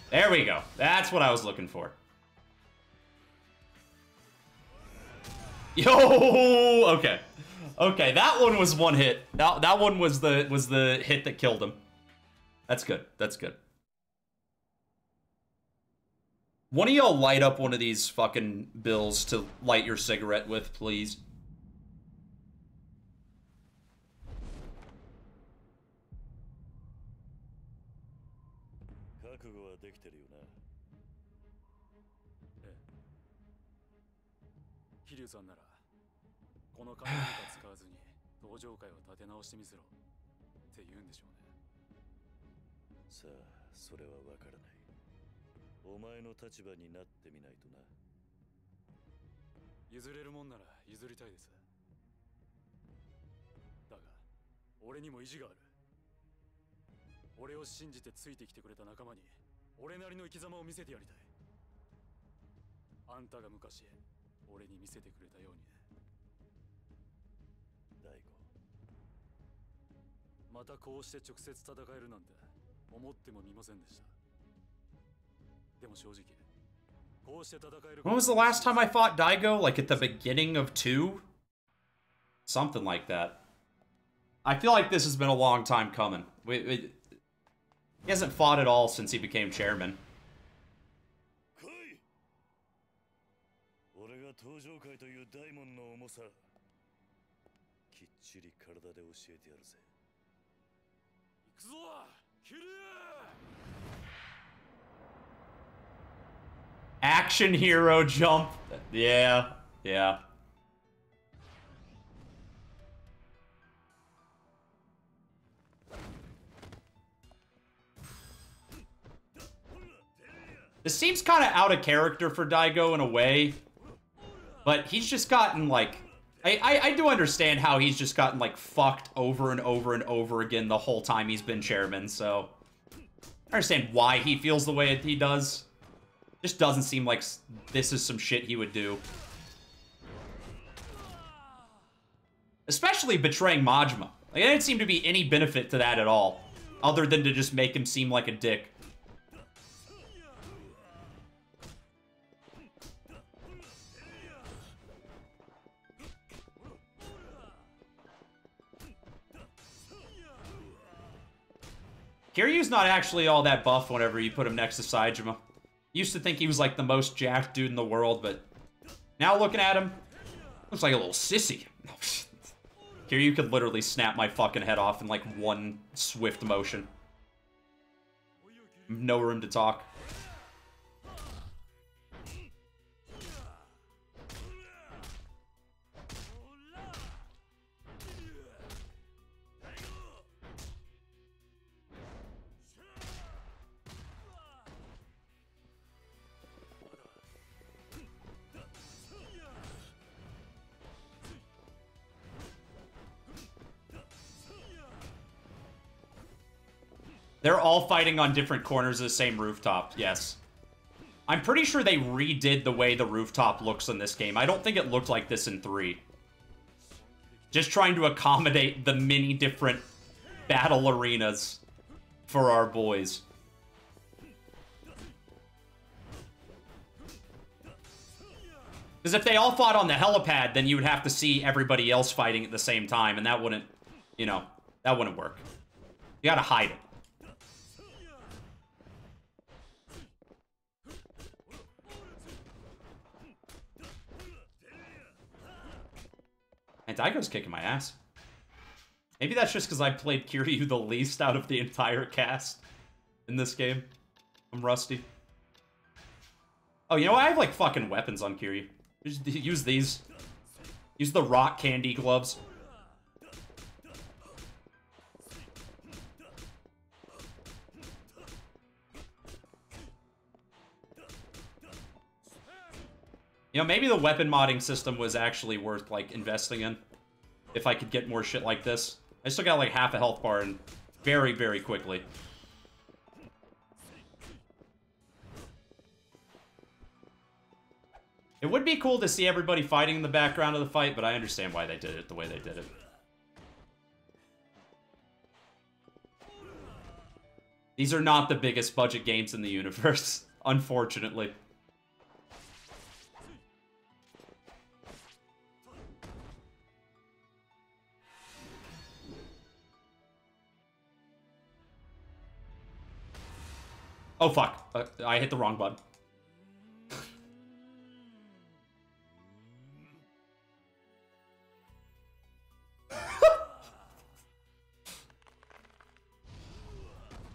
There we go. That's what I was looking for. Yo, okay. Okay, that one was one hit. That one was the hit that killed him. That's good. That's good. One of y'all light up one of these fucking bills to light your cigarette with, please. またこうして直接戦えるなんて思ってもみませんでした。でも正直、こうして戦える。 When was the last time I fought Daigo? Like at the beginning of 2? Something like that. I feel like this has been a long time coming. He hasn't fought at all since he became chairman. 俺が登場界という大門の重さ、きっちり体で教えてやるぜ。行くぞ、キリー。 Action hero jump. Yeah, yeah. This seems kind of out of character for Daigo in a way, but he's just gotten, like... I do understand how he's just gotten, like, fucked over and over and over again the whole time he's been chairman, so... I understand why he feels the way he does. Just doesn't seem like this is some shit he would do. Especially betraying Majima. Like, there didn't seem to be any benefit to that at all, other than to just make him seem like a dick. Kiryu's not actually all that buff whenever you put him next to Saejima. Used to think he was like the most jacked dude in the world, but now looking at him, looks like a little sissy. Kiryu could literally snap my fucking head off in like one swift motion. No room to talk. They're all fighting on different corners of the same rooftop, yes. I'm pretty sure they redid the way the rooftop looks in this game. I don't think it looked like this in 3. Just trying to accommodate the many different battle arenas for our boys. Because if they all fought on the helipad, then you would have to see everybody else fighting at the same time, and that wouldn't, you know, that wouldn't work. You gotta hide it. And Daigo's kicking my ass. Maybe that's just because I played Kiryu the least out of the entire cast in this game. I'm rusty. Oh, you know what? I have like fucking weapons on Kiryu. Just use these. Use the rock candy gloves. You know, maybe the weapon modding system was actually worth, like, investing in. If I could get more shit like this. I still got, like, half a health bar and very, very quickly. It would be cool to see everybody fighting in the background of the fight, but I understand why they did it the way they did it. These are not the biggest budget games in the universe, unfortunately. Oh, fuck. I hit the wrong button.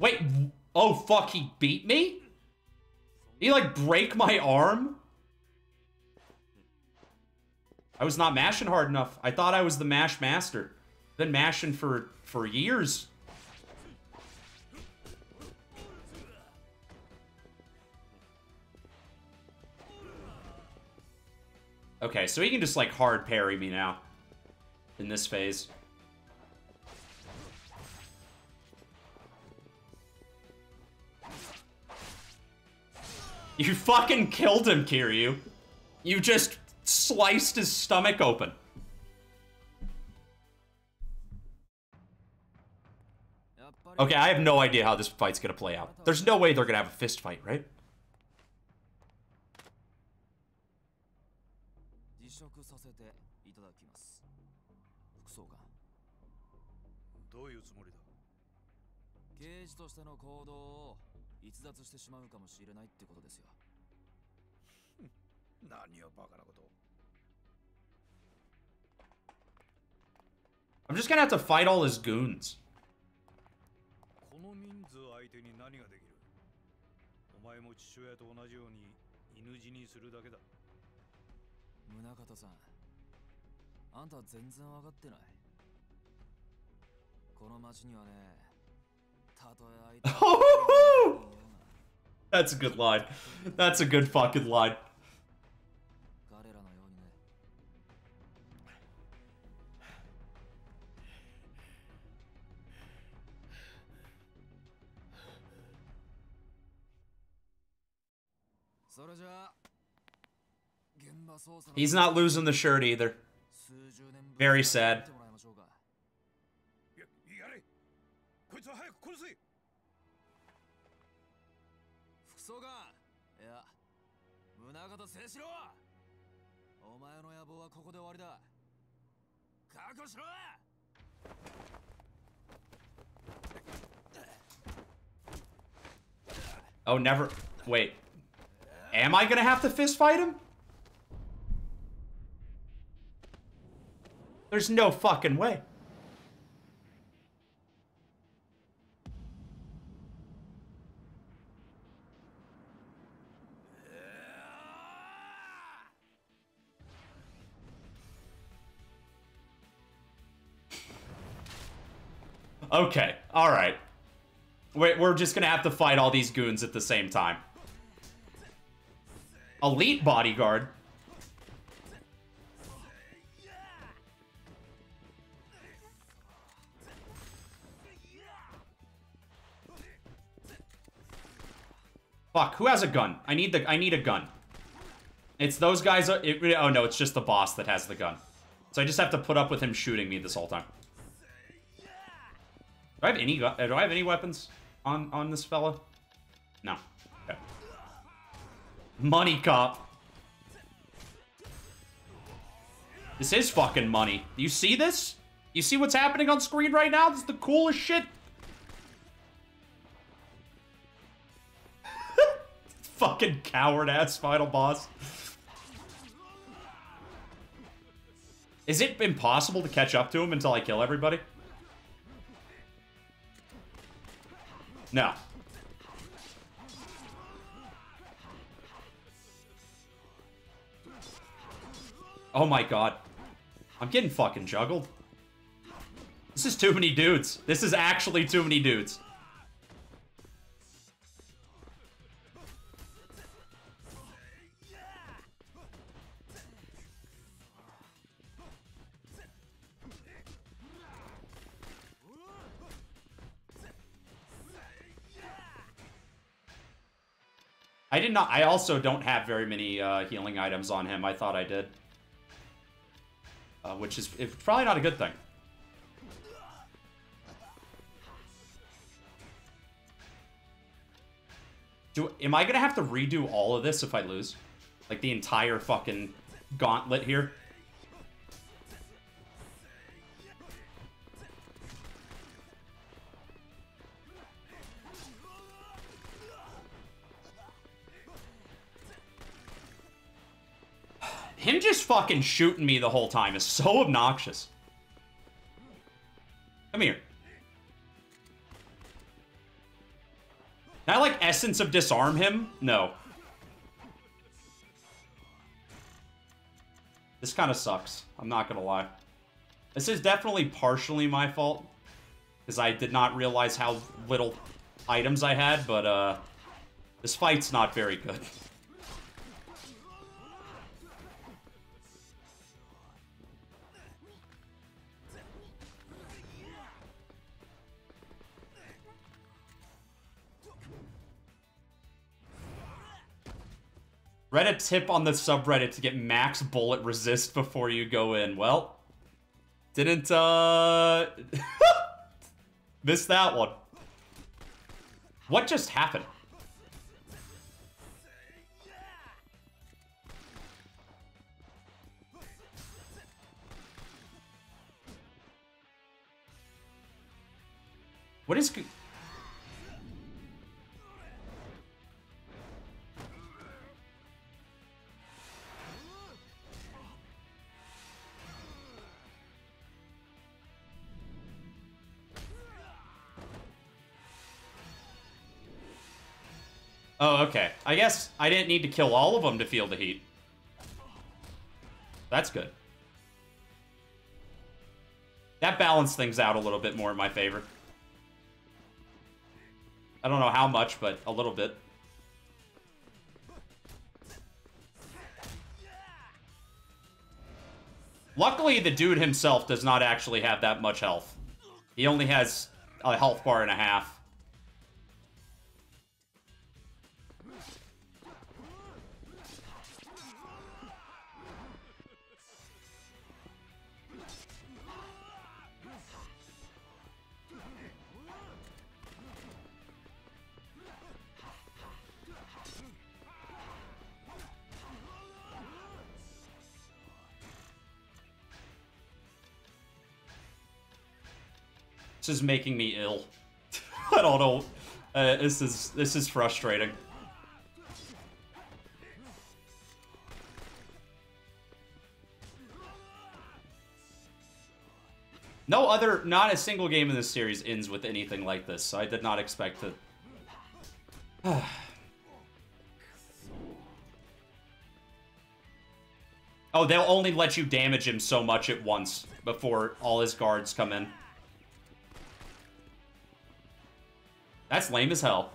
Wait. Oh, fuck. He beat me? He, like, break my arm? I was not mashing hard enough. I thought I was the mash master. Been mashing for years. Okay, so he can just, like, hard parry me now. In this phase. You fucking killed him, Kiryu. You just sliced his stomach open. Okay, I have no idea how this fight's gonna play out. There's no way they're gonna have a fist fight, right? 辞職させていただきます。副総監。どういうつもりだ。刑事としての行動を逸脱してしまうかもしれないってことですよ。何をバカなこと。I'm just gonna have to fight all his goons. この人数相手に何ができる。お前も父親と同じように犬死にするだけだ。宗像さん、あんた全然分かってない。この町にはね、たとえ相手 That's a good line. That's a good fucking line. 彼らのようにね。それじゃあ、現場捜査の He's not losing the shirt either. 数十年ぶり Very に sad. 見てもらいましょうか。やれ。こいつは早く殺せ。副総監、いや、宗像静止ろ。お前の野望はここで終わりだ。覚悟しろ。 Oh, never. Wait. Am I gonna have to fist fight him? There's no fucking way. Okay, alright. We're just gonna have to fight all these goons at the same time. Elite bodyguard. Fuck, who has a gun? I need a gun. It's those guys. Oh no, it's just the boss that has the gun. So I just have to put up with him shooting me this whole time. Do I have any weapons on this fella? No. Okay. Money cop. This is fucking money. You see this? You see what's happening on screen right now? This is the coolest shit. Fucking coward-ass final boss. Is it impossible to catch up to him until I kill everybody? No. Oh my god. I'm getting fucking juggled. This is too many dudes. This is actually too many dudes. I also don't have very many healing items on him. I thought I did. Which is probably not a good thing. Am I gonna have to redo all of this if I lose? Like the entire fucking gauntlet here? Him just fucking shooting me the whole time is so obnoxious. Come here. Can I, like, Essence of Disarm him? No. This kind of sucks. I'm not gonna lie. This is definitely partially my fault. Because I did not realize how little items I had, but, this fight's not very good. Read a tip on the subreddit to get max bullet resist before you go in. Well, didn't, missed that one. What just happened? What is... Oh, okay. I guess I didn't need to kill all of them to feel the heat. That's good. That balanced things out a little bit more in my favor. I don't know how much, but a little bit. Luckily, the dude himself does not actually have that much health. He only has a health bar and a half. This is making me ill. I don't know. This is frustrating. Not a single game in this series ends with anything like this, so I did not expect it. Oh, they'll only let you damage him so much at once before all his guards come in. That's lame as hell.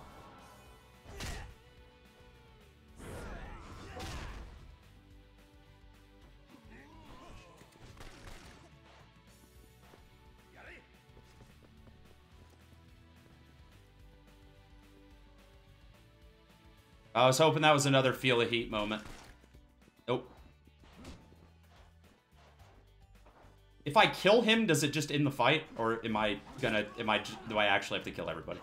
I was hoping that was another feel of heat moment. Nope. If I kill him, does it just end the fight? Or do I actually have to kill everybody?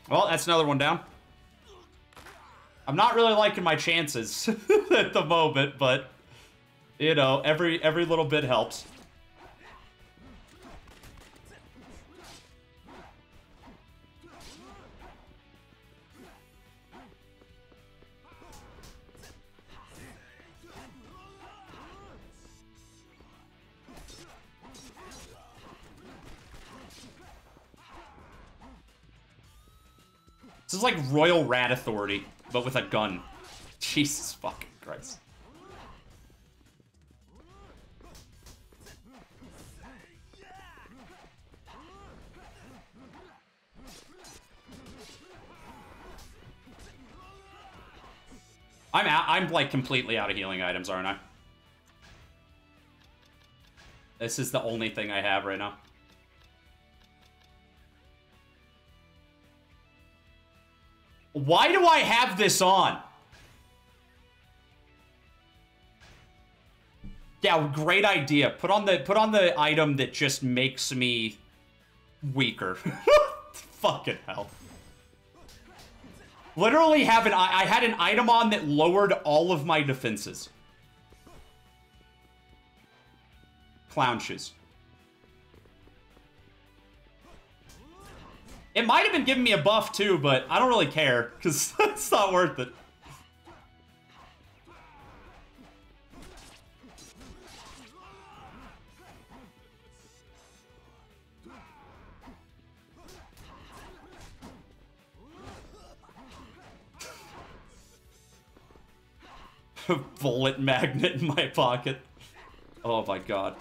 Well, that's another one down. I'm not really liking my chances at the moment, but you know, every little bit helps. This is like Royal Rat Authority, but with a gun. Jesus fucking Christ. I'm like completely out of healing items, aren't I? This is the only thing I have right now. Why do I have this on? Yeah, great idea. Put on the item that just makes me weaker. Fucking hell. Literally I had an item on that lowered all of my defenses. Clown shoes. It might have been giving me a buff too, but I don't really care, because it's not worth it. Bullet magnet in my pocket. Oh my god.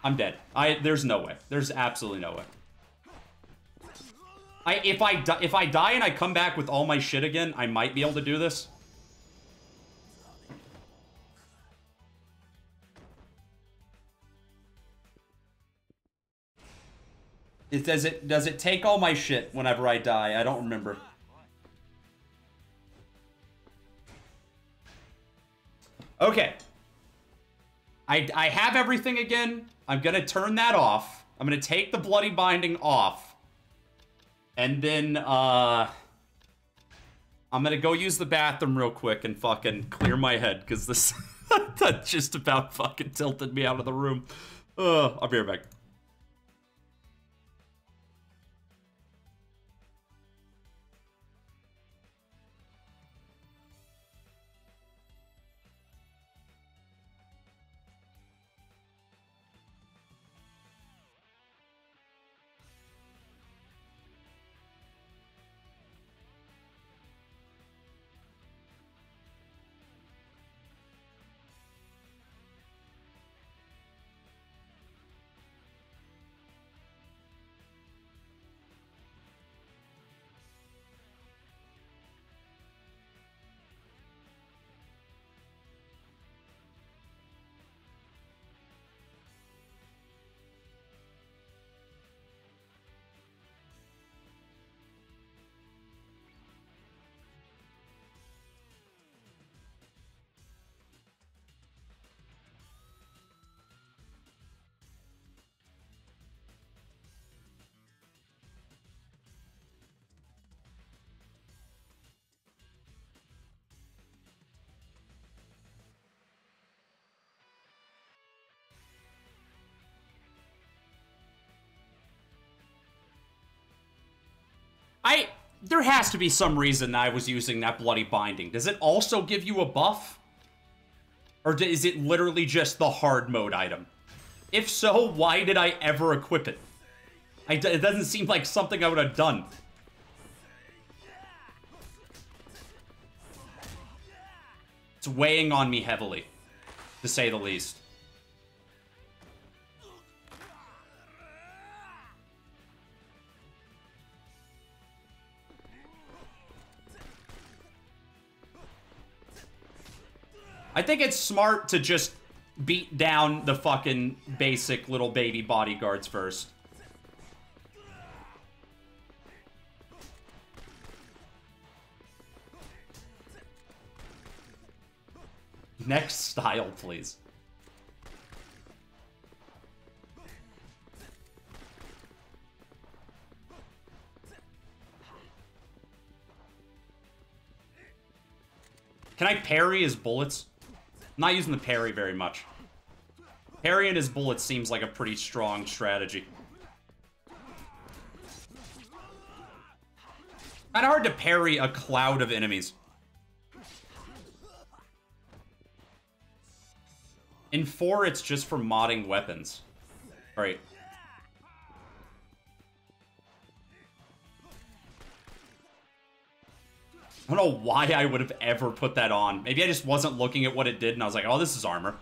I'm dead. There's no way. There's absolutely no way. If I die and I come back with all my shit again, I might be able to do this. Does it take all my shit whenever I die? I don't remember. Okay. I have everything again. I'm gonna turn that off. I'm gonna take the bloody binding off. And then, I'm gonna go use the bathroom real quick and fucking clear my head, because this that just about fucking tilted me out of the room. I'll be right back. There has to be some reason I was using that bloody binding. Does it also give you a buff? Or is it literally just the hard mode item? If so, why did I ever equip it? It doesn't seem like something I would have done. It's weighing on me heavily, to say the least. I think it's smart to just beat down the fucking basic little baby bodyguards first. Next style, please. Can I parry his bullets? I'm not using the parry very much. Parrying his bullets seems like a pretty strong strategy. Kinda hard to parry a cloud of enemies. In 4, it's just for modding weapons. Alright. I don't know why I would have ever put that on. Maybe I just wasn't looking at what it did and I was like, oh, this is armor.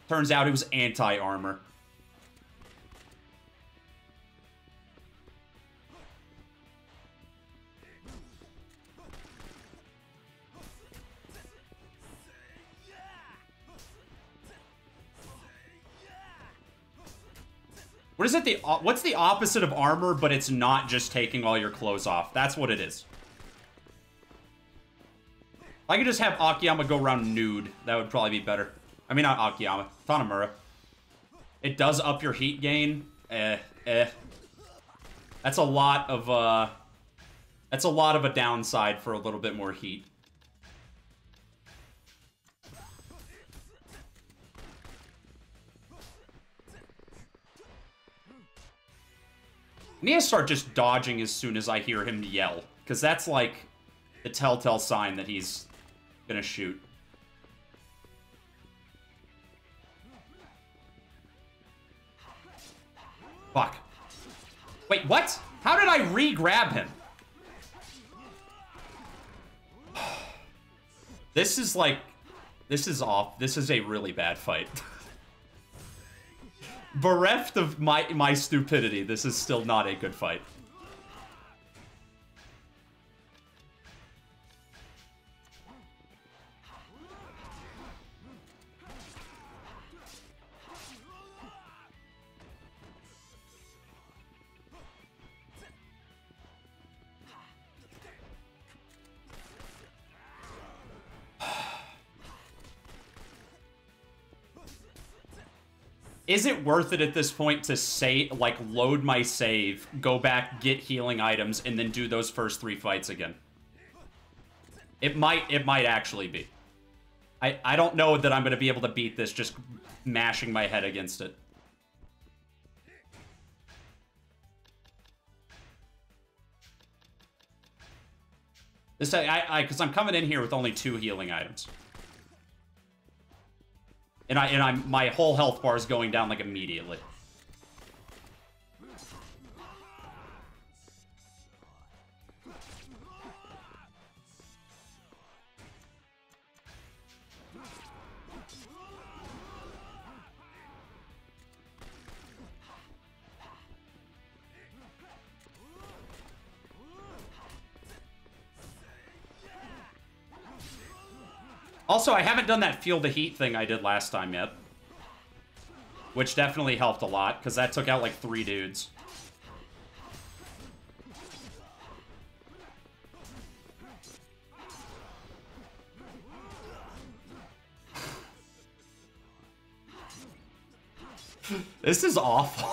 Turns out it was anti-armor. What is it? What's the opposite of armor, but it's not just taking all your clothes off? That's what it is. I could just have Akiyama go around nude. That would probably be better. I mean, not Akiyama. Tanamura. It does up your heat gain. That's a lot of a downside for a little bit more heat. I need to start just dodging as soon as I hear him yell. Because that's like the telltale sign that he's gonna shoot. Fuck. Wait, what? How did I re-grab him? This is like... This is off. This is a really bad fight. Bereft of my stupidity, this is still not a good fight. Is it worth it at this point to say, like, load my save, go back, get healing items, and then do those first 3 fights again? It might actually be. I don't know that I'm going to be able to beat this just mashing my head against it. This, because I'm coming in here with only 2 healing items. And my whole health bar is going down, like, immediately. Also, I haven't done that feel the heat thing I did last time yet. Which definitely helped a lot, because that took out like 3 dudes. This is awful.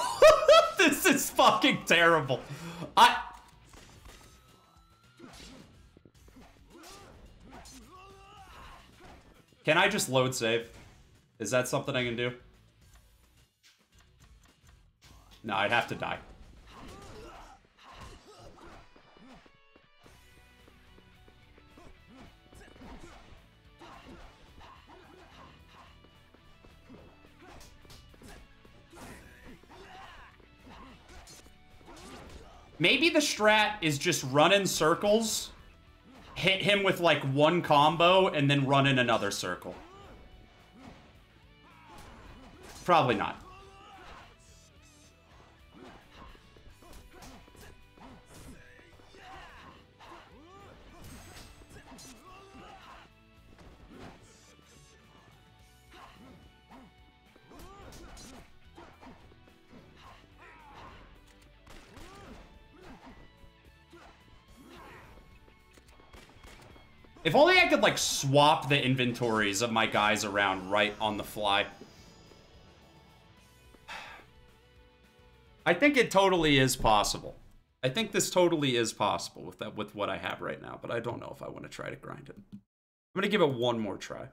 This is fucking terrible. Can I just load save? Is that something I can do? No, I'd have to die. Maybe the strat is just run in circles, hit him with like 1 combo, and then run in another circle. Probably not. If only I could, like, swap the inventories of my guys around right on the fly. I think it totally is possible. I think this totally is possible with what I have right now, but I don't know if I want to try to grind it. I'm going to give it one more try.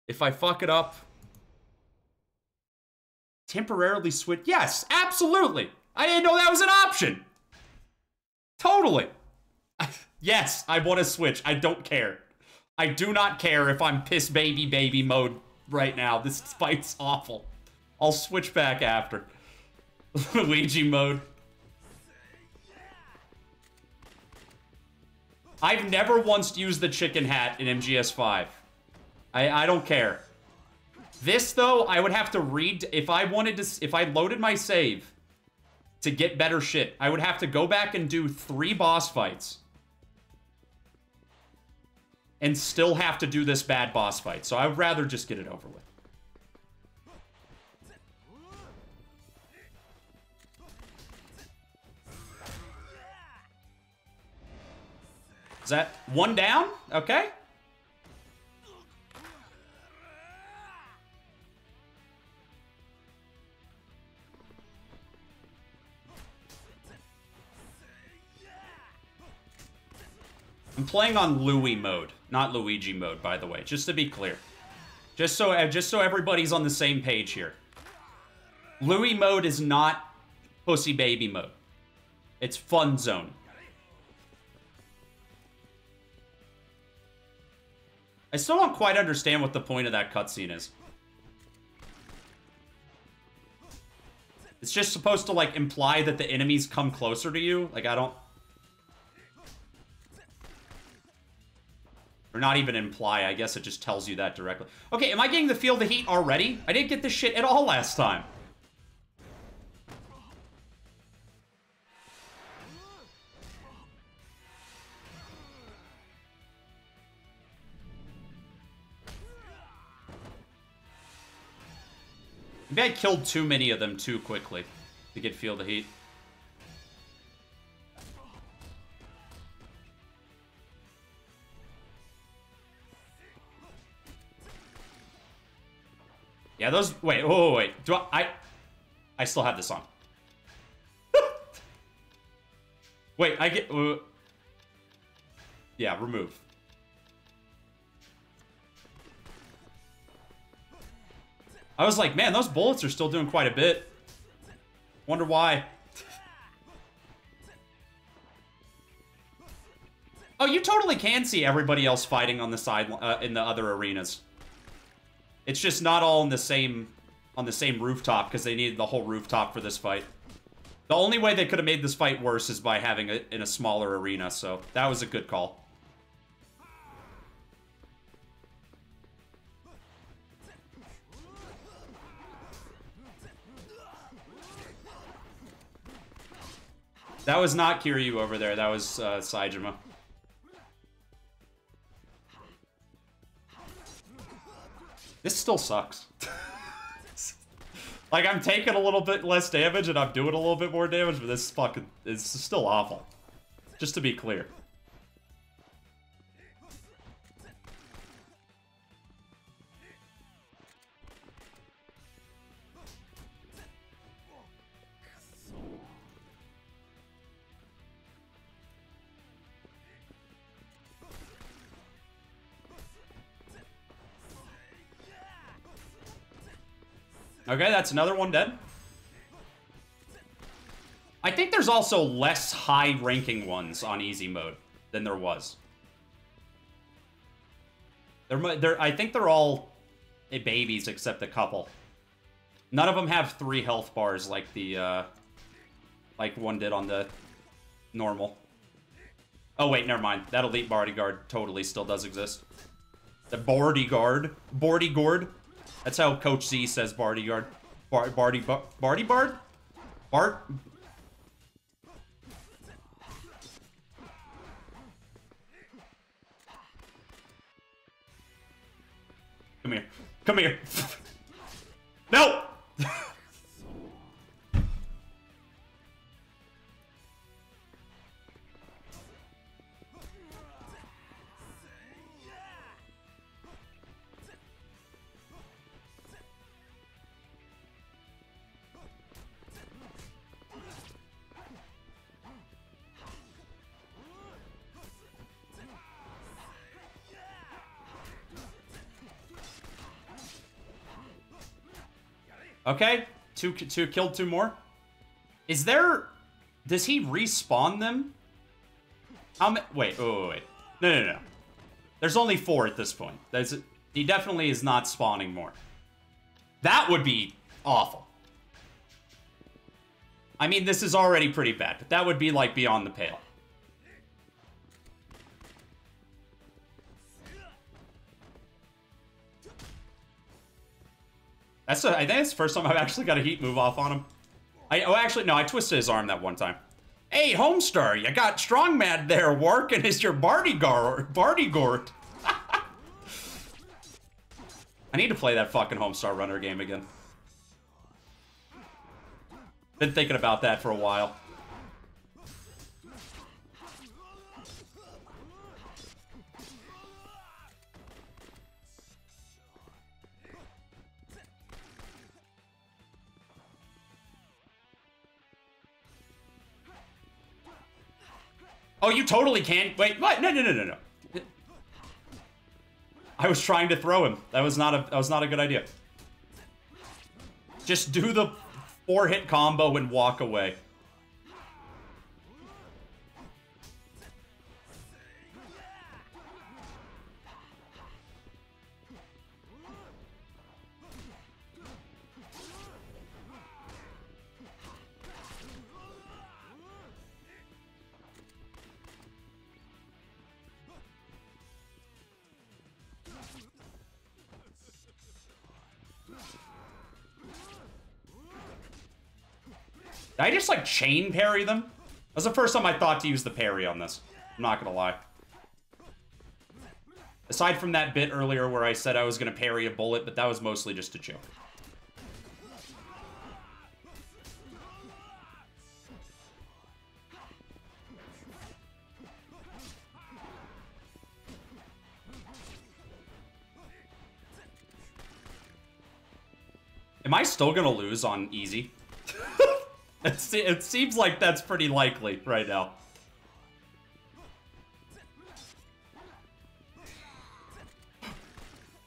If I fuck it up... Temporarily switch... Yes, absolutely! I didn't know that was an option! Totally! Yes, I want to switch. I don't care. I do not care if I'm piss baby mode right now. This fight's awful. I'll switch back after. Luigi mode. I've never once used the chicken hat in MGS5. I don't care. This, though, I would have to read... If I loaded my save to get better shit, I would have to go back and do 3 boss fights. And still have to do this bad boss fight. So I'd rather just get it over with. Is that 1 down? Okay. I'm playing on Louie mode, not Luigi mode, by the way, just to be clear. Just so everybody's on the same page here. Louie mode is not pussy baby mode. It's fun zone. I still don't quite understand what the point of that cutscene is. It's just supposed to, like, imply that the enemies come closer to you. Like, I don't... Or not even imply, I guess it just tells you that directly. Okay, am I getting the feel the heat already? I didn't get this shit at all last time. Maybe I killed too many of them too quickly to get feel the heat. Yeah, those... Wait, wait. Do I... I still have this on. Wait, I get... yeah, remove. I was like, man, those bullets are still doing quite a bit. Wonder why. Oh, you totally can see everybody else fighting on the side in the other arenas. It's just not all on the same rooftop because they needed the whole rooftop for this fight. The only way they could have made this fight worse is by having it in a smaller arena, so that was a good call. That was not Kiryu over there, that was Saejima. This still sucks. Like, I'm taking a little bit less damage and I'm doing a little bit more damage, but this fucking is still awful. Just to be clear. Okay, that's another one dead. I think there's also less high-ranking ones on easy mode than there was. I think they're all babies except a couple. None of them have 3 health bars like the like one did on the normal. Oh wait, never mind. That elite bodyguard totally still does exist. The bodyguard. That's how Coach Z says bodyguard. Bard? Come here. Come here. No! Okay, two killed 2 more. Is there... Does he respawn them? How many... Wait. No. There's only 4 at this point. He definitely is not spawning more. That would be awful. I mean, this is already pretty bad, but that would be, like, beyond the pale. I think it's the first time I've actually got a heat move off on him. Actually, no, I twisted his arm that one time. Hey, Homestar, you got Strongman there working as your bodyguard. I need to play that fucking Homestar Runner game again. Been thinking about that for a while. Oh, you totally can. Wait, what? No. I was trying to throw him. That was not a good idea. Just do the 4-hit combo and walk away. Did I just, like, chain parry them? That's the first time I thought to use the parry on this. I'm not gonna lie. Aside from that bit earlier where I said I was gonna parry a bullet, but that was mostly just a joke. Am I still gonna lose on easy? It seems like that's pretty likely right now.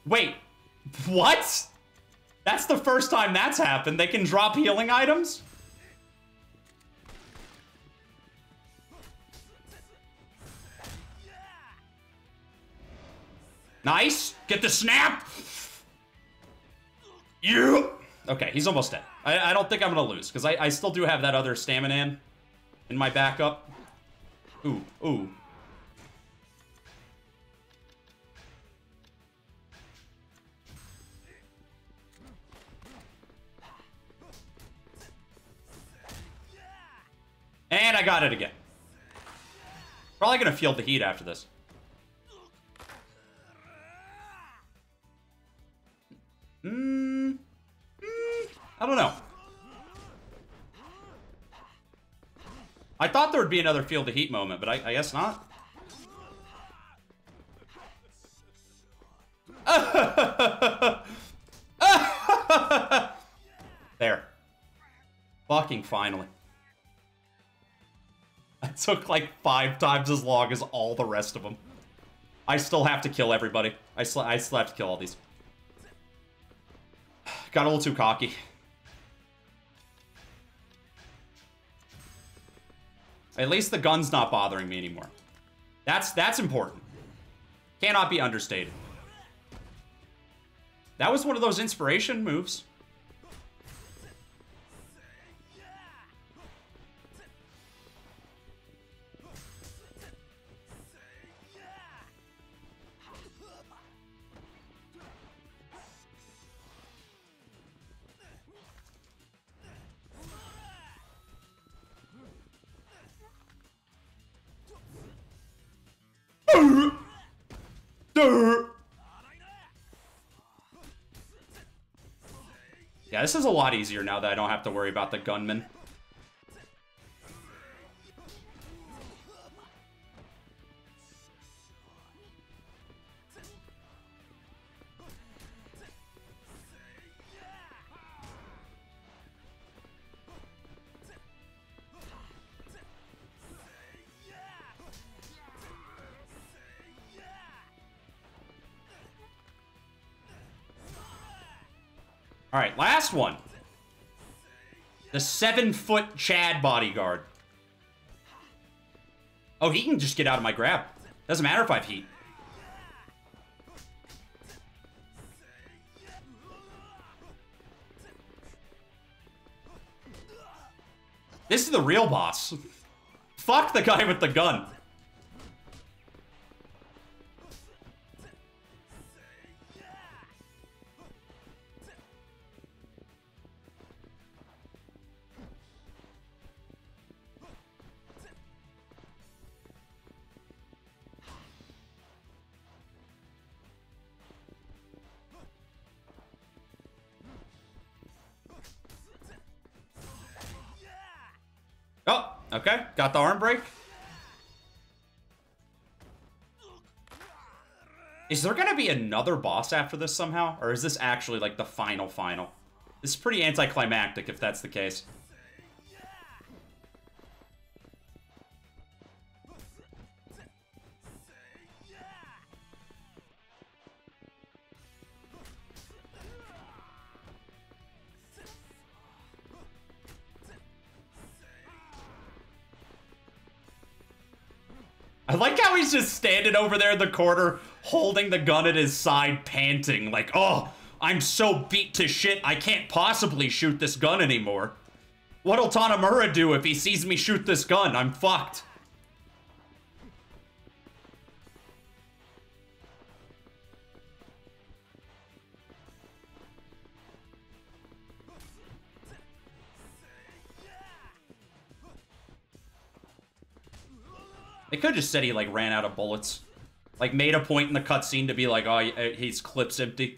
Wait, what? That's the first time that's happened. They can drop healing items? Nice. Get the snap. You. Okay, he's almost dead. I don't think I'm gonna lose, because I still do have that other stamina in my backup. Ooh, ooh. And I got it again. Probably gonna feel the heat after this. I don't know. I thought there would be another feel the heat moment, but I guess not. There. Fucking finally. It took like 5 times as long as all the rest of them. I still have to kill everybody. I still have to kill all these. Got a little too cocky. At least the gun's not bothering me anymore. That's important. Cannot be understated. That was one of those inspiration moves. Yeah, this is a lot easier now that I don't have to worry about the gunman. All right, last one. The 7-foot Chad bodyguard. Oh, he can just get out of my grab. Doesn't matter if I have heat. This is the real boss. Fuck the guy with the gun. Oh, okay. Got the arm break. Is there gonna be another boss after this somehow? Or is this actually like the final? This is pretty anticlimactic if that's the case. I like how he's just standing over there in the corner, holding the gun at his side, panting, like, oh, I'm so beat to shit, I can't possibly shoot this gun anymore. What'll Tanamura do if he sees me shoot this gun? I'm fucked. They could've just said he, like, ran out of bullets. Like, made a point in the cutscene to be like, oh, his clip's empty.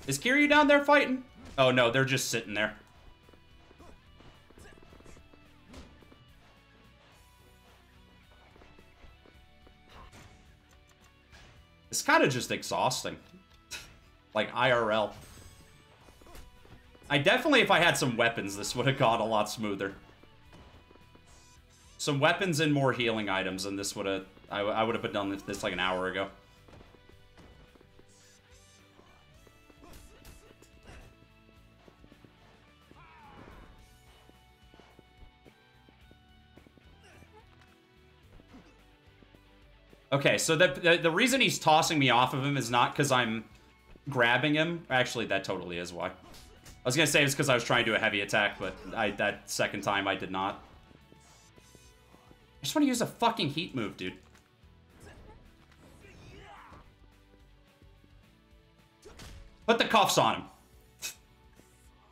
Is Kiryu down there fighting? Oh, no, they're just sitting there. kind of just exhausting. Like, IRL. I definitely, if I had some weapons, this would have gone a lot smoother. Some weapons and more healing items, and this would have... I would have done this like an hour ago. Okay, so the reason he's tossing me off of him is not because I'm grabbing him. Actually, that totally is why. I was gonna say it's because I was trying to do a heavy attack, but that second time I did not. I just want to use a fucking heat move, dude. Put the cuffs on him.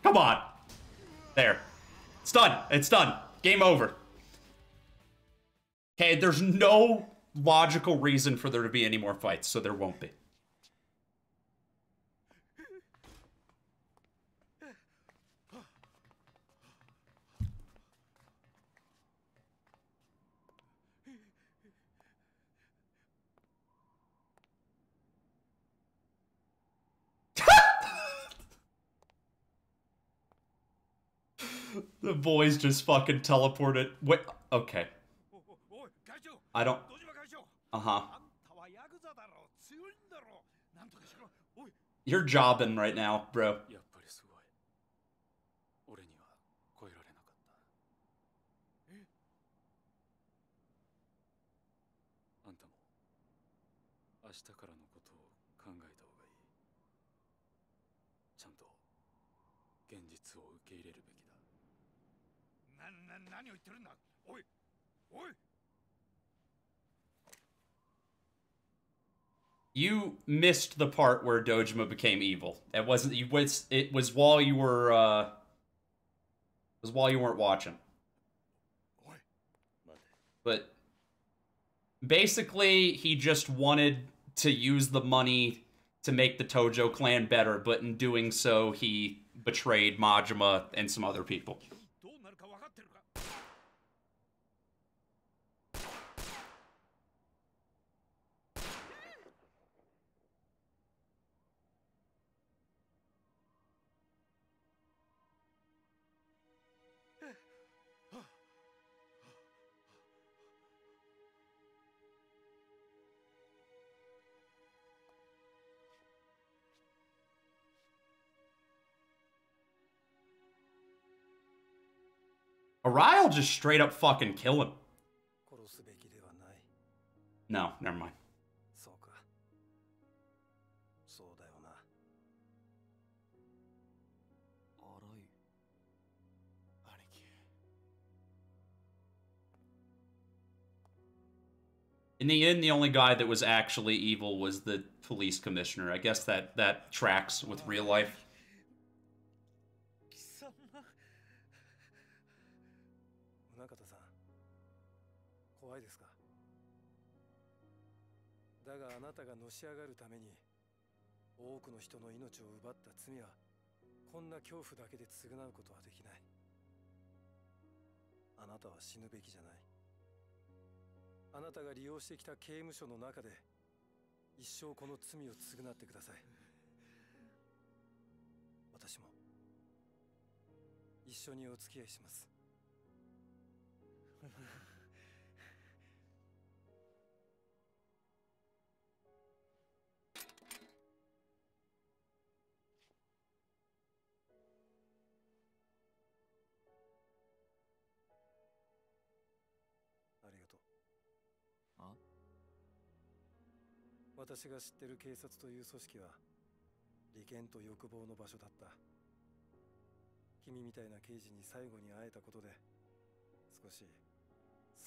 Come on. There. It's done. It's done. Game over. Okay, there's no logical reason for there to be any more fights, so there won't be. The boys just fucking teleported. Wait, okay. I don't... Uh-huh. You're jobbing right now, bro. You missed the part where Dojima became evil. It wasn't. It was while you were. It was while you weren't watching. But basically, he just wanted to use the money to make the Tojo clan better, but in doing so, he betrayed Majima and some other people. Arai'll just straight up fucking kill him. No, never mind. In the end, the only guy that was actually evil was the police commissioner. I guess that tracks with real life.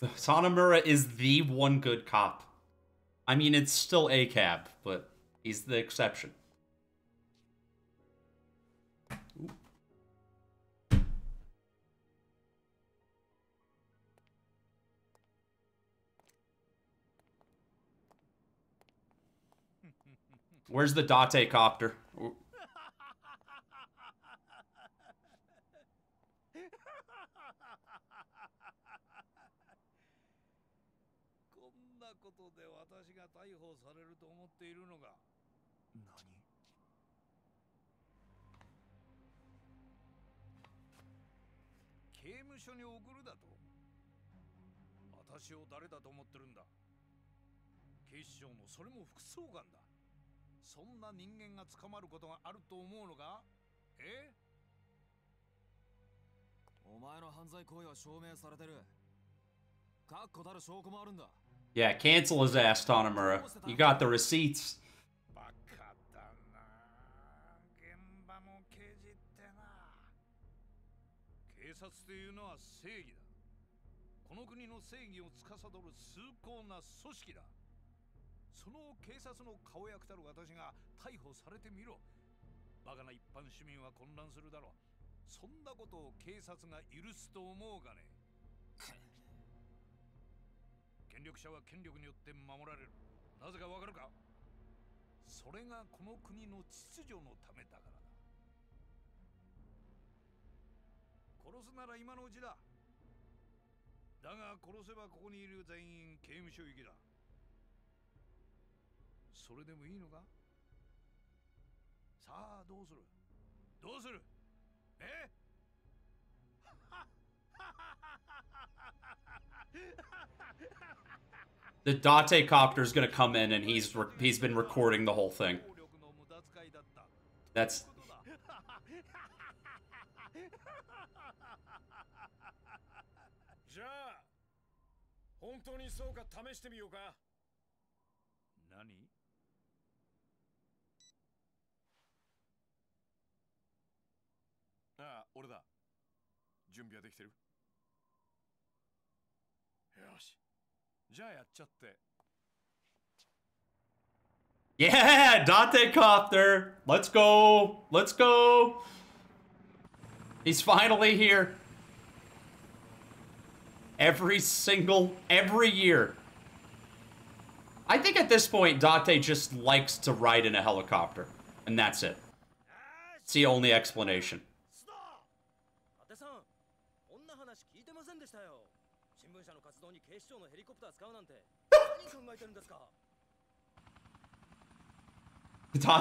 Tanamura is the one good cop. I mean, it's still a cab, but he's the exception. Where's the Date copter? っているのが。何？刑務所に送るだと？私を誰だと思ってるんだ？警視庁のそれも副総監だ。そんな人間が捕まることがあると思うのか？え？お前の犯罪行為は証明されてる。確固たる証拠もあるんだ。Yeah, cancel his ass, Tanamura. You got the receipts. バカだな。現場の刑事ってな。警察というのは正義だ。この国の正義を司る崇高な組織だ。その警察の顔役たる私が逮捕されてみろ。バカな一般市民は混乱するだろう。そんなことを警察が許すと思うかね。権力者は権力によって守られる。なぜかわかるか？それがこの国の秩序のためだからだ。殺すなら今のうちだ。だが殺せばここにいる全員刑務所行きだ。それでもいいのか？さあどうする？どうする？え？The Date copter is gonna come in, and he's been recording the whole thing. That's. じゃあ本当にそうか試してみようか。何？ああ、俺だ。準備はできてる？よし。じゃあやっちゃって。Yeah, Date copter. Let's go. Let's go. He's finally here. Every year. I think at this point, Date just likes to ride in a helicopter. And that's it. It's the only explanation.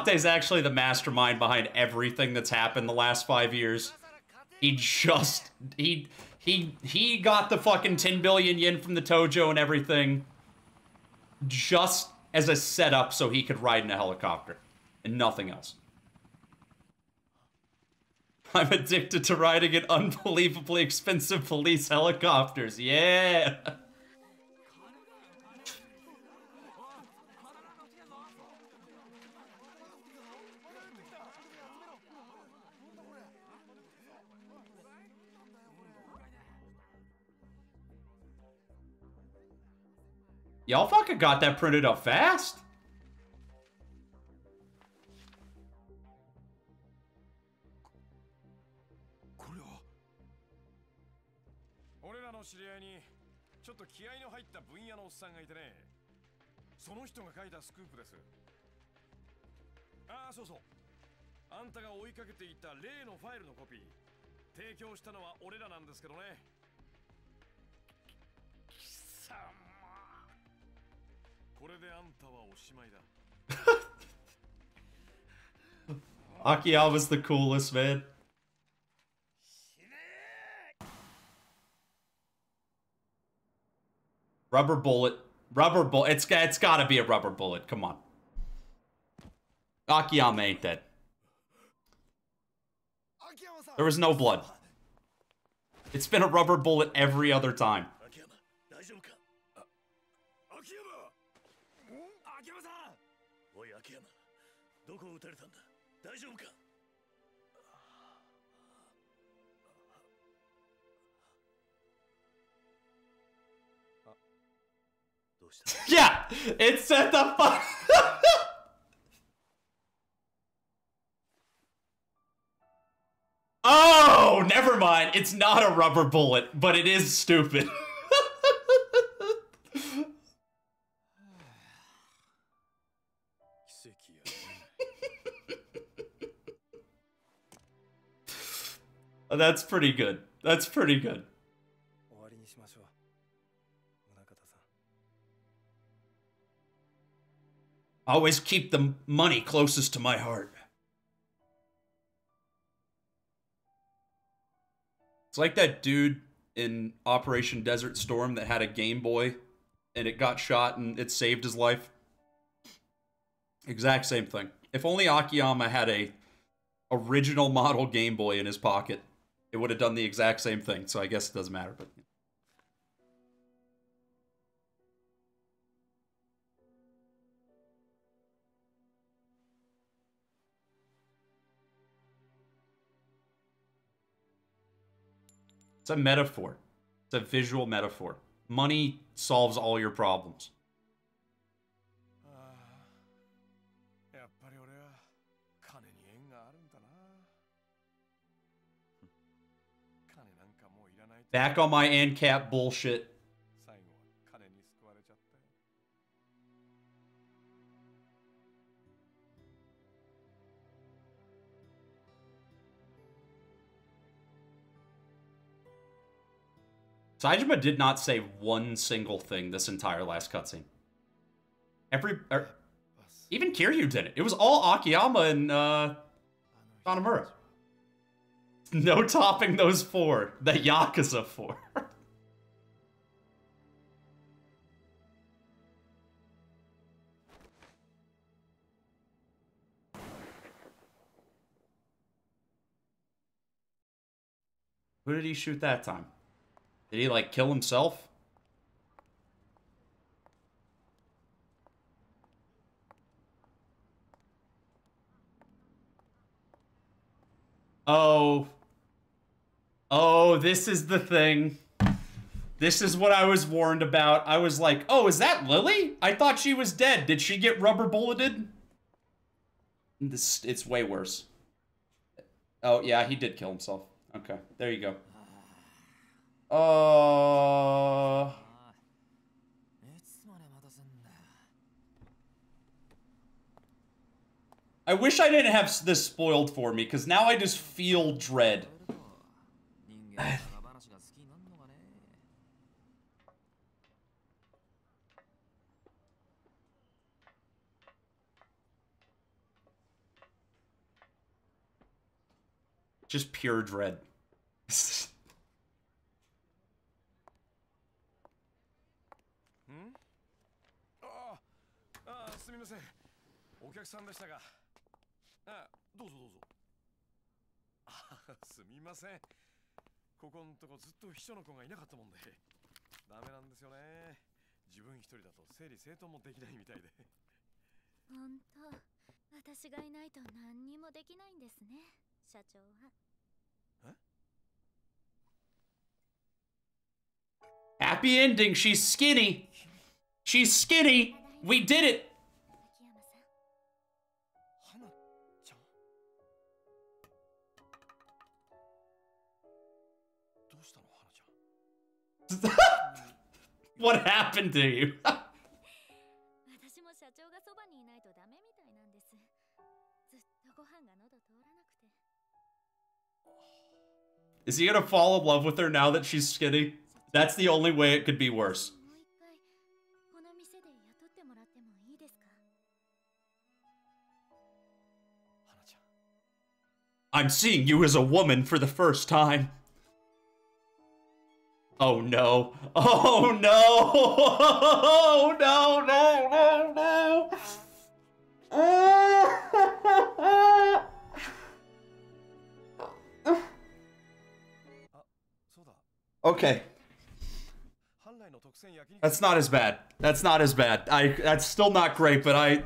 Date's actually the mastermind behind everything that's happened the last 5 years. He got the fucking 10 billion yen from the Tojo and everything just as a setup so he could ride in a helicopter and nothing else. I'm addicted to riding in unbelievably expensive police helicopters. Yeah. Y'all fucking got that printed up fast. 俺らの知り合いにちょっと気合いの入った分野のおっさんがいてね。その人が書いたスクープです。ああ、そうそう。あんたが追いかけていた例のファイルのコピー提供したのは俺らなんですけどね。貴様。これであんたはおしまいだ。Akiyama's the coolest, man. Rubber bullet. Rubber bullet. It's gotta be a rubber bullet. Come on. Akiyama ain't dead. There was no blood. It's been a rubber bullet every other time. Yeah, it said the fuck. Oh, never mind. It's not a rubber bullet, but it is stupid. That's pretty good. That's pretty good. Always keep the money closest to my heart. It's like that dude in Operation Desert Storm that had a Game Boy and it got shot and it saved his life. Exact same thing. If only Akiyama had a original model Game Boy in his pocket, it would have done the exact same thing. So I guess it doesn't matter, but... It's a metaphor. It's a visual metaphor. Money solves all your problems. やっぱり俺は金に縁があるんだな。金なんかもういらない。Back on my ANCAP bullshit. 最後は金に救われちゃったよ。Saejima did not say one single thing this entire last cutscene. Even Kiryu didn't. It was all Akiyama and Tanamura. No topping those four. The Yakuza four. Who did he shoot that time? Did he, like, kill himself? Oh. Oh, this is the thing. This is what I was warned about. I was like, oh, is that Lily? I thought she was dead. Did she get rubber bulleted? It's way worse. Oh, yeah, he did kill himself. Okay, there you go. I wish I didn't have this spoiled for me, because now I just feel dread. Just pure dread. すみません。お客さんでしたが。どうぞどうぞ。すみません。ここのとこずっと秘書の子がいなかったもんで。ダメなんですよね。自分一人だと整理整頓もできないみたいで。本当、私がいないと何にもできないんですね、社長は。Happy ending. She's skinny. She's skinny. We did it. What happened to you? Is he gonna fall in love with her now that she's skinny? That's the only way it could be worse. I'm seeing you as a woman for the first time. Oh no. Oh no. Oh no, no, no, no. Okay. That's not as bad. That's not as bad. That's still not great, but I...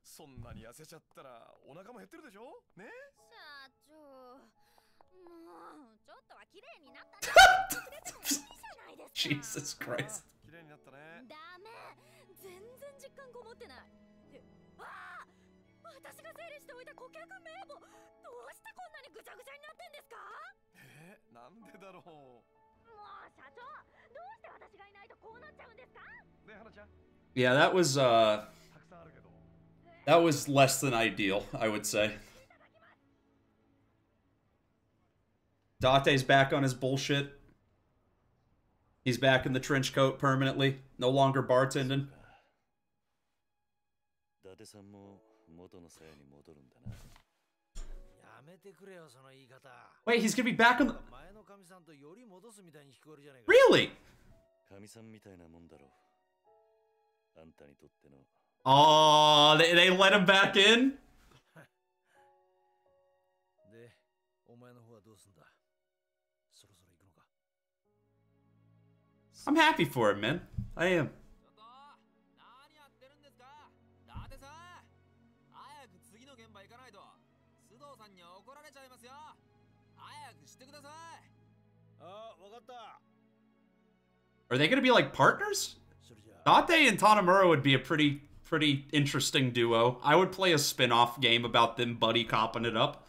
そんなに痩せちゃったらお腹も減ってるでしょね社長もうちょっとは綺麗になったね Jesus Christ 綺麗になったねダメ全然実感こもってないああ私が整理しておいた顧客名簿どうしてこんなにぐちゃぐちゃになってんですかなんでだろうもう社長どうして私がいないとこうなっちゃうんですかね花ちゃん Yeah, that was less than ideal, I would say. Date's back on his bullshit. He's back in the trench coat permanently. No longer bartending. 伊達さんも元の鞘に戻るんだな。やめてくれよその言い方。Wait, he's gonna be back on the... 前の神さんとより戻すみたいに聞こえるじゃないか。 Really? 神さんみたいなもんだろう。あんたにとっての。Oh, they let him back in? で、お前の方はどうすんだ。そろそろ行くのか。 I'm happy for him, man. I am. ちょっと何やってるんですか伊達さん早く次の現場行かないと須藤さんに怒られちゃいますよ早くしてくださいああ、わかった。 Are they gonna be like partners? それじゃあ。 Date and Tanamura would be a pretty interesting duo. I would play a spin-off game about them buddy copping it up.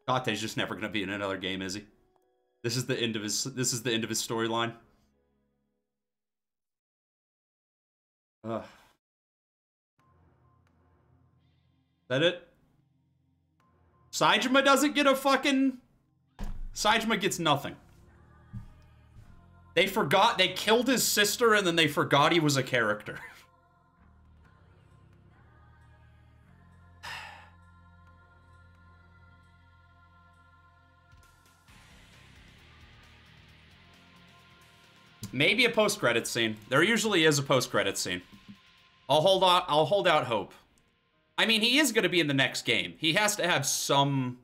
Date's just never gonna be in another game, is he? This is the end of his storyline. Is that it? Saejima doesn't get a fucking... Saejima gets nothing. They forgot, they killed his sister and then they forgot he was a character. Maybe a post-credits scene. There usually is a post-credits scene. I'll hold out hope. I mean, he is going to be in the next game. He has to have some...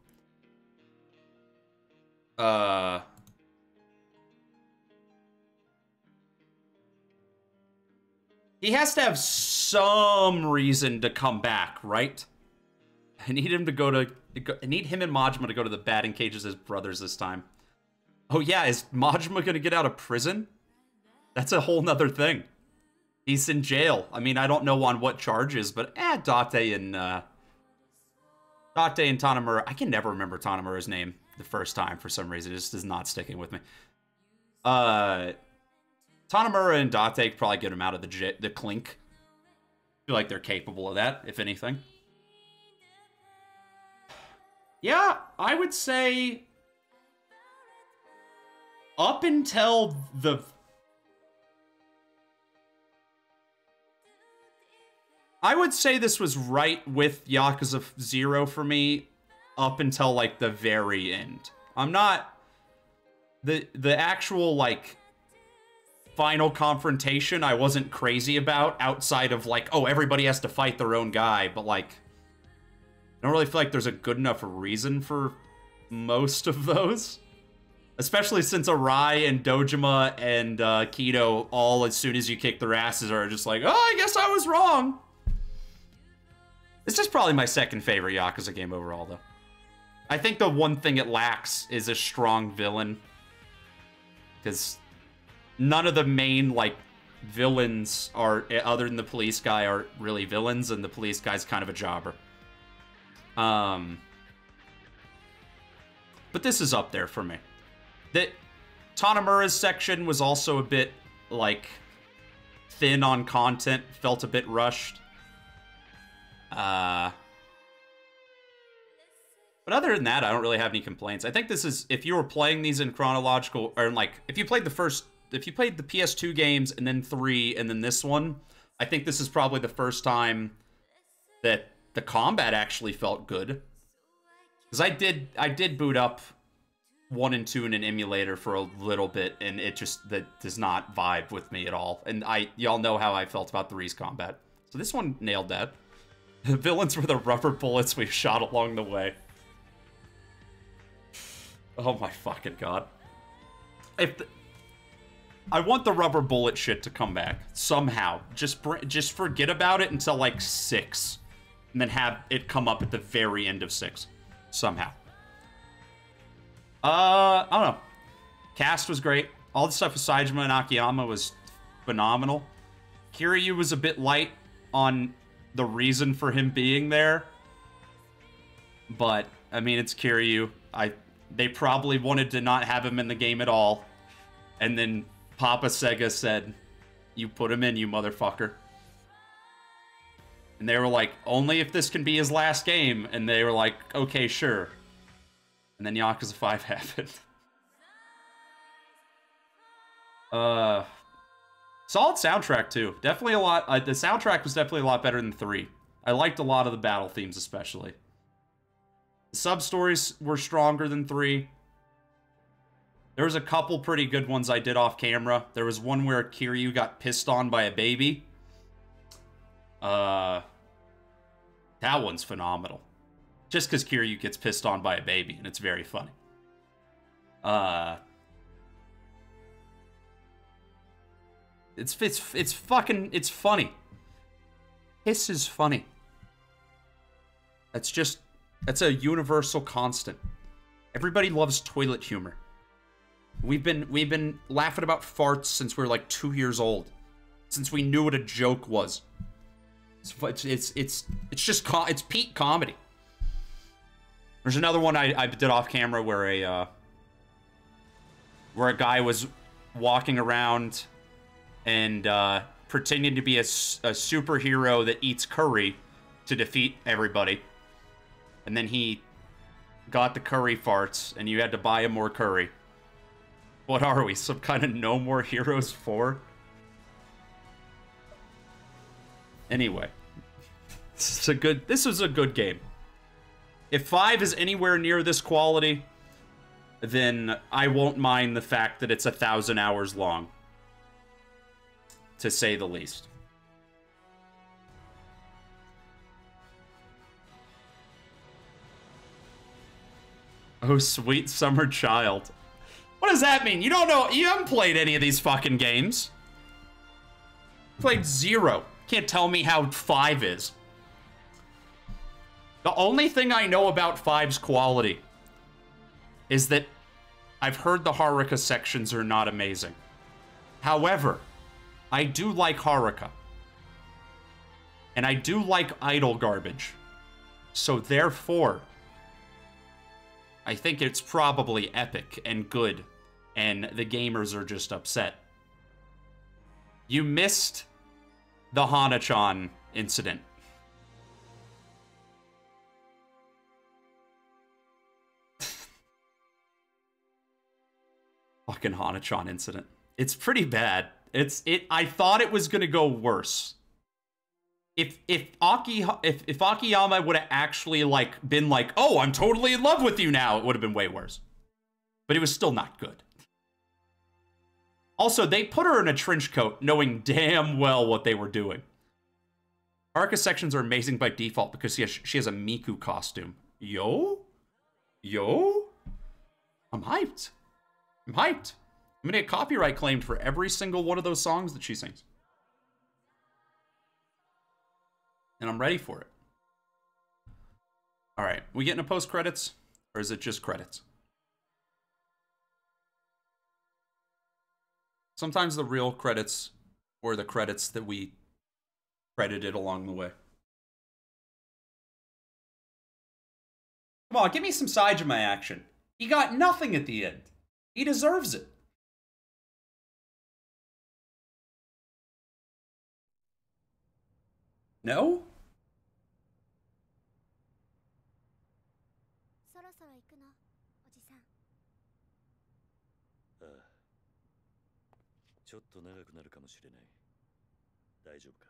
He has to have some reason to come back, right? I need him to go to... I need him and Majima to go to the batting cages as brothers this time. Oh yeah, is Majima going to get out of prison? That's a whole nother thing. He's in jail. I mean, I don't know on what charges, but Date and Tanamura... I can never remember Tanamura's name the first time for some reason. It just is not sticking with me. Tanamura and Date probably get him out of the clink. I feel like they're capable of that, if anything. Yeah, I would say... Up until the... I would say this was right with Yakuza 0 for me up until, like, the very end. I'm not... The actual, like, final confrontation I wasn't crazy about outside of, like, oh, everybody has to fight their own guy, but, like, I don't really feel like there's a good enough reason for most of those. Especially since Arai and Dojima and Kido all, as soon as you kick their asses, are just like, oh, I guess I was wrong. This is probably my second favorite Yakuza game overall, though. I think the one thing it lacks is a strong villain. Because none of the main, like, villains are, other than the police guy, are really villains, and the police guy's kind of a jobber. But this is up there for me. Tanamura's section was also a bit, like, thin on content, felt a bit rushed. But other than that, I don't really have any complaints. I think this is, if you were playing these in chronological, or like, if you played the PS2 games, and then 3, and then this one, I think this is probably the first time that the combat actually felt good. Because I did boot up 1 and 2 in an emulator for a little bit, and it just, that does not vibe with me at all. And y'all know how I felt about 3's combat. So this one nailed that. The villains were the rubber bullets we shot along the way. Oh my fucking god. I want the rubber bullet shit to come back somehow. Just forget about it until like 6, and then have it come up at the very end of 6 somehow. I don't know. Cast was great. All the stuff with Saejima and Akiyama was phenomenal. Kiryu was a bit light on the reason for him being there, but I mean, it's Kiryu. They probably wanted to not have him in the game at all, and then Papa Sega said, "You put him in, you motherfucker." And they were like, "Only if this can be his last game." And they were like, "Okay, sure." And then Yakuza 5 happened. Solid soundtrack, too. Definitely a lot. The soundtrack was definitely a lot better than 3. I liked a lot of the battle themes, especially. The sub-stories were stronger than 3. There was a couple pretty good ones I did off camera. There was one where Kiryu got pissed on by a baby. That one's phenomenal. Just because Kiryu gets pissed on by a baby, and it's very funny. It's funny. Piss is funny. That's a universal constant. Everybody loves toilet humor. We've been laughing about farts since we were like 2 years old. Since we knew what a joke was. It's peak comedy. There's another one I did off camera where a guy was walking around and pretending to be a superhero that eats curry to defeat everybody. And then he got the curry farts, and you had to buy him more curry. What are we, some kind of No More Heroes 4? Anyway. This is a good game. If 5 is anywhere near this quality, then I won't mind the fact that it's 1,000 hours long. To say the least. Oh, sweet summer child. What does that mean? You don't know. You haven't played any of these fucking games. Played 0. Can't tell me how 5 is. The only thing I know about 5's quality is that I've heard the Haruka sections are not amazing. However, I do like Haruka. And I do like idle garbage. So therefore, I think it's probably epic and good. And the gamers are just upset. You missed the Hana-chan incident. Fucking Hana-chan incident. It's pretty bad. I thought it was gonna go worse. If Akiyama would have actually been like, oh, I'm totally in love with you now, it would have been way worse. But it was still not good. Also, they put her in a trench coat knowing damn well what they were doing. Haruka sections are amazing by default because she has a Miku costume. Yo? I'm hyped. I'm gonna get copyright claimed for every single one of those songs that she sings. And I'm ready for it. Alright, we getting a post-credits? Or is it just credits? Sometimes the real credits or the credits that we credited along the way. Come on, give me some Saejima action. He got nothing at the end. He deserves it. No? そろそろ行くのおじさん。ああ。ちょっと長くなるかもしれない。大丈夫か？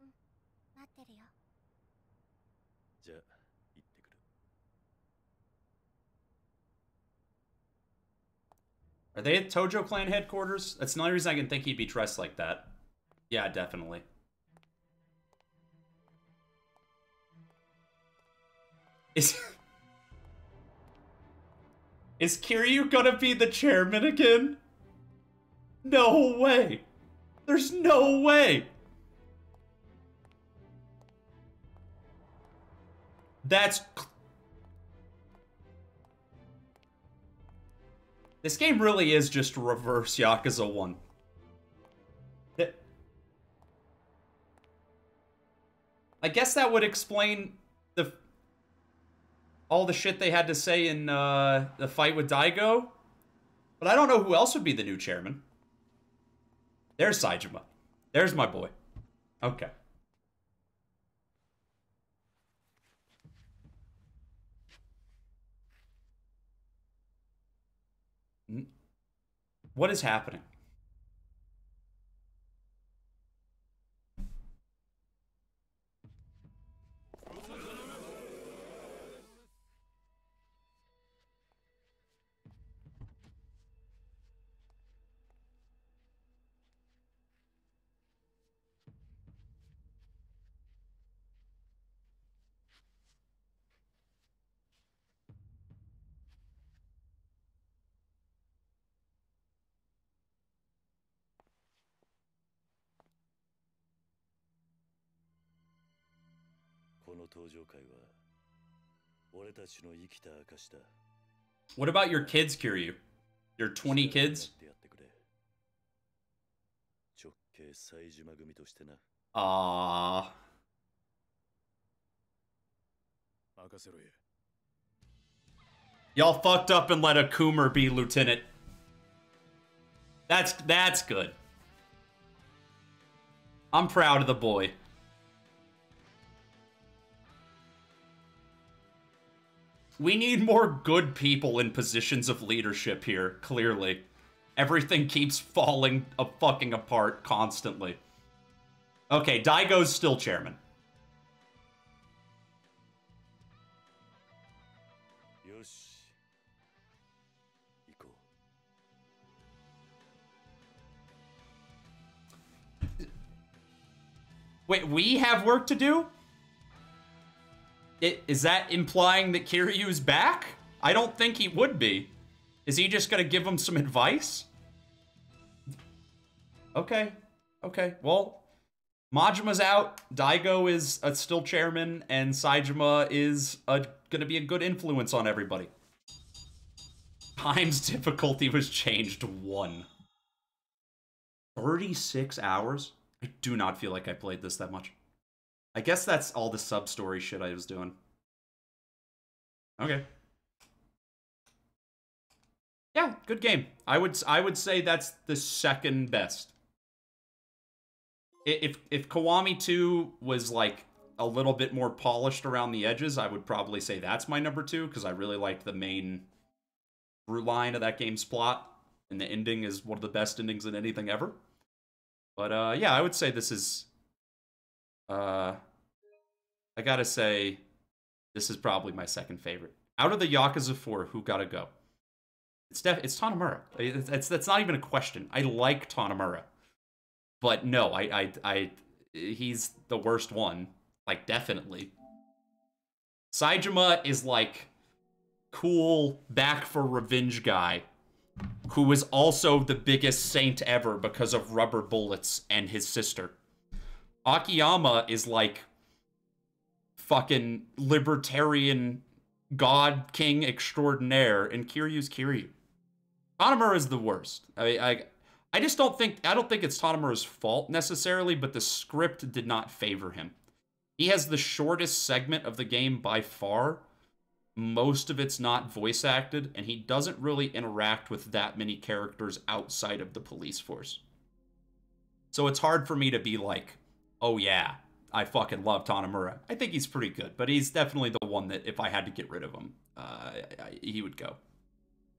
うん、待ってるよ。じゃあ、行ってくる。Are they at Tojo Clan headquarters? That's the only reason I can think he'd be dressed like that. Yeah, definitely. Is Kiryu gonna be the chairman again? No way. There's no way. This game really is just reverse Yakuza 1. I guess that would explain all the shit they had to say in the fight with Daigo. But I don't know who else would be the new chairman. There's Saejima. There's my boy. Okay. What is happening? What about your kids, Kiryu? Your 20 kids? Aww. Y'all fucked up and let a Coomer be lieutenant. That's good. I'm proud of the boy. We need more good people in positions of leadership here, clearly. Everything keeps falling fucking apart constantly. Okay, Daigo's still chairman. Wait, we have work to do? Is that implying that Kiryu's back? I don't think he would be. Is he just gonna give him some advice? Okay. Okay, well, Majima's out, Daigo is still chairman, and Saejima is gonna be a good influence on everybody. Times difficulty was changed to 1. 36 hours? I do not feel like I played this that much. I guess that's all the sub-story shit I was doing. Okay. Yeah, good game. I would say that's the second best. If Kiwami 2 was like a little bit more polished around the edges, I would probably say that's my number 2, because I really liked the main through line of that game's plot, and the ending is one of the best endings in anything ever. But yeah, I would say this is I gotta say this is probably my second favorite. Out of the Yakuza 4, who gotta go? It's Tanimura. That's not even a question. I like Tanimura. But no, he's the worst one. Like, definitely. Saejima is like cool back for revenge guy who is also the biggest saint ever because of rubber bullets and his sister. Akiyama is like fucking libertarian god king extraordinaire, and Kiryu's Kiryu. Tanimura is the worst. I just don't think it's Tanimura's fault necessarily, but the script did not favor him. He has the shortest segment of the game by far. Most of it's not voice acted, and he doesn't really interact with that many characters outside of the police force. So it's hard for me to be like, oh yeah, I fucking love Tanimura. I think he's pretty good, but he's definitely the one that if I had to get rid of him, he would go.